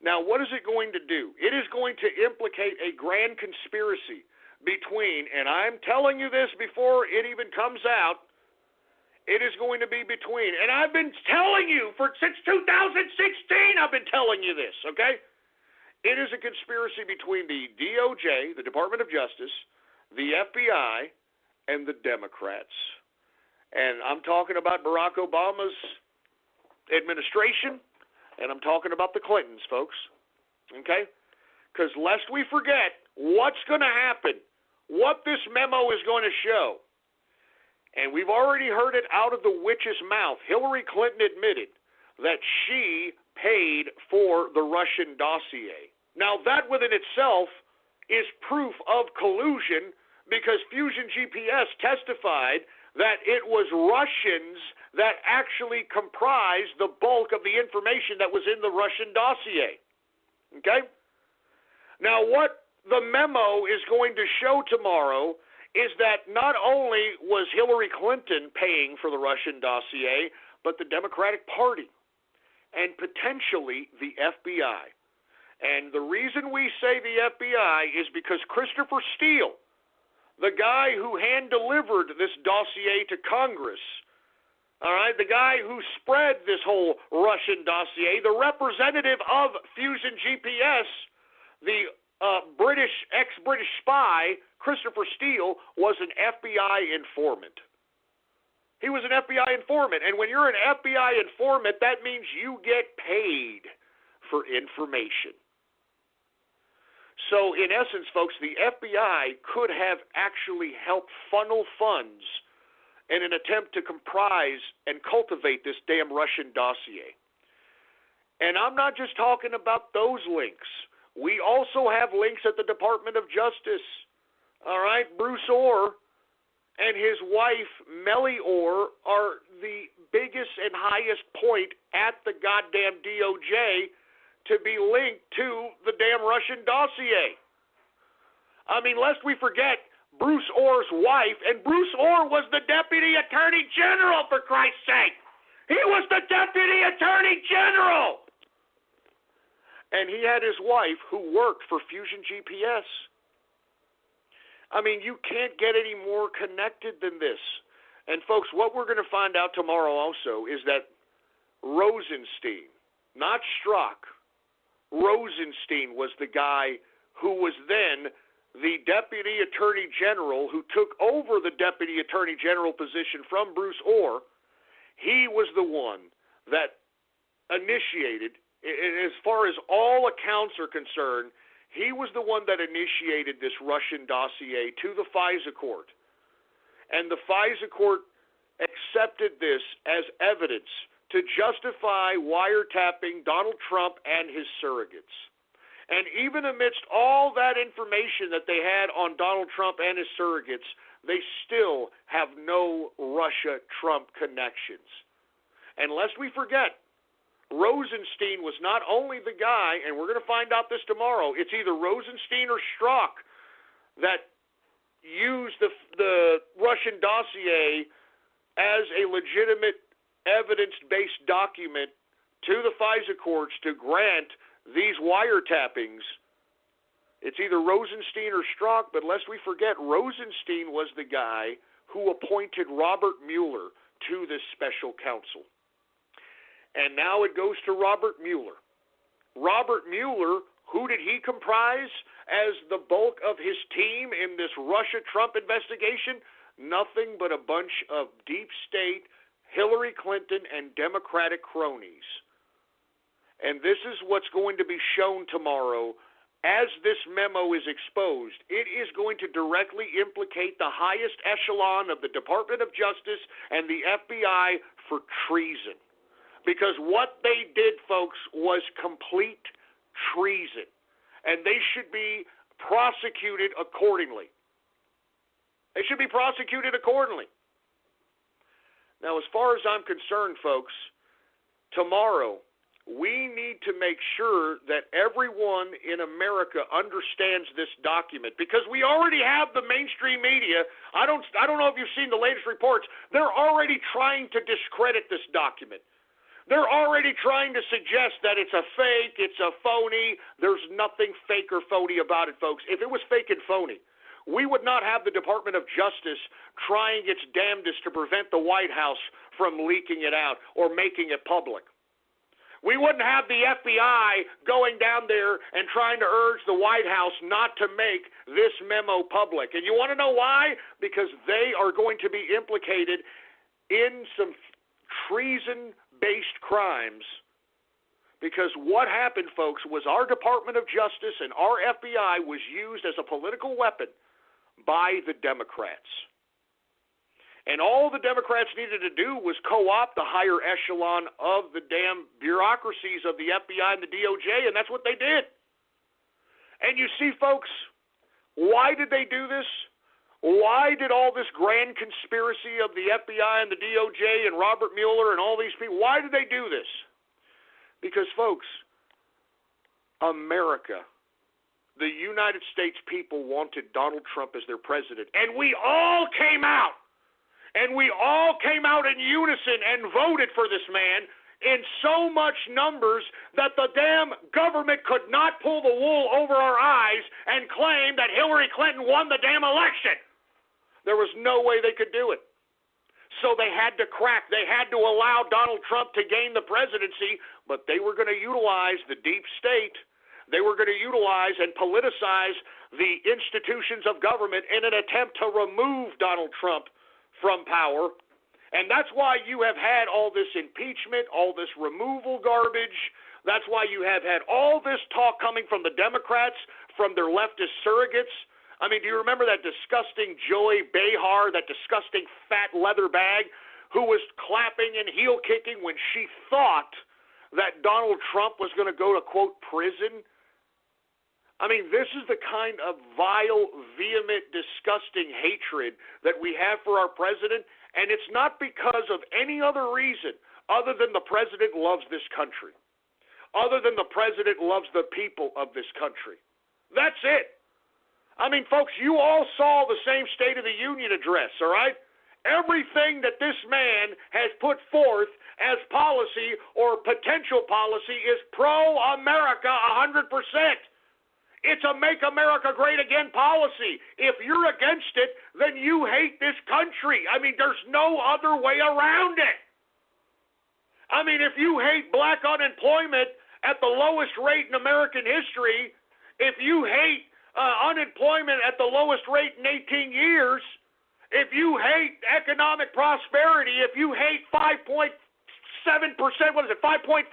Now, what is it going to do? It is going to implicate a grand conspiracy between, and I'm telling you this before it even comes out, it is going to be between, and I've been telling you since 2016, I've been telling you this, okay? It is a conspiracy between the DOJ, the Department of Justice, the FBI, and the Democrats. And I'm talking about Barack Obama's administration, and I'm talking about the Clintons, folks, okay? Because lest we forget what's going to happen, what this memo is going to show. And we've already heard it out of the witch's mouth. Hillary Clinton admitted that she paid for the Russian dossier. Now, that within itself is proof of collusion, because Fusion GPS testified that it was Russians that actually comprised the bulk of the information that was in the Russian dossier. Okay? Now, what the memo is going to show tomorrow is that not only was Hillary Clinton paying for the Russian dossier, but the Democratic Party and potentially the FBI. And the reason we say the FBI is because Christopher Steele, the guy who hand-delivered this dossier to Congress, all right, the guy who spread this whole Russian dossier, the representative of Fusion GPS, the ex-British spy, Christopher Steele, was an FBI informant. He was an FBI informant, and when you're an FBI informant, that means you get paid for information. So, in essence, folks, the FBI could have actually helped funnel funds in an attempt to comprise and cultivate this damn Russian dossier. And I'm not just talking about those links. We also have links at the Department of Justice. All right, Bruce Orr and his wife, Mellie Orr, are the biggest and highest point at the goddamn DOJ to be linked to the damn Russian dossier. I mean, lest we forget, Bruce Orr's wife, and Bruce Orr was the Deputy Attorney General, for Christ's sake. He was the Deputy Attorney General. And he had his wife who worked for Fusion GPS. I mean, you can't get any more connected than this. And folks, what we're going to find out tomorrow also is that Rosenstein, not Strzok, Rosenstein was the guy who was then the Deputy Attorney General who took over the Deputy Attorney General position from Bruce Orr. He was the one that initiated, as far as all accounts are concerned, he was the one that initiated this Russian dossier to the FISA court. And the FISA court accepted this as evidence to justify wiretapping Donald Trump and his surrogates. And even amidst all that information that they had on Donald Trump and his surrogates, they still have no Russia-Trump connections. And lest we forget, Rosenstein was not only the guy, and we're going to find out this tomorrow, it's either Rosenstein or Strzok that used the Russian dossier as a legitimate evidence-based document to the FISA courts to grant these wiretappings. It's either Rosenstein or Strzok, but lest we forget, Rosenstein was the guy who appointed Robert Mueller to this special counsel. And now it goes to Robert Mueller. Robert Mueller, who did he comprise as the bulk of his team in this Russia-Trump investigation? Nothing but a bunch of deep state, Hillary Clinton, and Democratic cronies. And this is what's going to be shown tomorrow. As this memo is exposed, it is going to directly implicate the highest echelon of the Department of Justice and the FBI for treason. Because what they did, folks, was complete treason. And they should be prosecuted accordingly. They should be prosecuted accordingly. Now, as far as I'm concerned, folks, tomorrow we need to make sure that everyone in America understands this document, because we already have the mainstream media. I don't know if you've seen the latest reports. They're already trying to discredit this document. They're already trying to suggest that it's a fake, it's a phony. There's nothing fake or phony about it, folks. If it was fake and phony, we would not have the Department of Justice trying its damnedest to prevent the White House from leaking it out or making it public. We wouldn't have the FBI going down there and trying to urge the White House not to make this memo public. And you want to know why? Because they are going to be implicated in some treason-based crimes. Because what happened, folks, was our Department of Justice and our FBI was used as a political weapon by the Democrats. And all the Democrats needed to do was co-opt the higher echelon of the damn bureaucracies of the FBI and the DOJ, and that's what they did. And you see, folks, why did they do this? Why did all this grand conspiracy of the FBI and the DOJ and Robert Mueller and all these people, why did they do this? Because, folks, America, the United States people wanted Donald Trump as their president, and we all came out. And we all came out in unison and voted for this man in so much numbers that the damn government could not pull the wool over our eyes and claim that Hillary Clinton won the damn election. There was no way they could do it. So they had to crack. They had to allow Donald Trump to gain the presidency, but they were going to utilize the deep state. They were going to utilize and politicize the institutions of government in an attempt to remove Donald Trump from power. And that's why you have had all this impeachment, all this removal garbage. That's why you have had all this talk coming from the Democrats, from their leftist surrogates. I mean, do you remember that disgusting Joy Behar, that disgusting fat leather bag, who was clapping and heel kicking when she thought that Donald Trump was going to go to, quote, prison? I mean, this is the kind of vile, vehement, disgusting hatred that we have for our president, and it's not because of any other reason other than the president loves this country, other than the president loves the people of this country. That's it. I mean, folks, you all saw the same State of the Union address, all right? Everything that this man has put forth as policy or potential policy is pro-America 100%. It's a Make America Great Again policy. If you're against it, then you hate this country. I mean, there's no other way around it. I mean, if you hate black unemployment at the lowest rate in American history, if you hate unemployment at the lowest rate in 18 years, if you hate economic prosperity, if you hate 5.7%, 5.4%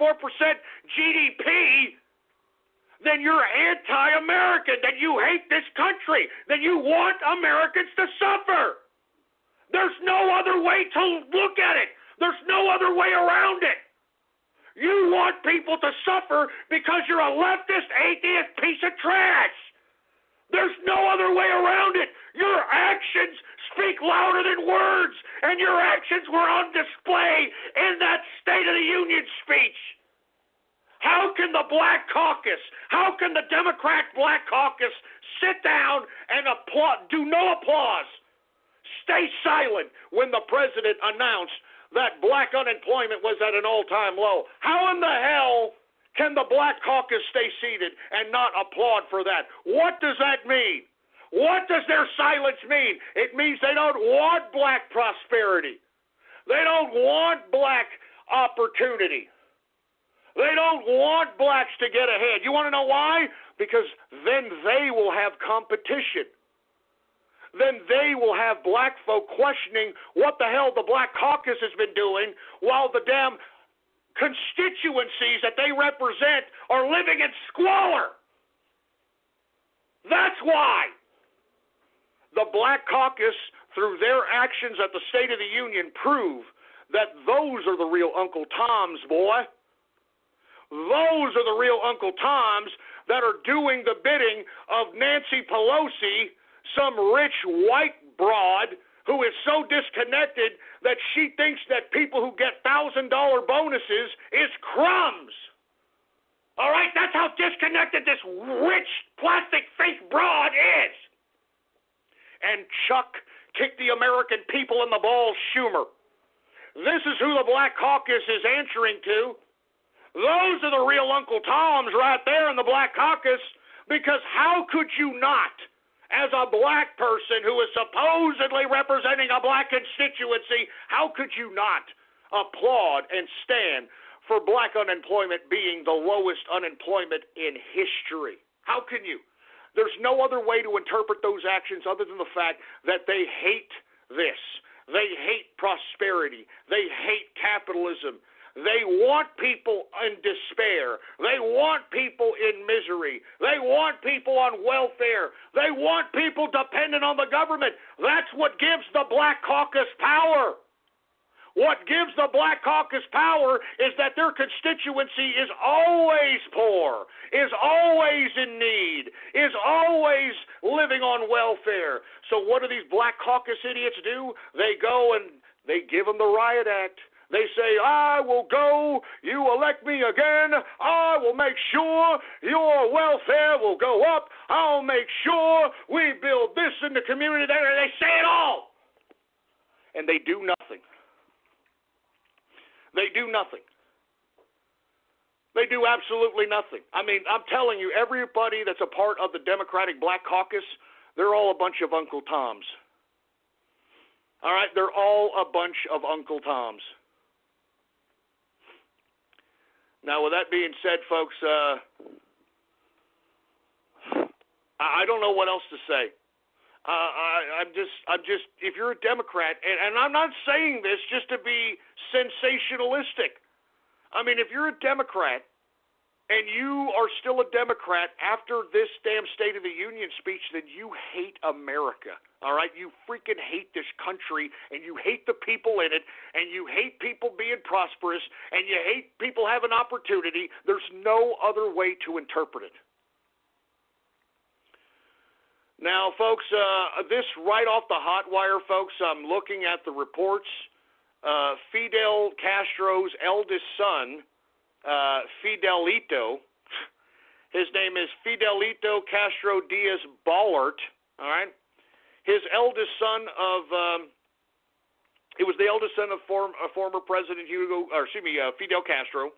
GDP, then you're anti-American, then you hate this country, then you want Americans to suffer. There's no other way to look at it. There's no other way around it. You want people to suffer because you're a leftist, atheist piece of trash. There's no other way around it. Your actions speak louder than words, and your actions were on display in that State of the Union speech. How can the Black Caucus, how can the Democrat Black Caucus sit down and do no applause, stay silent when the president announced that black unemployment was at an all-time low? How in the hell can the Black Caucus stay seated and not applaud for that? What does that mean? What does their silence mean? It means they don't want black prosperity. They don't want black opportunity. They don't want blacks to get ahead. You want to know why? Because then they will have competition. Then they will have black folk questioning what the hell the Black Caucus has been doing while the damn constituencies that they represent are living in squalor. That's why. The Black Caucus, through their actions at the State of the Union, prove that those are the real Uncle Toms, boy. Those are the real Uncle Toms that are doing the bidding of Nancy Pelosi, some rich white broad who is so disconnected that she thinks that people who get $1,000 bonuses is crumbs. All right, that's how disconnected this rich plastic face broad is. And Chuck kicked the American people in the balls, Schumer. This is who the Black Caucus is answering to. Those are the real Uncle Toms right there in the Black Caucus, because how could you not, as a black person who is supposedly representing a black constituency, how could you not applaud and stand for black unemployment being the lowest unemployment in history? How can you? There's no other way to interpret those actions other than the fact that they hate this. They hate prosperity. They hate capitalism. They want people in despair. They want people in misery. They want people on welfare. They want people dependent on the government. That's what gives the Black Caucus power. What gives the Black Caucus power is that their constituency is always poor, is always in need, is always living on welfare. So what do these Black Caucus idiots do? They go and they give them the riot act. They say, I will go, you elect me again, I will make sure your welfare will go up, I'll make sure we build this in the community. They say it all. And they do nothing. They do nothing. They do absolutely nothing. I mean, I'm telling you, everybody that's a part of the Democratic Black Caucus, they're all a bunch of Uncle Toms. All right? They're all a bunch of Uncle Toms. Now, with that being said, folks, I don't know what else to say. I'm just, if you're a Democrat, and I'm not saying this just to be sensationalistic. I mean, if you're a Democrat and you are still a Democrat after this damn State of the Union speech, then you hate America. All right? You freaking hate this country, and you hate the people in it, and you hate people being prosperous, and you hate people having opportunity. There's no other way to interpret it. Now, folks, this right off the hot wire, folks, I'm looking at the reports. Fidel Castro's eldest son, Fidelito, his name is Fidelito Castro Diaz Balart, All right? His eldest son it was the eldest son of former President Fidel Castro.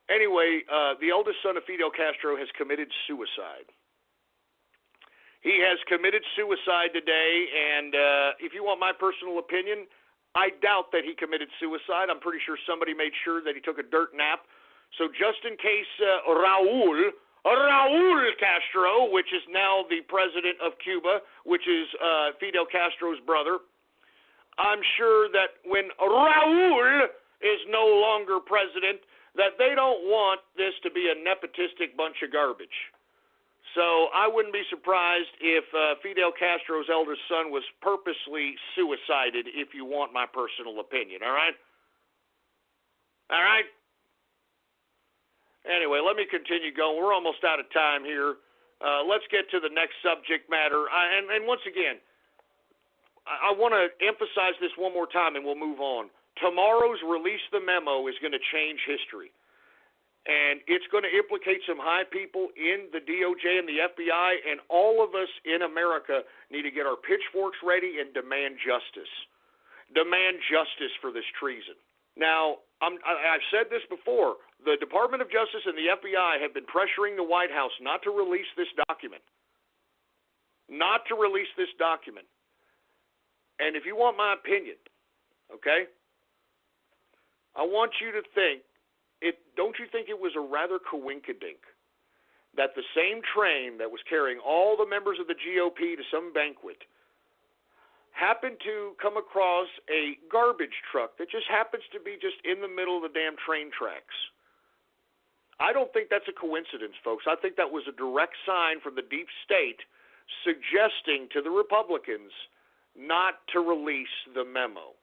Anyway, the eldest son of Fidel Castro has committed suicide. He has committed suicide today, and if you want my personal opinion, I doubt that he committed suicide. I'm pretty sure somebody made sure that he took a dirt nap. So just in case Raul Castro, which is now the president of Cuba, which is Fidel Castro's brother, I'm sure that when Raul is no longer president, that they don't want this to be a nepotistic bunch of garbage. So I wouldn't be surprised if Fidel Castro's eldest son was purposely suicided, if you want my personal opinion, all right? All right? Anyway, let me continue going. We're almost out of time here. Let's get to the next subject matter. And once again, I want to emphasize this one more time, and we'll move on. Tomorrow's Release the Memo is going to change history. And it's going to implicate some high people in the DOJ and the FBI, and all of us in America need to get our pitchforks ready and demand justice. Demand justice for this treason. Now, I've said this before. The Department of Justice and the FBI have been pressuring the White House not to release this document. Not to release this document. And if you want my opinion, okay, I want you to think, don't you think it was a rather coinkydink that the same train that was carrying all the members of the GOP to some banquet happened to come across a garbage truck that just happens to be just in the middle of the damn train tracks? I don't think that's a coincidence, folks. I think that was a direct sign from the deep state suggesting to the Republicans not to release the memo.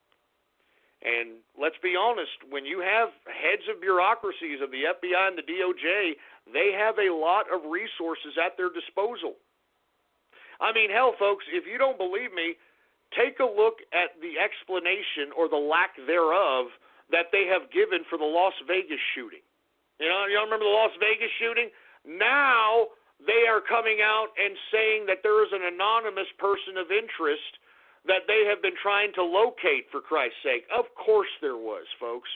And let's be honest, when you have heads of bureaucracies of the FBI and the DOJ, they have a lot of resources at their disposal. I mean, hell, folks, if you don't believe me, take a look at the explanation or the lack thereof that they have given for the Las Vegas shooting. You know, remember the Las Vegas shooting? Now they are coming out and saying that there is an anonymous person of interest that they have been trying to locate, for Christ's sake. Of course there was, folks.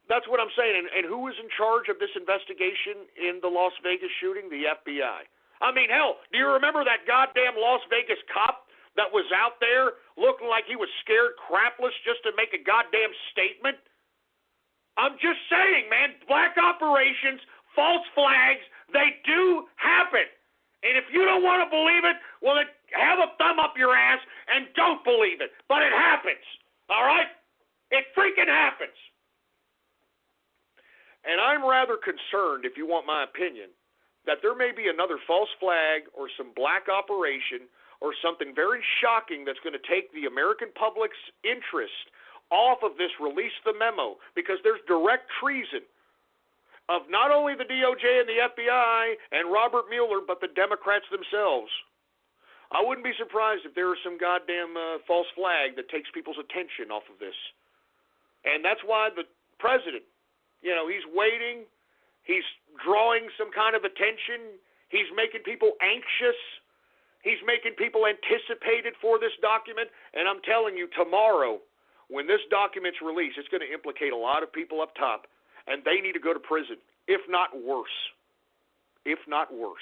That's what I'm saying. And who was in charge of this investigation in the Las Vegas shooting? The FBI. I mean, hell, do you remember that goddamn Las Vegas cop that was out there looking like he was scared crapless just to make a goddamn statement? I'm just saying, man, black operations, false flags, they do happen. And if you don't want to believe it, well, then have a thumb up your ass and don't believe it. But it happens, all right? It freaking happens. And I'm rather concerned, if you want my opinion, that there may be another false flag or some black operation or something very shocking that's going to take the American public's interest off of this Release the Memo, because there's direct treason of not only the DOJ and the FBI and Robert Mueller, but the Democrats themselves. I wouldn't be surprised if there was some goddamn false flag that takes people's attention off of this. And that's why the president, he's waiting. He's drawing some kind of attention. He's making people anxious. He's making people anticipated for this document. And I'm telling you, tomorrow, when this document's released, it's going to implicate a lot of people up top. And they need to go to prison, if not worse. If not worse.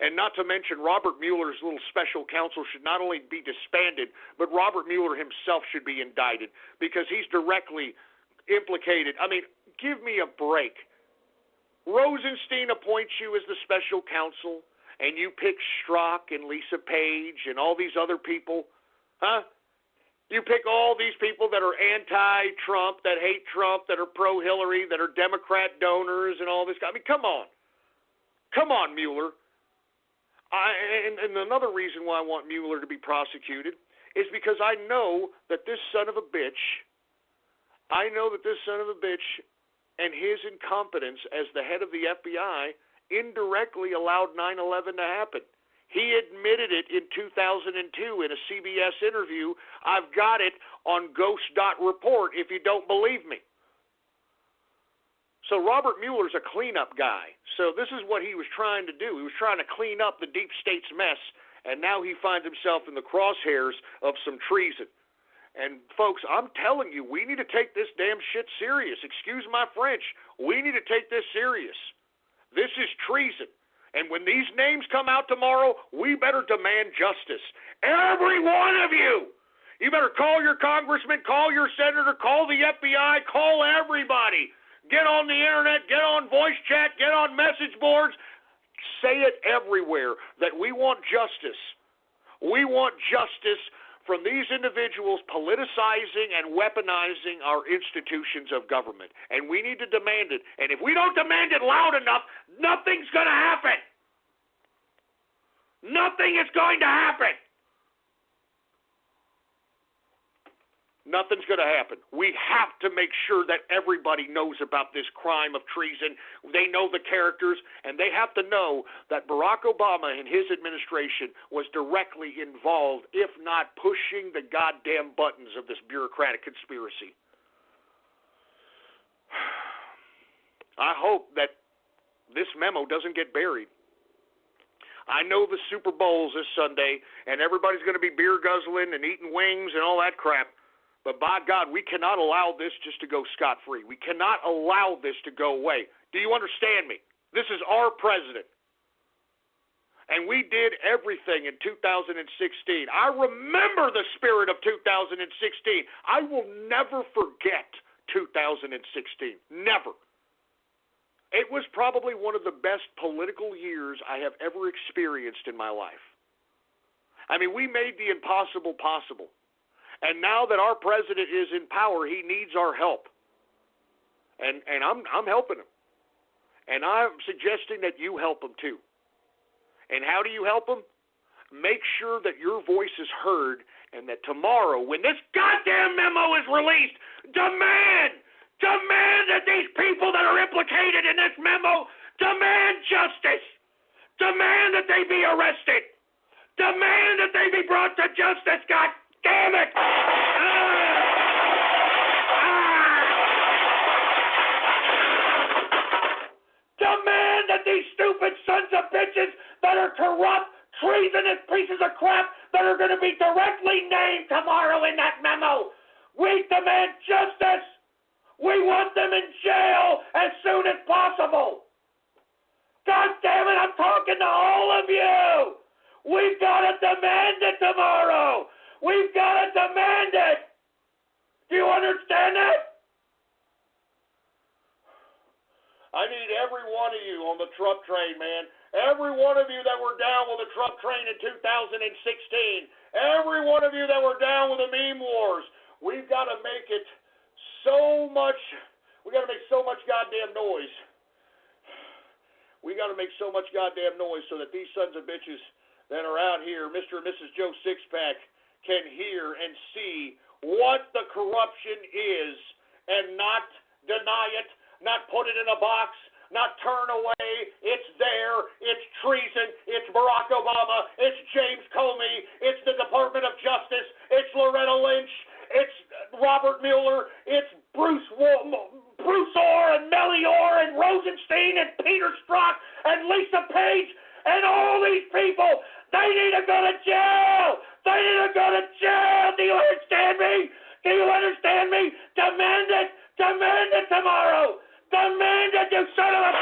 And not to mention, Robert Mueller's little special counsel should not only be disbanded, but Robert Mueller himself should be indicted because he's directly implicated. I mean, give me a break. Rosenstein appoints you as the special counsel, and you pick Strzok and Lisa Page and all these other people, huh? You pick all these people that are anti-Trump, that hate Trump, that are pro-Hillary, that are Democrat donors and all this. I mean, come on. Come on, Mueller. And another reason why I want Mueller to be prosecuted is because I know that this son of a bitch and his incompetence as the head of the FBI indirectly allowed 9/11 to happen. He admitted it in 2002 in a CBS interview. I've got it on Ghost.Report if you don't believe me. So Robert Mueller's a cleanup guy. So this is what he was trying to do. He was trying to clean up the deep state's mess, and now he finds himself in the crosshairs of some treason. And, folks, I'm telling you, we need to take this damn shit serious. Excuse my French. We need to take this serious. This is treason. And when these names come out tomorrow, we better demand justice. Every one of you. You better call your congressman, call your senator, call the FBI, call everybody. Get on the internet, get on voice chat, get on message boards. Say it everywhere that we want justice. We want justice from these individuals politicizing and weaponizing our institutions of government. And we need to demand it. And if we don't demand it loud enough, nothing's going to happen. Nothing is going to happen. Nothing's going to happen. We have to make sure that everybody knows about this crime of treason. They know the characters, and they have to know that Barack Obama and his administration was directly involved, if not pushing the goddamn buttons of this bureaucratic conspiracy. I hope that this memo doesn't get buried. I know the Super Bowl's this Sunday, and everybody's going to be beer guzzling and eating wings and all that crap. But by God, we cannot allow this just to go scot-free. We cannot allow this to go away. Do you understand me? This is our president. And we did everything in 2016. I remember the spirit of 2016. I will never forget 2016. Never. It was probably one of the best political years I have ever experienced in my life. I mean, we made the impossible possible. And now that our president is in power, he needs our help. And I'm helping him. And I'm suggesting that you help him too. And how do you help him? Make sure that your voice is heard, and that tomorrow, when this goddamn memo is released, demand that these people that are implicated in this memo demand justice. Demand that they be arrested. Demand that they be brought to justice. God damn it! Demand that these stupid sons of bitches that are corrupt, treasonous pieces of crap that are going to be directly named tomorrow in that memo. We demand justice. We want them in jail as soon as possible. God damn it, I'm talking to all of you. We've got to demand it tomorrow. We've got to demand it. Do you understand that? I need every one of you on the Trump train, man. Every one of you that were down with the Trump train in 2016. Every one of you that were down with the meme wars. We've got to make it so much. We got to make so much goddamn noise. We got to make so much goddamn noise so that these sons of bitches that are out here, Mr. and Mrs. Joe Sixpack, can hear and see what the corruption is and not deny it, not put it in a box, not turn away. It's there. It's treason. It's Barack Obama. It's James Comey. It's the Department of Justice. It's Loretta Lynch. It's Robert Mueller. It's Bruce Orr and Melly Orr and Rosenstein and Peter Strzok and Lisa Page and all these people. They need to go to jail. They need to go to jail. Do you understand me? Do you understand me? Demand it. Demand it tomorrow. Demand it, you son of a...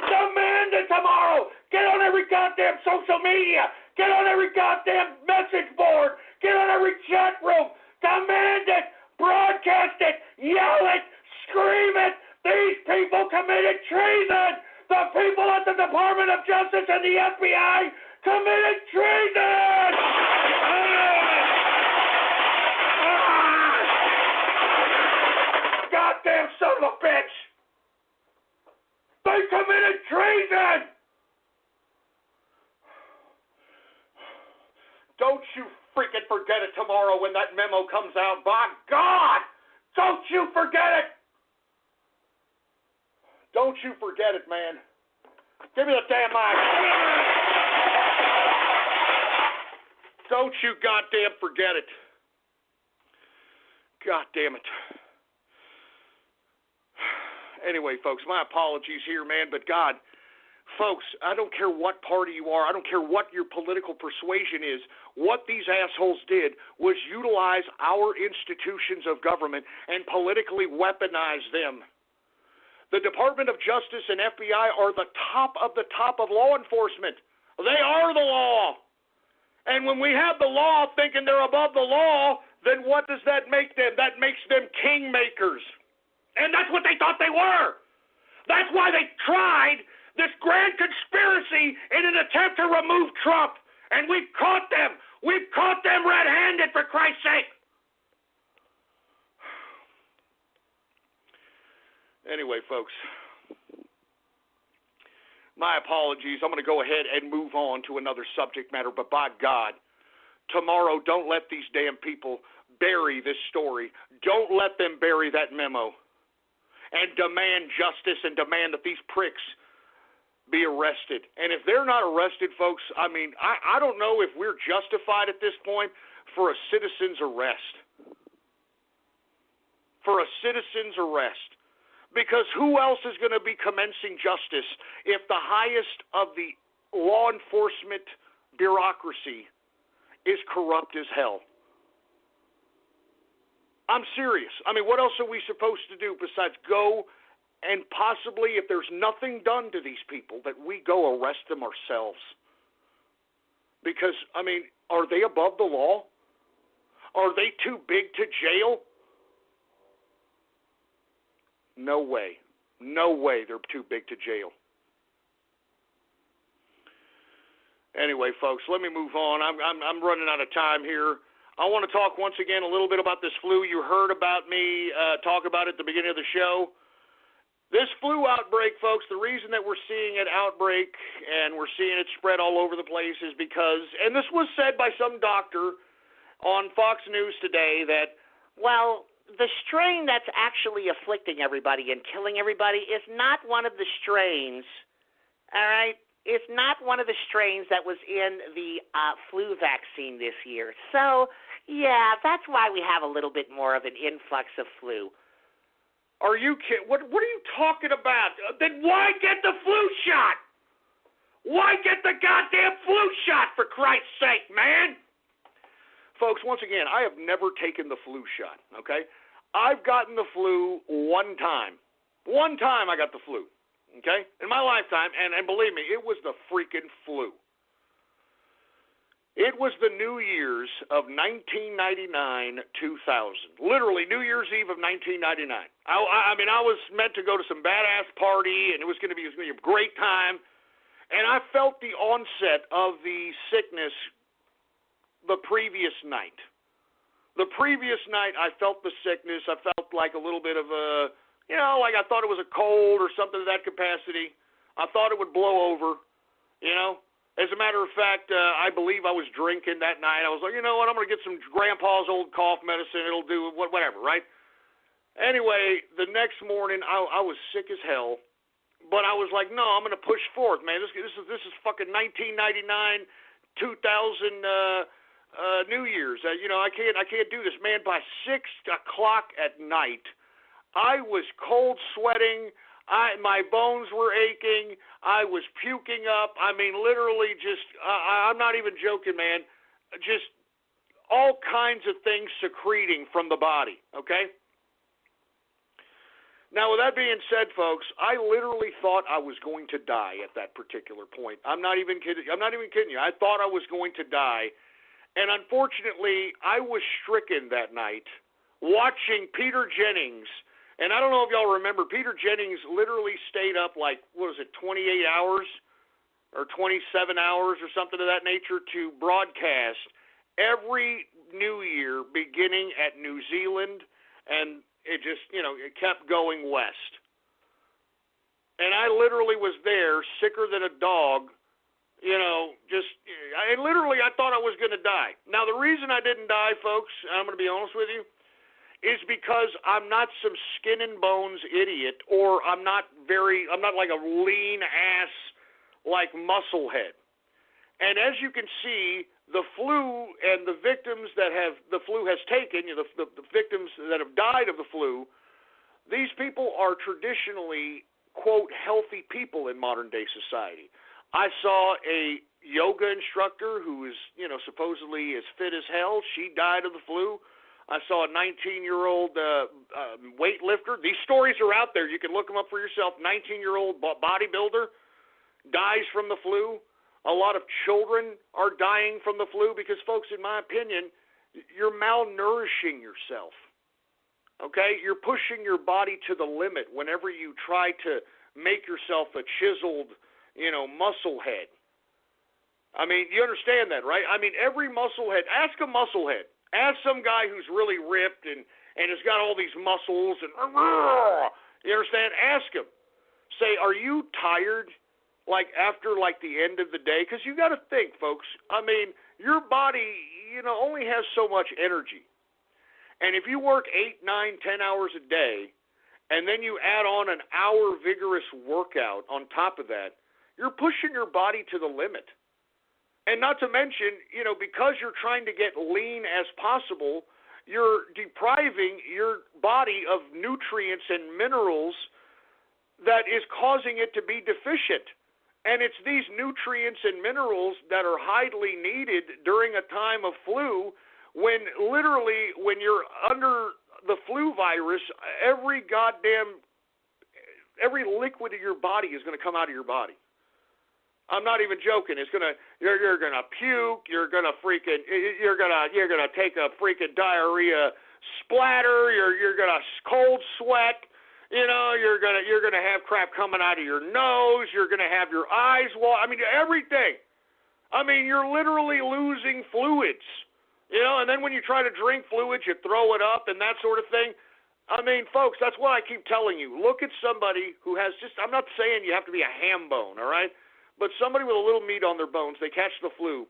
Demand it tomorrow. Get on every goddamn social media. Get on every goddamn message board. Get on every chat room. Demand it. Broadcast it. Yell it. Scream it. These people committed treason. The people at the Department of Justice and the FBI committed treason. Goddamn son of a bitch. They committed treason. Don't you freaking forget it tomorrow when that memo comes out. By God, don't you forget it. Don't you forget it, man. Give me the damn mic. Don't you goddamn forget it. God damn it. Anyway, folks, my apologies here, man, but God, folks, I don't care what party you are. I don't care what your political persuasion is. What these assholes did was utilize our institutions of government and politically weaponize them. The Department of Justice and FBI are the top of law enforcement. They are the law. And when we have the law thinking they're above the law, then what does that make them? That makes them kingmakers. And that's what they thought they were. That's why they tried this grand conspiracy in an attempt to remove Trump. And we've caught them. We've caught them red-handed, for Christ's sake. Anyway, folks, my apologies. I'm going to go ahead and move on to another subject matter. But by God, tomorrow, don't let these damn people bury this story. Don't let them bury that memo. And demand justice and demand that these pricks be arrested. And if they're not arrested, folks, I mean, I don't know if we're justified at this point for a citizen's arrest. For a citizen's arrest. Because who else is going to be commencing justice if the highest of the law enforcement bureaucracy is corrupt as hell? I'm serious. I mean, what else are we supposed to do besides go and possibly, if there's nothing done to these people, that we go arrest them ourselves? Because, I mean, are they above the law? Are they too big to jail? No way. No way they're too big to jail. Anyway, folks, let me move on. I'm running out of time here. I want to talk once again a little bit about this flu. You heard about me talk about it at the beginning of the show. This flu outbreak, folks, the reason that we're seeing it outbreak and we're seeing it spread all over the place is because, and this was said by some doctor on Fox News today, that, well, the strain that's actually afflicting everybody and killing everybody is not one of the strains, all right? It's not one of the strains that was in the flu vaccine this year. So, yeah, that's why we have a little bit more of an influx of flu. Are you kidding? What are you talking about? Then why get the flu shot? Why get the goddamn flu shot, for Christ's sake, man? Folks, once again, I have never taken the flu shot, okay? I've gotten the flu one time. One time I got the flu. Okay? In my lifetime, and believe me, it was the freaking flu. It was the New Year's of 1999-2000. Literally, New Year's Eve of 1999. I mean, I was meant to go to some badass party, and it was going to be a great time. And I felt the onset of the sickness the previous night. The previous night, I felt the sickness. I felt like a little bit of a... You know, like I thought it was a cold or something to that capacity. I thought it would blow over, you know. As a matter of fact, I believe I was drinking that night. I was like, you know what, I'm going to get some grandpa's old cough medicine. It'll do whatever, right? Anyway, the next morning, I was sick as hell. But I was like, no, I'm going to push forth, man. This is fucking 1999, 2000 New Year's. You know, I can't do this, man. By 6 o'clock at night, I was cold sweating. My bones were aching. I was puking up. I mean, literally just, I'm not even joking, man. Just all kinds of things secreting from the body, okay? Now, with that being said, folks, I literally thought I was going to die at that particular point. I'm not even kidding you. I thought I was going to die. And unfortunately, I was stricken that night watching Peter Jennings. And I don't know if y'all remember, Peter Jennings literally stayed up like, 28 hours or 27 hours or something of that nature to broadcast every New Year beginning at New Zealand, and it just, it kept going west. And I literally was there, sicker than a dog, I thought I was going to die. Now, the reason I didn't die, folks, I'm going to be honest with you, is because I'm not some skin and bones idiot, or I'm not like a lean ass like muscle head. And as you can see, the flu and the victims that the flu has taken, the victims that have died of the flu, these people are traditionally, quote, healthy people in modern-day society. I saw a yoga instructor who is, supposedly as fit as hell. She died of the flu. I saw a 19-year-old weightlifter. These stories are out there. You can look them up for yourself. 19-year-old bodybuilder dies from the flu. A lot of children are dying from the flu because, folks, in my opinion, you're malnourishing yourself. Okay? You're pushing your body to the limit whenever you try to make yourself a chiseled, muscle head. I mean, you understand that, right? I mean, every muscle head, ask a muscle head. Ask some guy who's really ripped and has got all these muscles and, you understand? Ask him. Say, are you tired, after, the end of the day? Because you got to think, folks. I mean, your body, only has so much energy. And if you work 8, 9, 10 hours a day, and then you add on an hour vigorous workout on top of that, you're pushing your body to the limit. And not to mention, because you're trying to get lean as possible, you're depriving your body of nutrients and minerals that is causing it to be deficient. And it's these nutrients and minerals that are highly needed during a time of flu when you're under the flu virus, every liquid of your body is going to come out of your body. I'm not even joking. You're gonna puke. You're gonna take a freaking diarrhea splatter. You're gonna cold sweat. You're gonna have crap coming out of your nose. You're gonna have your eyes everything. I mean, you're literally losing fluids. And then when you try to drink fluids, you throw it up and that sort of thing. I mean, folks, that's what I keep telling you. Look at somebody who has I'm not saying you have to be a ham bone, all right? But somebody with a little meat on their bones, they catch the flu.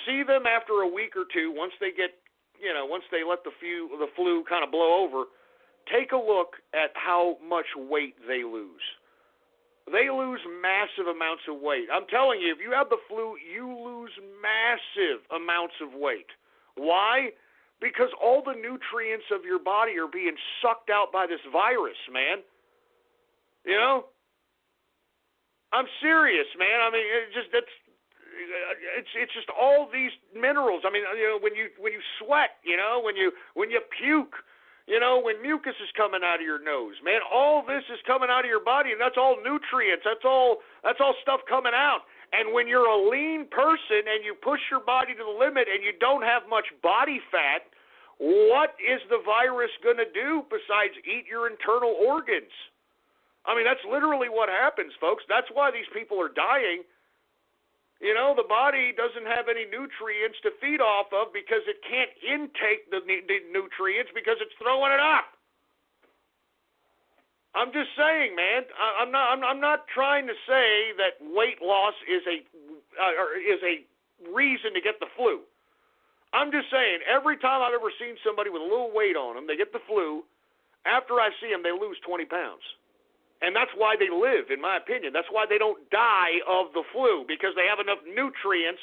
See them after a week or two, once they let the flu kind of blow over, take a look at how much weight they lose. They lose massive amounts of weight. I'm telling you, if you have the flu, you lose massive amounts of weight. Why? Because all the nutrients of your body are being sucked out by this virus, man. I'm serious, man. I mean, it's just all these minerals. I mean, when you sweat, when you puke, when mucus is coming out of your nose, man, all this is coming out of your body, and that's all nutrients. That's all stuff coming out. And when you're a lean person and you push your body to the limit and you don't have much body fat, what is the virus going to do besides eat your internal organs? I mean, that's literally what happens, folks. That's why these people are dying. The body doesn't have any nutrients to feed off of because it can't intake the nutrients because it's throwing it up. I'm just saying, man. I'm not trying to say that weight loss is a reason to get the flu. I'm just saying, every time I've ever seen somebody with a little weight on them, they get the flu. After I see them, they lose 20 pounds. And that's why they live, in my opinion. That's why they don't die of the flu, because they have enough nutrients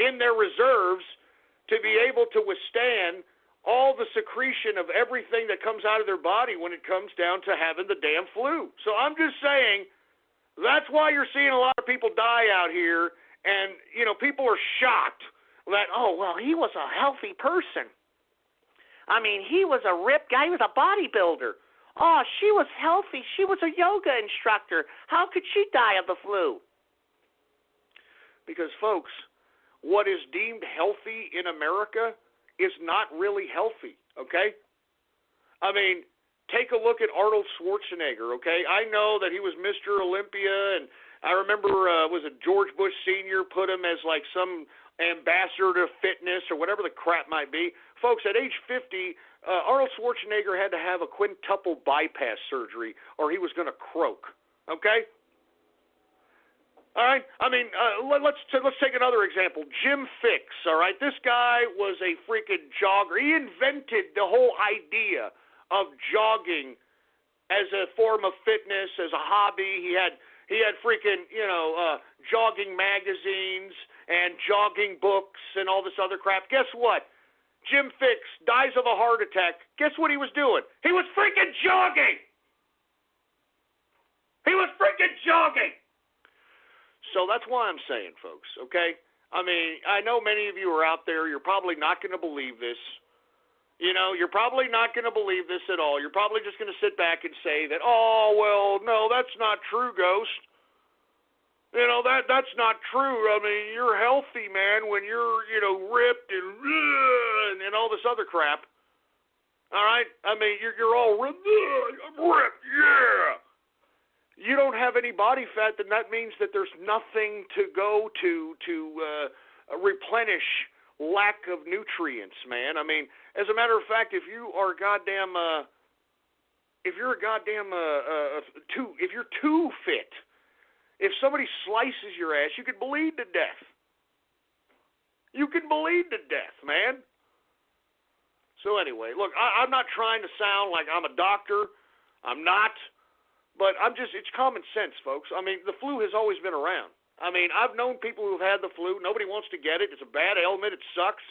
in their reserves to be able to withstand all the secretion of everything that comes out of their body when it comes down to having the damn flu. So I'm just saying, that's why you're seeing a lot of people die out here, and, people are shocked that, he was a healthy person. I mean, he was a ripped guy. He was a bodybuilder. Oh, she was healthy. She was a yoga instructor. How could she die of the flu? Because, folks, what is deemed healthy in America is not really healthy, okay? I mean, take a look at Arnold Schwarzenegger, okay? I know that he was Mr. Olympia, and I remember, was it George Bush Sr. put him as like some ambassador to fitness or whatever the crap might be. Folks, at age 50, Arnold Schwarzenegger had to have a quintuple bypass surgery or he was going to croak, okay? All right? I mean, let's take another example. Jim Fix, all right? This guy was a freaking jogger. He invented the whole idea of jogging as a form of fitness, as a hobby. He had He had freaking, jogging magazines and jogging books and all this other crap. Guess what? Jim Fixx dies of a heart attack. Guess what he was doing? He was freaking jogging. He was freaking jogging. So that's why I'm saying, folks, okay? I mean, I know many of you are out there. You're probably not going to believe this. You're probably not going to believe this at all. You're probably just going to sit back and say that, oh, well, no, that's not true, Ghost. That's not true. I mean, you're healthy, man, when you're, ripped and all this other crap. All right? I mean, you're all ripped. I'm ripped, yeah. You don't have any body fat, then that means that there's nothing to go to replenish lack of nutrients, man. I mean, as a matter of fact, if you're too fit, if somebody slices your ass, you could bleed to death. You can bleed to death, man. So anyway, look, I'm not trying to sound like I'm a doctor. I'm not. But it's common sense, folks. I mean, the flu has always been around. I mean, I've known people who've had the flu. Nobody wants to get it. It's a bad ailment. It sucks.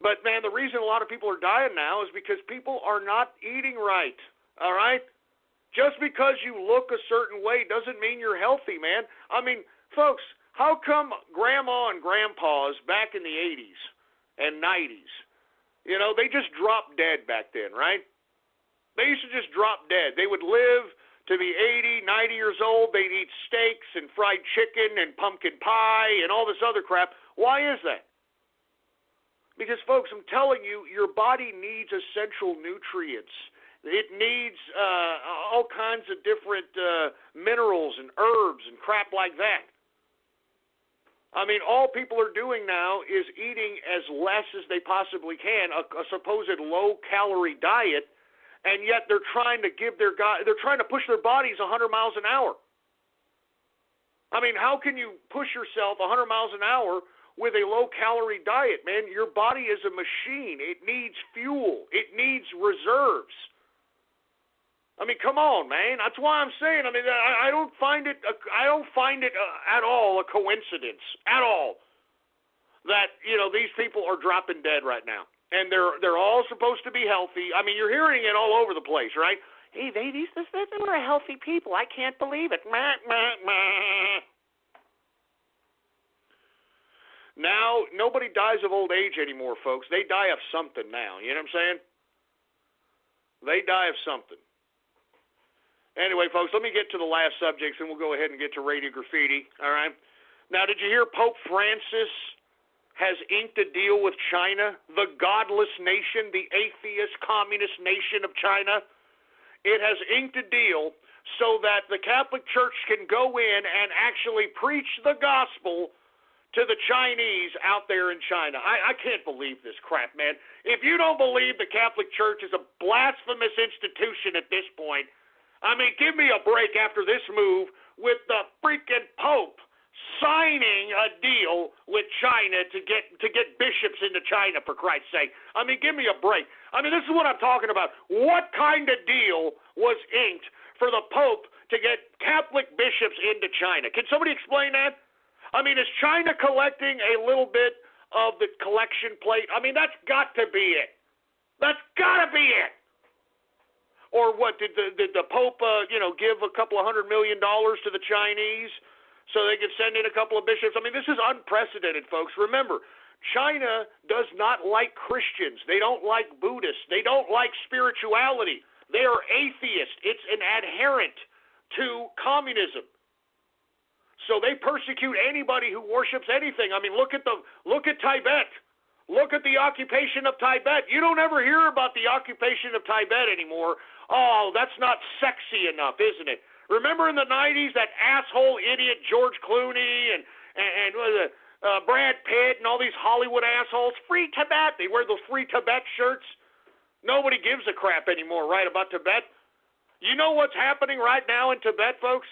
But, man, the reason a lot of people are dying now is because people are not eating right, all right? Just because you look a certain way doesn't mean you're healthy, man. I mean, folks, how come grandma and grandpas back in the 80s and 90s, they just dropped dead back then, right? They used to just drop dead. They would live to be 80, 90 years old. They'd eat steaks and fried chicken and pumpkin pie and all this other crap. Why is that? Because, folks, I'm telling you, your body needs essential nutrients. It needs all kinds of different minerals and herbs and crap like that. I mean, all people are doing now is eating as less as they possibly can, a supposed low-calorie diet, and yet they're trying to push their bodies 100 miles an hour. I mean, how can you push yourself 100 miles an hour with a low-calorie diet, man? Your body is a machine. It needs fuel. It needs reserves. I mean, come on, man. That's why I'm saying. I mean, I don't find it at all a coincidence at all that these people are dropping dead right now. And they're all supposed to be healthy. I mean, you're hearing it all over the place, right? Hey, they were healthy people. I can't believe it. Now, nobody dies of old age anymore, folks. They die of something now. You know what I'm saying? They die of something. Anyway, folks, let me get to the last subjects, and we'll go ahead and get to Radio Graffiti, all right? Now, did you hear Pope Francis has inked a deal with China, the godless nation, the atheist communist nation of China? It has inked a deal so that the Catholic Church can go in and actually preach the gospel to the Chinese out there in China. I can't believe this crap, man. If you don't believe the Catholic Church is a blasphemous institution at this point, I mean, give me a break after this move with the freaking Pope signing a deal with China to get bishops into China, for Christ's sake. I mean, give me a break. I mean, this is what I'm talking about. What kind of deal was inked for the Pope to get Catholic bishops into China? Can somebody explain that? I mean, is China collecting a little bit of the collection plate? I mean, that's got to be it. That's got to be it. Or what, did the Pope, give a couple of $100 million to the Chinese so they could send in a couple of bishops? I mean, this is unprecedented, folks. Remember, China does not like Christians. They don't like Buddhists. They don't like spirituality. They are atheist. It's an adherent to communism. So they persecute anybody who worships anything. I mean, look at Tibet. Look at the occupation of Tibet. You don't ever hear about the occupation of Tibet anymore. Oh, that's not sexy enough, isn't it? Remember in the 90s that asshole idiot George Clooney and Brad Pitt and all these Hollywood assholes? Free Tibet. They wear those Free Tibet shirts. Nobody gives a crap anymore, right, about Tibet? You know what's happening right now in Tibet, folks?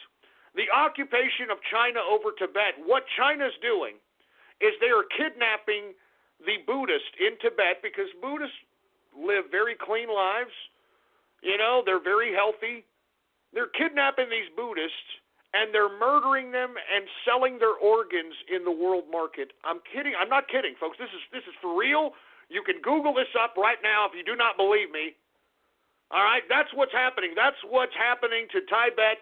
The occupation of China over Tibet, what China's doing is they are kidnapping the Buddhists in Tibet because Buddhists live very clean lives. They're very healthy. They're kidnapping these Buddhists and they're murdering them and selling their organs in the world market. I'm kidding. I'm not kidding, folks. This is for real. You can Google this up right now if you do not believe me. All right, that's what's happening. That's what's happening to Tibet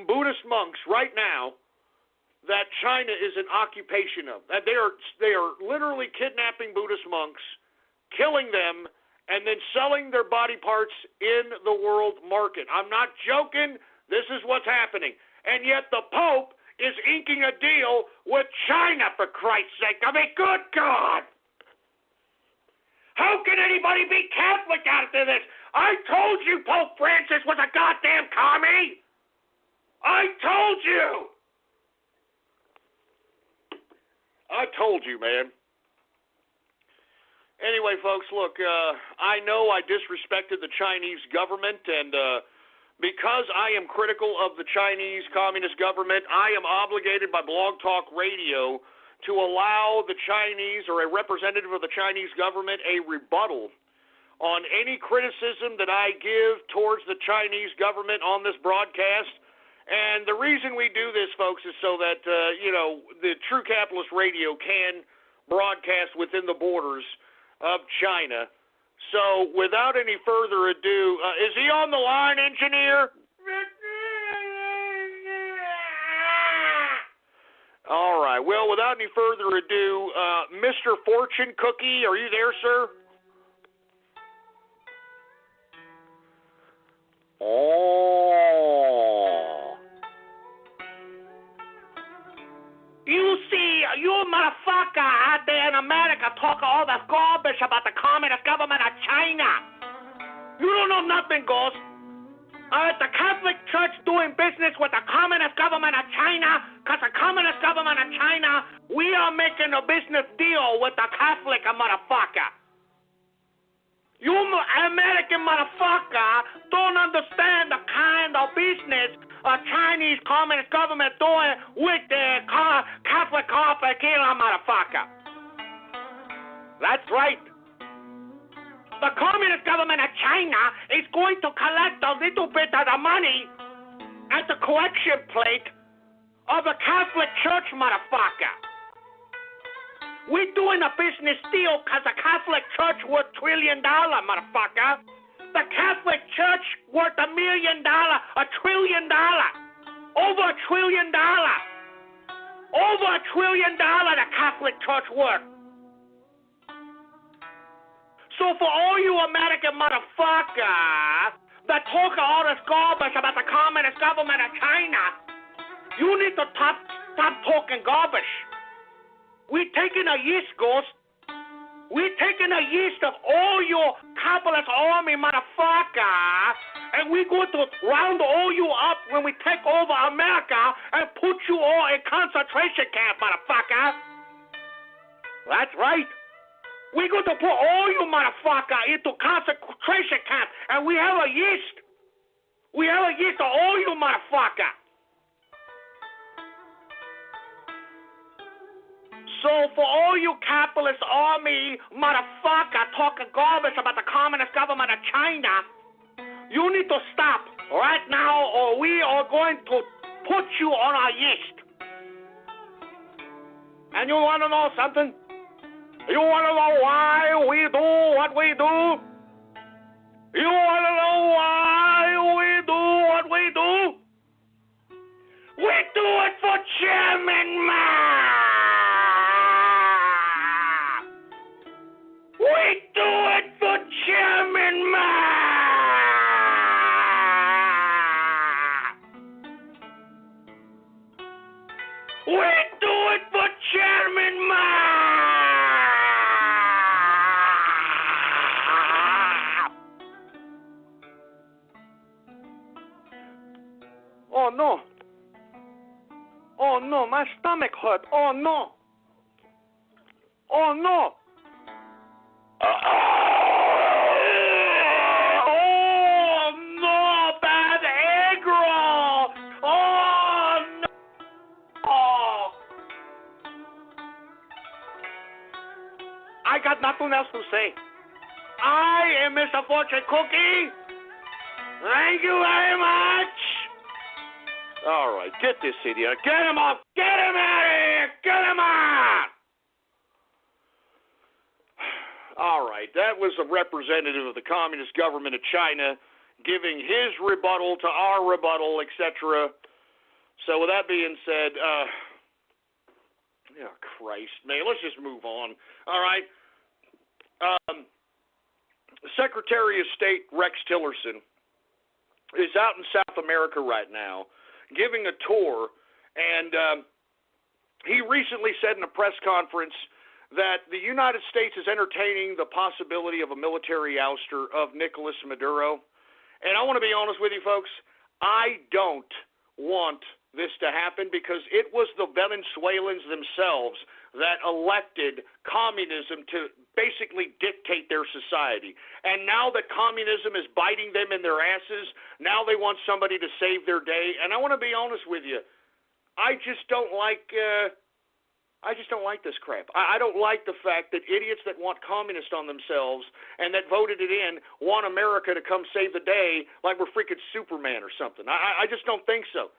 Buddhist monks right now that China is an occupation of. That they are literally kidnapping Buddhist monks, killing them, and then selling their body parts in the world market. I'm not joking. This is what's happening. And yet the Pope is inking a deal with China, for Christ's sake. I mean, good God. How can anybody be Catholic after this? I told you Pope Francis was a goddamn commie. I told you. I told you, man. Anyway, folks, look, I know I disrespected the Chinese government, and because I am critical of the Chinese Communist government, I am obligated by Blog Talk Radio to allow the Chinese or a representative of the Chinese government a rebuttal on any criticism that I give towards the Chinese government on this broadcast. And the reason we do this, folks, is so that, the True Capitalist Radio can broadcast within the borders of China. So without any further ado, is he on the line, engineer? All right. Well, without any further ado, Mr. Fortune Cookie, are you there, sir? Oh. You see, you motherfucker out there in America talk all that garbage about the Communist government of China. You don't know nothing, Ghost. The Catholic Church doing business with the Communist government of China, because the Communist government of China, we are making a business deal with the Catholic motherfucker. You American motherfucker don't understand the kind of business a Chinese Communist government doing with the Catholic killer motherfucker. That's right. The Communist government of China is going to collect a little bit of the money at the collection plate of the Catholic Church motherfucker. We're doing a business deal because the Catholic Church worth $1 trillion, motherfucker. The Catholic Church worth $1 million, $1 trillion. Over $1 trillion. Over $1 trillion the Catholic Church worth. So for all you American motherfuckers that talk all this garbage about the Communist government of China, you need to stop talking garbage. We're taking a yeast, Ghost. We're taking a yeast of all your capitalist army, motherfucker, and we're going to round all you up when we take over America and put you all in concentration camp, motherfucker. That's right. We're going to put all you motherfucker into concentration camp, and we have a yeast. We have a yeast of all you motherfucker. So for all you capitalist army motherfucker talking garbage about the Communist government of China, you need to stop right now or we are going to put you on our yeast. And you want to know something? You want to know why we do what we do? You want to know why we do what we do? We do it for Chairman Mao! We do it for Chairman Mao! We do it for Chairman Mao! Oh no. Oh no, my stomach hurt. Oh no. Oh no. Oh no, bad egg roll. Oh no. Oh. I got nothing else to say. I am Mr. Fortune Cookie. Thank you very much. All right, get this idiot. Get him off. Get him out of here. Get him out. All right, that was a representative of the Communist government of China giving his rebuttal to our rebuttal, etc. So with that being said, oh, Christ, man, let's just move on. All right. Secretary of State Rex Tillerson is out in South America right now giving a tour, and he recently said in a press conference that the United States is entertaining the possibility of a military ouster of Nicolas Maduro. And I want to be honest with you folks, I don't want this to happen because it was the Venezuelans themselves that elected communism to basically dictate their society. And now that communism is biting them in their asses, now they want somebody to save their day. And I want to be honest with you, I just don't like this crap. I don't like the fact that idiots that want communist on themselves and that voted it in want America to come save the day like we're freaking Superman or something. I just don't think so.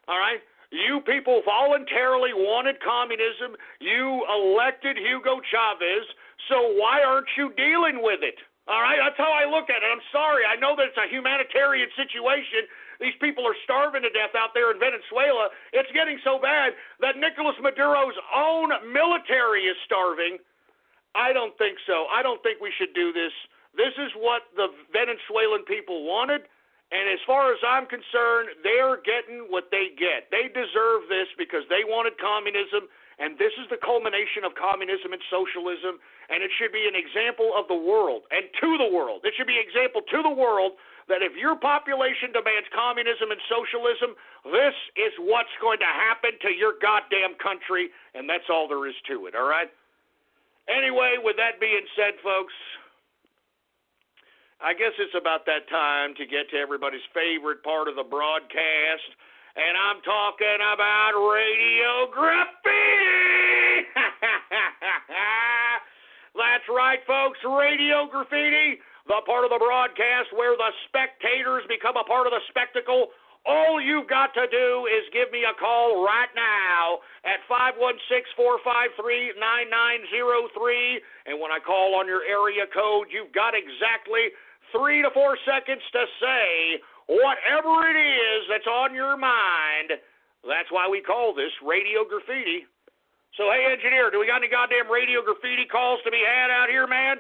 All right? You people voluntarily wanted communism. You elected Hugo Chavez, so why aren't you dealing with it? All right? That's how I look at it. I'm sorry. I know that it's a humanitarian situation. These people are starving to death out there in Venezuela. It's getting so bad that Nicolas Maduro's own military is starving. I don't think so. I don't think we should do this. This is what the Venezuelan people wanted. And as far as I'm concerned, they're getting what they get. They deserve this because they wanted communism, and this is the culmination of communism and socialism, and it should be an example of the world and to the world. It should be an example to the world that if your population demands communism and socialism, this is what's going to happen to your goddamn country, and that's all there is to it, all right? Anyway, with that being said, folks, I guess it's about that time to get to everybody's favorite part of the broadcast, and I'm talking about Radio Graffiti! That's right, folks, Radio Graffiti, the part of the broadcast where the spectators become a part of the spectacle. All you've got to do is give me a call right now at 516-453-9903, and when I call on your area code, you've got exactly 3 to 4 seconds to say whatever it is that's on your mind. That's why we call this Radio Graffiti. So, hey, engineer, do we got any goddamn Radio Graffiti calls to be had out here, man?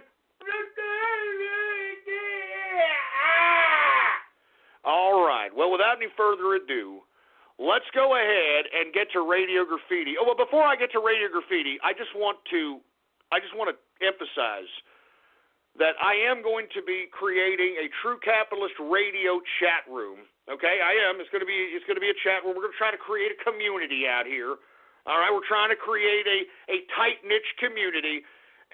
All right. Well, without any further ado, let's go ahead and get to Radio Graffiti. Oh, well, before I get to Radio Graffiti, I just want to emphasize that I am going to be creating a True Capitalist Radio chat room. Okay, I am. It's going to be a chat room. We're going to try to create a community out here. All right, we're trying to create a tight niche community,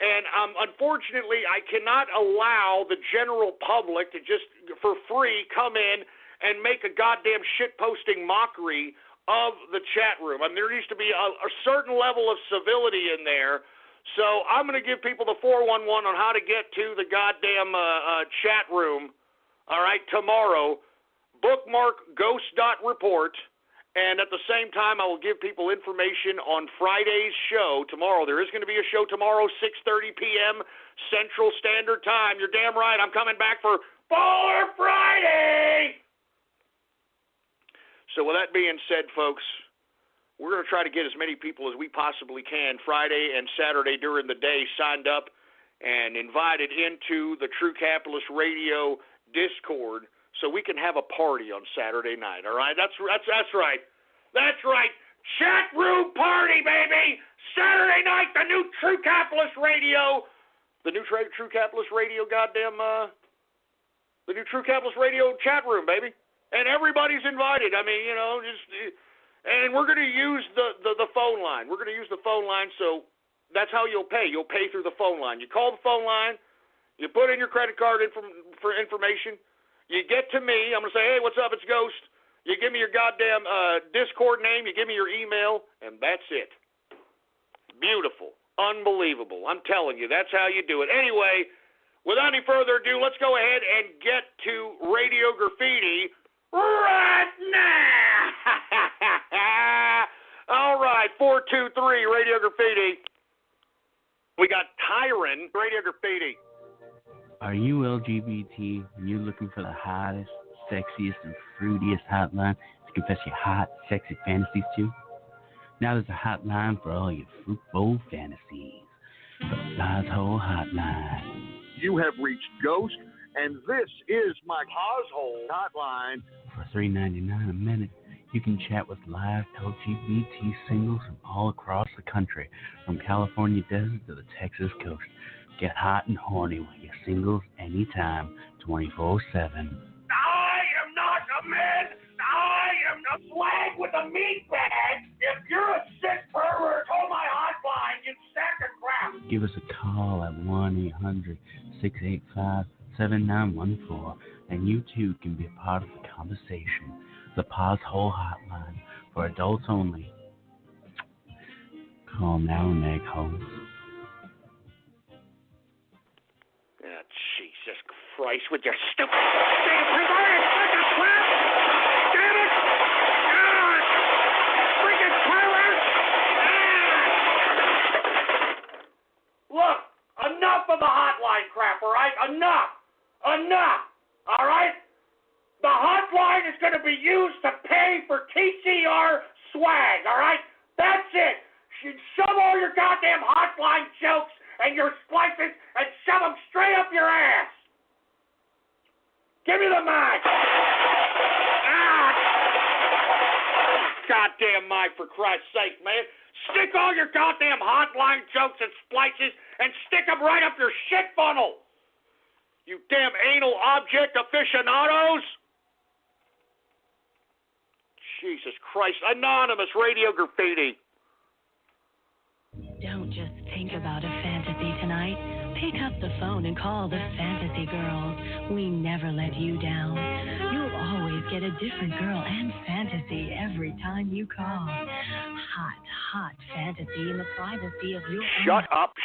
and unfortunately, I cannot allow the general public to just for free come in and make a goddamn shit-posting mockery of the chat room. I mean, there needs to be a certain level of civility in there. So I'm going to give people the 411 on how to get to the goddamn chat room, all right, tomorrow. Bookmark ghost.report, and at the same time, I will give people information on Friday's show tomorrow. There is going to be a show tomorrow, 6:30 p.m. Central Standard Time. You're damn right. I'm coming back for Baller Friday. So with that being said, folks, we're going to try to get as many people as we possibly can Friday and Saturday during the day signed up and invited into the True Capitalist Radio Discord so we can have a party on Saturday night, all right? That's right. That's right. Chat room party, baby! Saturday night, the new True Capitalist Radio. The new True Capitalist Radio the new True Capitalist Radio chat room, baby. And everybody's invited. I mean, and we're going to use the phone line. We're going to use the phone line, so that's how you'll pay. You'll pay through the phone line. You call the phone line. You put in your credit card for information. You get to me. I'm going to say, hey, what's up? It's Ghost. You give me your goddamn Discord name. You give me your email, and that's it. Beautiful. Unbelievable. I'm telling you, that's how you do it. Anyway, without any further ado, let's go ahead and get to Radio Graffiti right now. right, 423, Radio Graffiti. We got Tyron, Radio Graffiti. Are you LGBT and you're looking for the hottest, sexiest, and fruitiest hotline to confess your hot, sexy fantasies to? Now there's a hotline for all your fruit bowl fantasies. The Pothole Hotline. You have reached Ghost, and this is my Pothole Hotline. For $3.99 a minute, you can chat with live LGBT singles from all across the country, from California desert to the Texas coast. Get hot and horny with your singles anytime, 24/7. I am not a man. I am a swag with a meat bag. If you're a sick pervert, hold my hotline, you sack of crap. Give us a call at 1-800-685-7914, and you too can be a part of the conversation. The Pothole Hotline for adults only. Call now, neckholes. Oh, Jesus Christ, with your stupid perverted fucking crap! Damn it! God! Freaking pervert! Look, enough of the hotline crap, all right? Enough! All right? The hotline is going to be used to pay for TCR swag, all right? That's it. Shove all your goddamn hotline jokes and your splices and shove them straight up your ass. Give me the mic. Goddamn mic, for Christ's sake, man. Stick all your goddamn hotline jokes and splices and stick them right up your shit funnel. You damn anal object aficionados. Jesus Christ. Anonymous Radio Graffiti. Don't just think about a fantasy tonight. Pick up the phone and call the Fantasy Girls. We never let you down. You'll always get a different girl and fantasy every time you call. Hot fantasy in the privacy of your Shut up.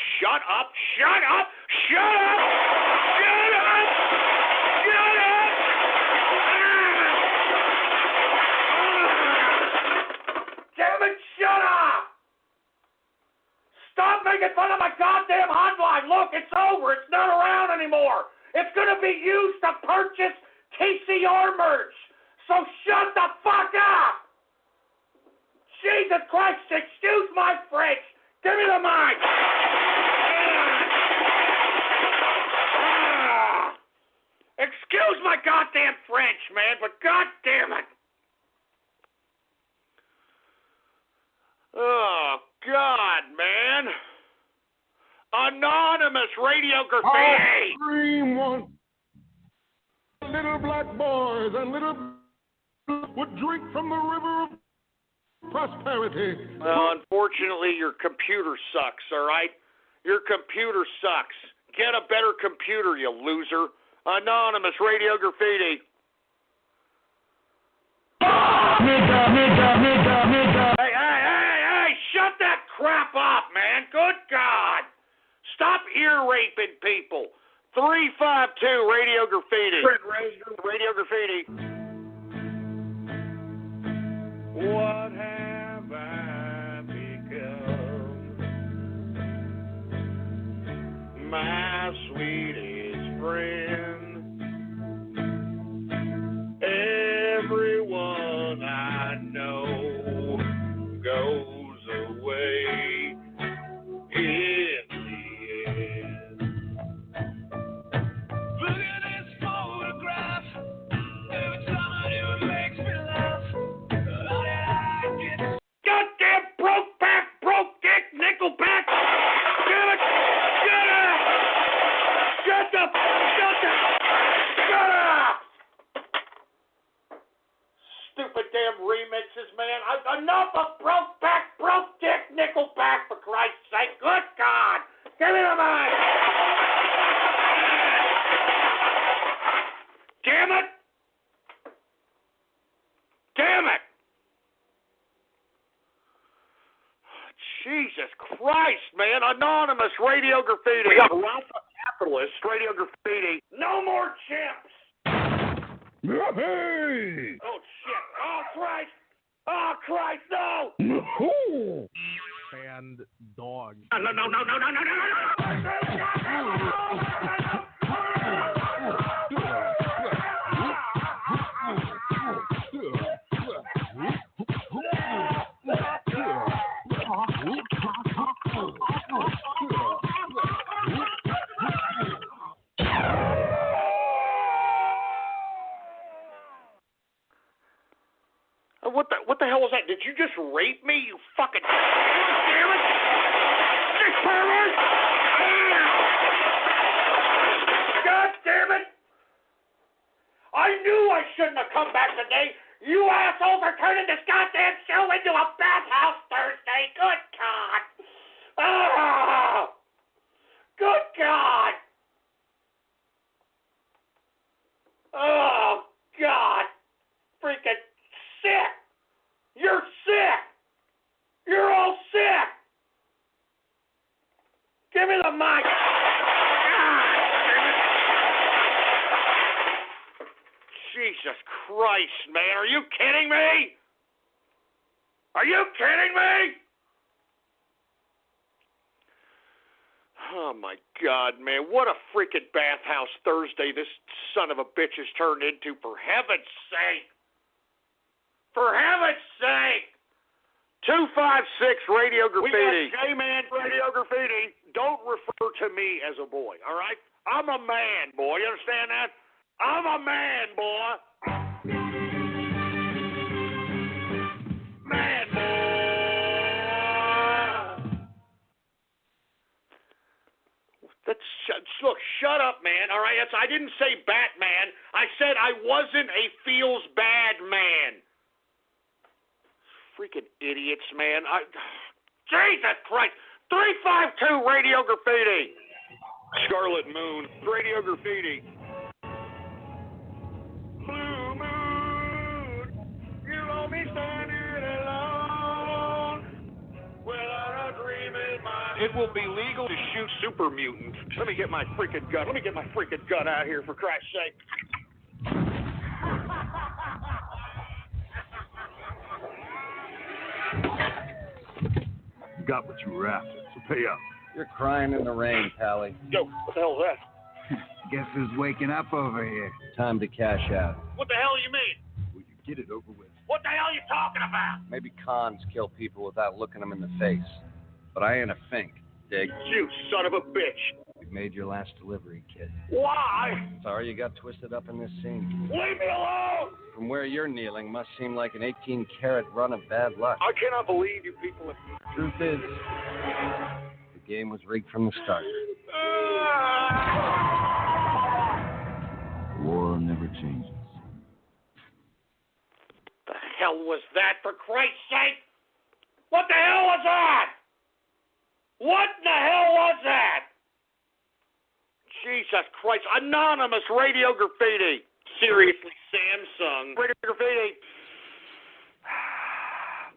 Damn it, shut up! Stop making fun of my goddamn hotline. Look, it's over. It's not around anymore. It's going to be used to purchase TCR merch. So shut the fuck up! Jesus Christ, excuse my French. Give me the mic. Excuse my goddamn French, man, but goddamn it. Oh, God, man. Anonymous Radio Graffiti. Dream one. Little black boys and little would drink from the river of prosperity. Well, unfortunately, your computer sucks, all right? Your computer sucks. Get a better computer, you loser. Anonymous Radio Graffiti. Hey, shut that crap up, man. Good God. Stop ear raping people. 352 Radio Graffiti. Radio Graffiti. What have I become? My sweetest friend. Everyone I know goes away in the end. Look at this photograph. Every time I do it makes me laugh. Goddamn broke back, broke dick, nickelback. Damn it. Shut up. Stupid damn remixes, man. Enough of broke back, broke dick, nickelback, for Christ's sake. Good God. Give me the mic. Damn it. Jesus Christ, man. Anonymous Radio Graffiti. We got Rafa Capitalist Radio Graffiti. No more chimps. Hey! Oh, shit. Oh, Christ. Oh, Christ, no. What the hell was that? Did you just rape me, you fucking... Damn it! You pervert! God damn it! I knew I shouldn't have come back today. You assholes are turning this goddamn show into a bathhouse Thursday. Good God! Ah! Good God! Oh, God! Freaking sick! You're sick! You're all sick! Give me the mic! Jesus Christ, man. Are you kidding me? Are you kidding me? Oh, my God, man. What a freaking bathhouse Thursday this son of a bitch has turned into, for heaven's sake. For heaven's sake. 256 Radio Graffiti. We got J-Man Radio Graffiti. Don't refer to me as a boy, all right? I'm a man, boy. You understand that? I'm a man, boy. Man, boy. Look, shut up, man. All right, I didn't say Batman. I said I wasn't a feels bad man. Freaking idiots, man. Jesus Christ. 352 Radio Graffiti. Scarlet Moon. Radio Graffiti. Blue moon, you won't be standing alone without a dream in mind. It will be legal to shoot super mutants. Let me get my freaking gun. Let me get my freaking gun out of here, for Christ's sake. You got what you were after, so pay up. You're crying in the rain, Pally. Yo, what the hell is that? Guess who's waking up over here? Time to cash out. What the hell you mean? Will you get it over with? What the hell are you talking about? Maybe cons kill people without looking them in the face. But I ain't a fink, dig? You son of a bitch. We've made your last delivery, kid. Why? Sorry you got twisted up in this scene. Leave me alone! From where you're kneeling must seem like an 18-carat run of bad luck. I cannot believe you people have... Truth is, the game was rigged from the start. War never changes. The hell was that, for Christ's sake? What the hell was that? What the hell was that? Jesus Christ. Anonymous Radio Graffiti. Seriously, Samsung. Radio Graffiti.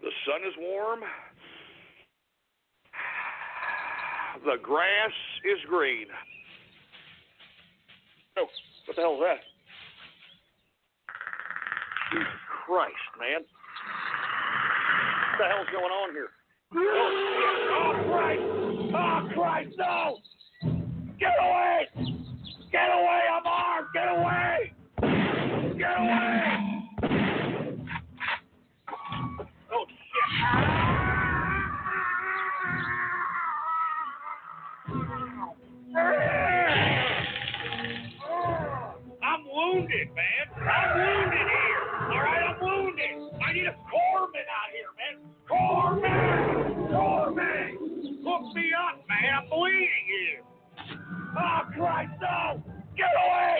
The sun is warm. The grass is green. Oh, what the hell is that? Jesus Christ, man. What the hell's going on here? Oh, Christ! Oh, Christ, no! Get away! Get away! I'm armed! Get away! Get away! Oh, shit! I'm wounded, man. I'm wounded here. All right, I'm wounded. I need a corpsman out here, man. Corpsman! Corpsman! Hook me up, man. I'm bleeding here. Oh, Christ, no! Get away!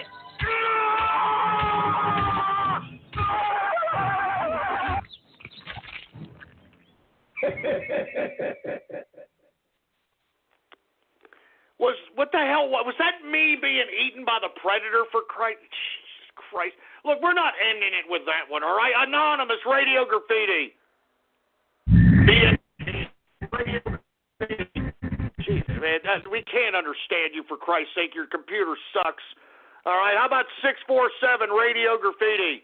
What the hell? Was that me being eaten by the predator, for Christ? Jesus Christ. Look, we're not ending it with that one, all right? Anonymous Radio Graffiti. Jesus, man, we can't understand you, for Christ's sake. Your computer sucks. All right, how about 647 Radio Graffiti?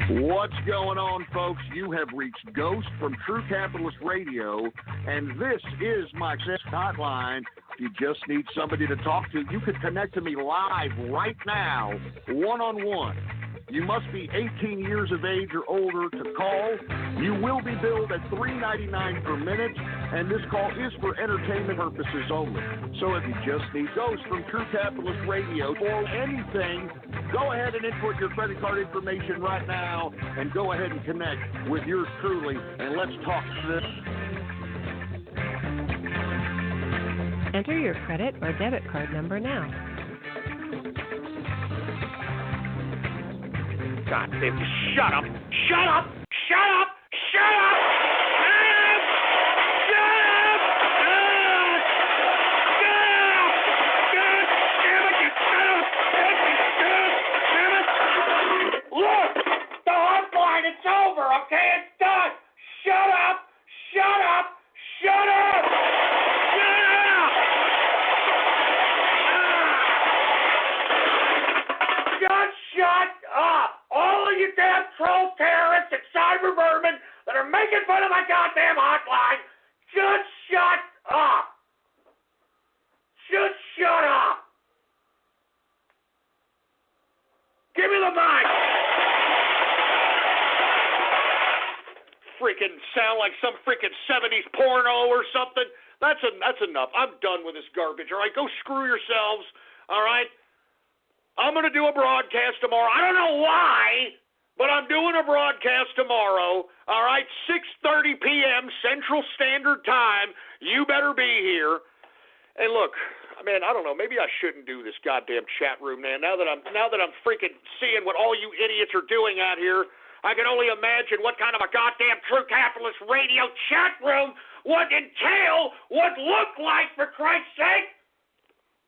What's going on, folks? You have reached Ghost from True Capitalist Radio, and this is my hotline. If you just need somebody to talk to, you can connect to me live right now, one-on-one. You must be 18 years of age or older to call. You will be billed at $3.99 per minute, and this call is for entertainment purposes only. So if you just need Ghost from True Capitalist Radio or anything, go ahead and input your credit card information right now and go ahead and connect with yours truly, and let's talk this. Enter your credit or debit card number now. God damn, shut up! Shut up! Shut up! Shut up! Look! The hotline, it's over, okay? It's done! Shut up! Shut up! Shut up! Shut up! All of you damn troll terrorists and cyber vermin that are making fun of my goddamn hotline, just shut up! Just shut up! Give me the mic! Freaking sound like some freaking 70s porno or something. That's enough. I'm done with this garbage, all right? Go screw yourselves, all right? I'm going to do a broadcast tomorrow. I don't know why, but I'm doing a broadcast tomorrow, all right? 6:30 p.m. Central Standard Time. You better be here. And look, man, I don't know. Maybe I shouldn't do this goddamn chat room, man. Now that I'm freaking seeing what all you idiots are doing out here, I can only imagine what kind of a goddamn True Capitalist Radio chat room would entail, would look like, for Christ's sake.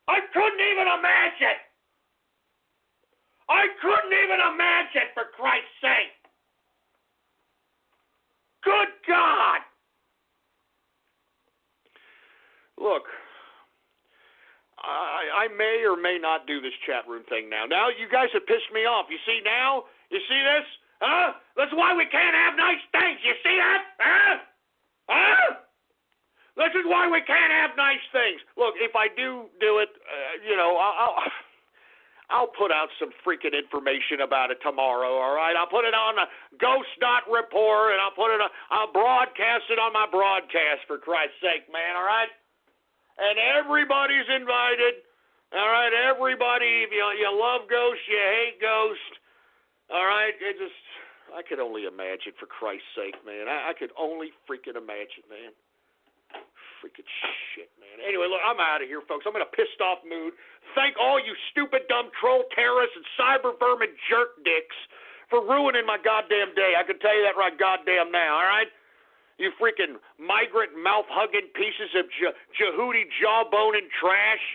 I couldn't even imagine. I couldn't even imagine, for Christ's sake. Good God. Look, I may or may not do this chat room thing now. Now you guys have pissed me off. You see now? You see this? Huh? That's why we can't have nice things. You see that? Huh? Huh? This is why we can't have nice things. Look, if I do it, I'll put out some freaking information about it tomorrow, all right? I'll put it on the Ghost.report, and I'll broadcast it on my broadcast, for Christ's sake, man, all right? And everybody's invited, all right? Everybody, if you love Ghost, you hate Ghost, all right? I could only imagine, for Christ's sake, man. I could only freaking imagine, man. Freaking shit, man. Anyway, look, I'm out of here, folks. I'm in a pissed off mood. Thank all you stupid, dumb troll terrorists and cyber vermin jerk dicks for ruining my goddamn day. I can tell you that right goddamn now, all right? You freaking migrant mouth-hugging pieces of Jehudi jawboning trash.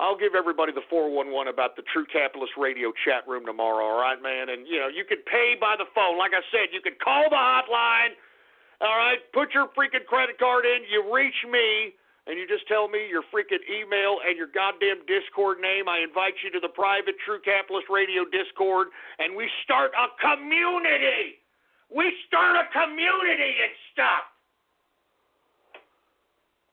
I'll give everybody the 411 about the True Capitalist Radio chat room tomorrow, all right, man? And, you can pay by the phone. Like I said, you can call the hotline. All right, put your freaking credit card in, you reach me, and you just tell me your freaking email and your goddamn Discord name. I invite you to the private True Capitalist Radio Discord, and we start a community. We start a community and stuff.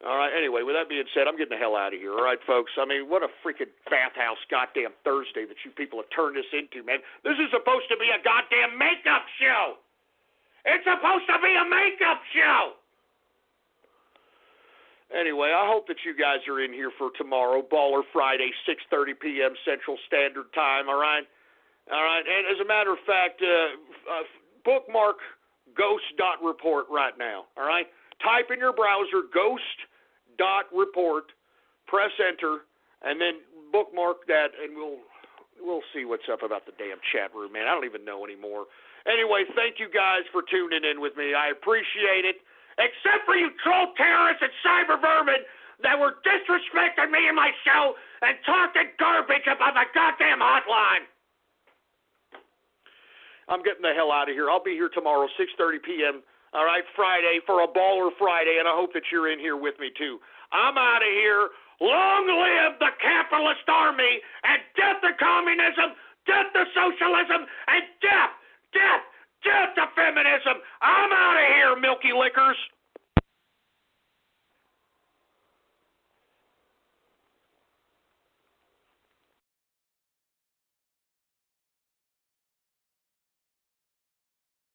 All right, anyway, with that being said, I'm getting the hell out of here, all right, folks? I mean, what a freaking bathhouse goddamn Thursday that you people have turned this into, man. This is supposed to be a goddamn makeup show. It's supposed to be a makeup show. Anyway, I hope that you guys are in here for tomorrow, Baller Friday, 6:30 p.m. Central Standard Time, all right? All right, and as a matter of fact, bookmark ghost.report right now, all right? Type in your browser ghost.report, press enter, and then bookmark that, and we'll see what's up about the damn chat room, man. I don't even know anymore. Anyway, thank you guys for tuning in with me. I appreciate it. Except for you troll terrorists and cyber vermin that were disrespecting me and my show and talking garbage about my goddamn hotline. I'm getting the hell out of here. I'll be here tomorrow, 6:30 p.m., all right, Friday, for a Baller Friday, and I hope that you're in here with me, too. I'm out of here. Long live the capitalist army, and death to communism, death to socialism, and death to feminism. I'm out of here, Milky Lickers.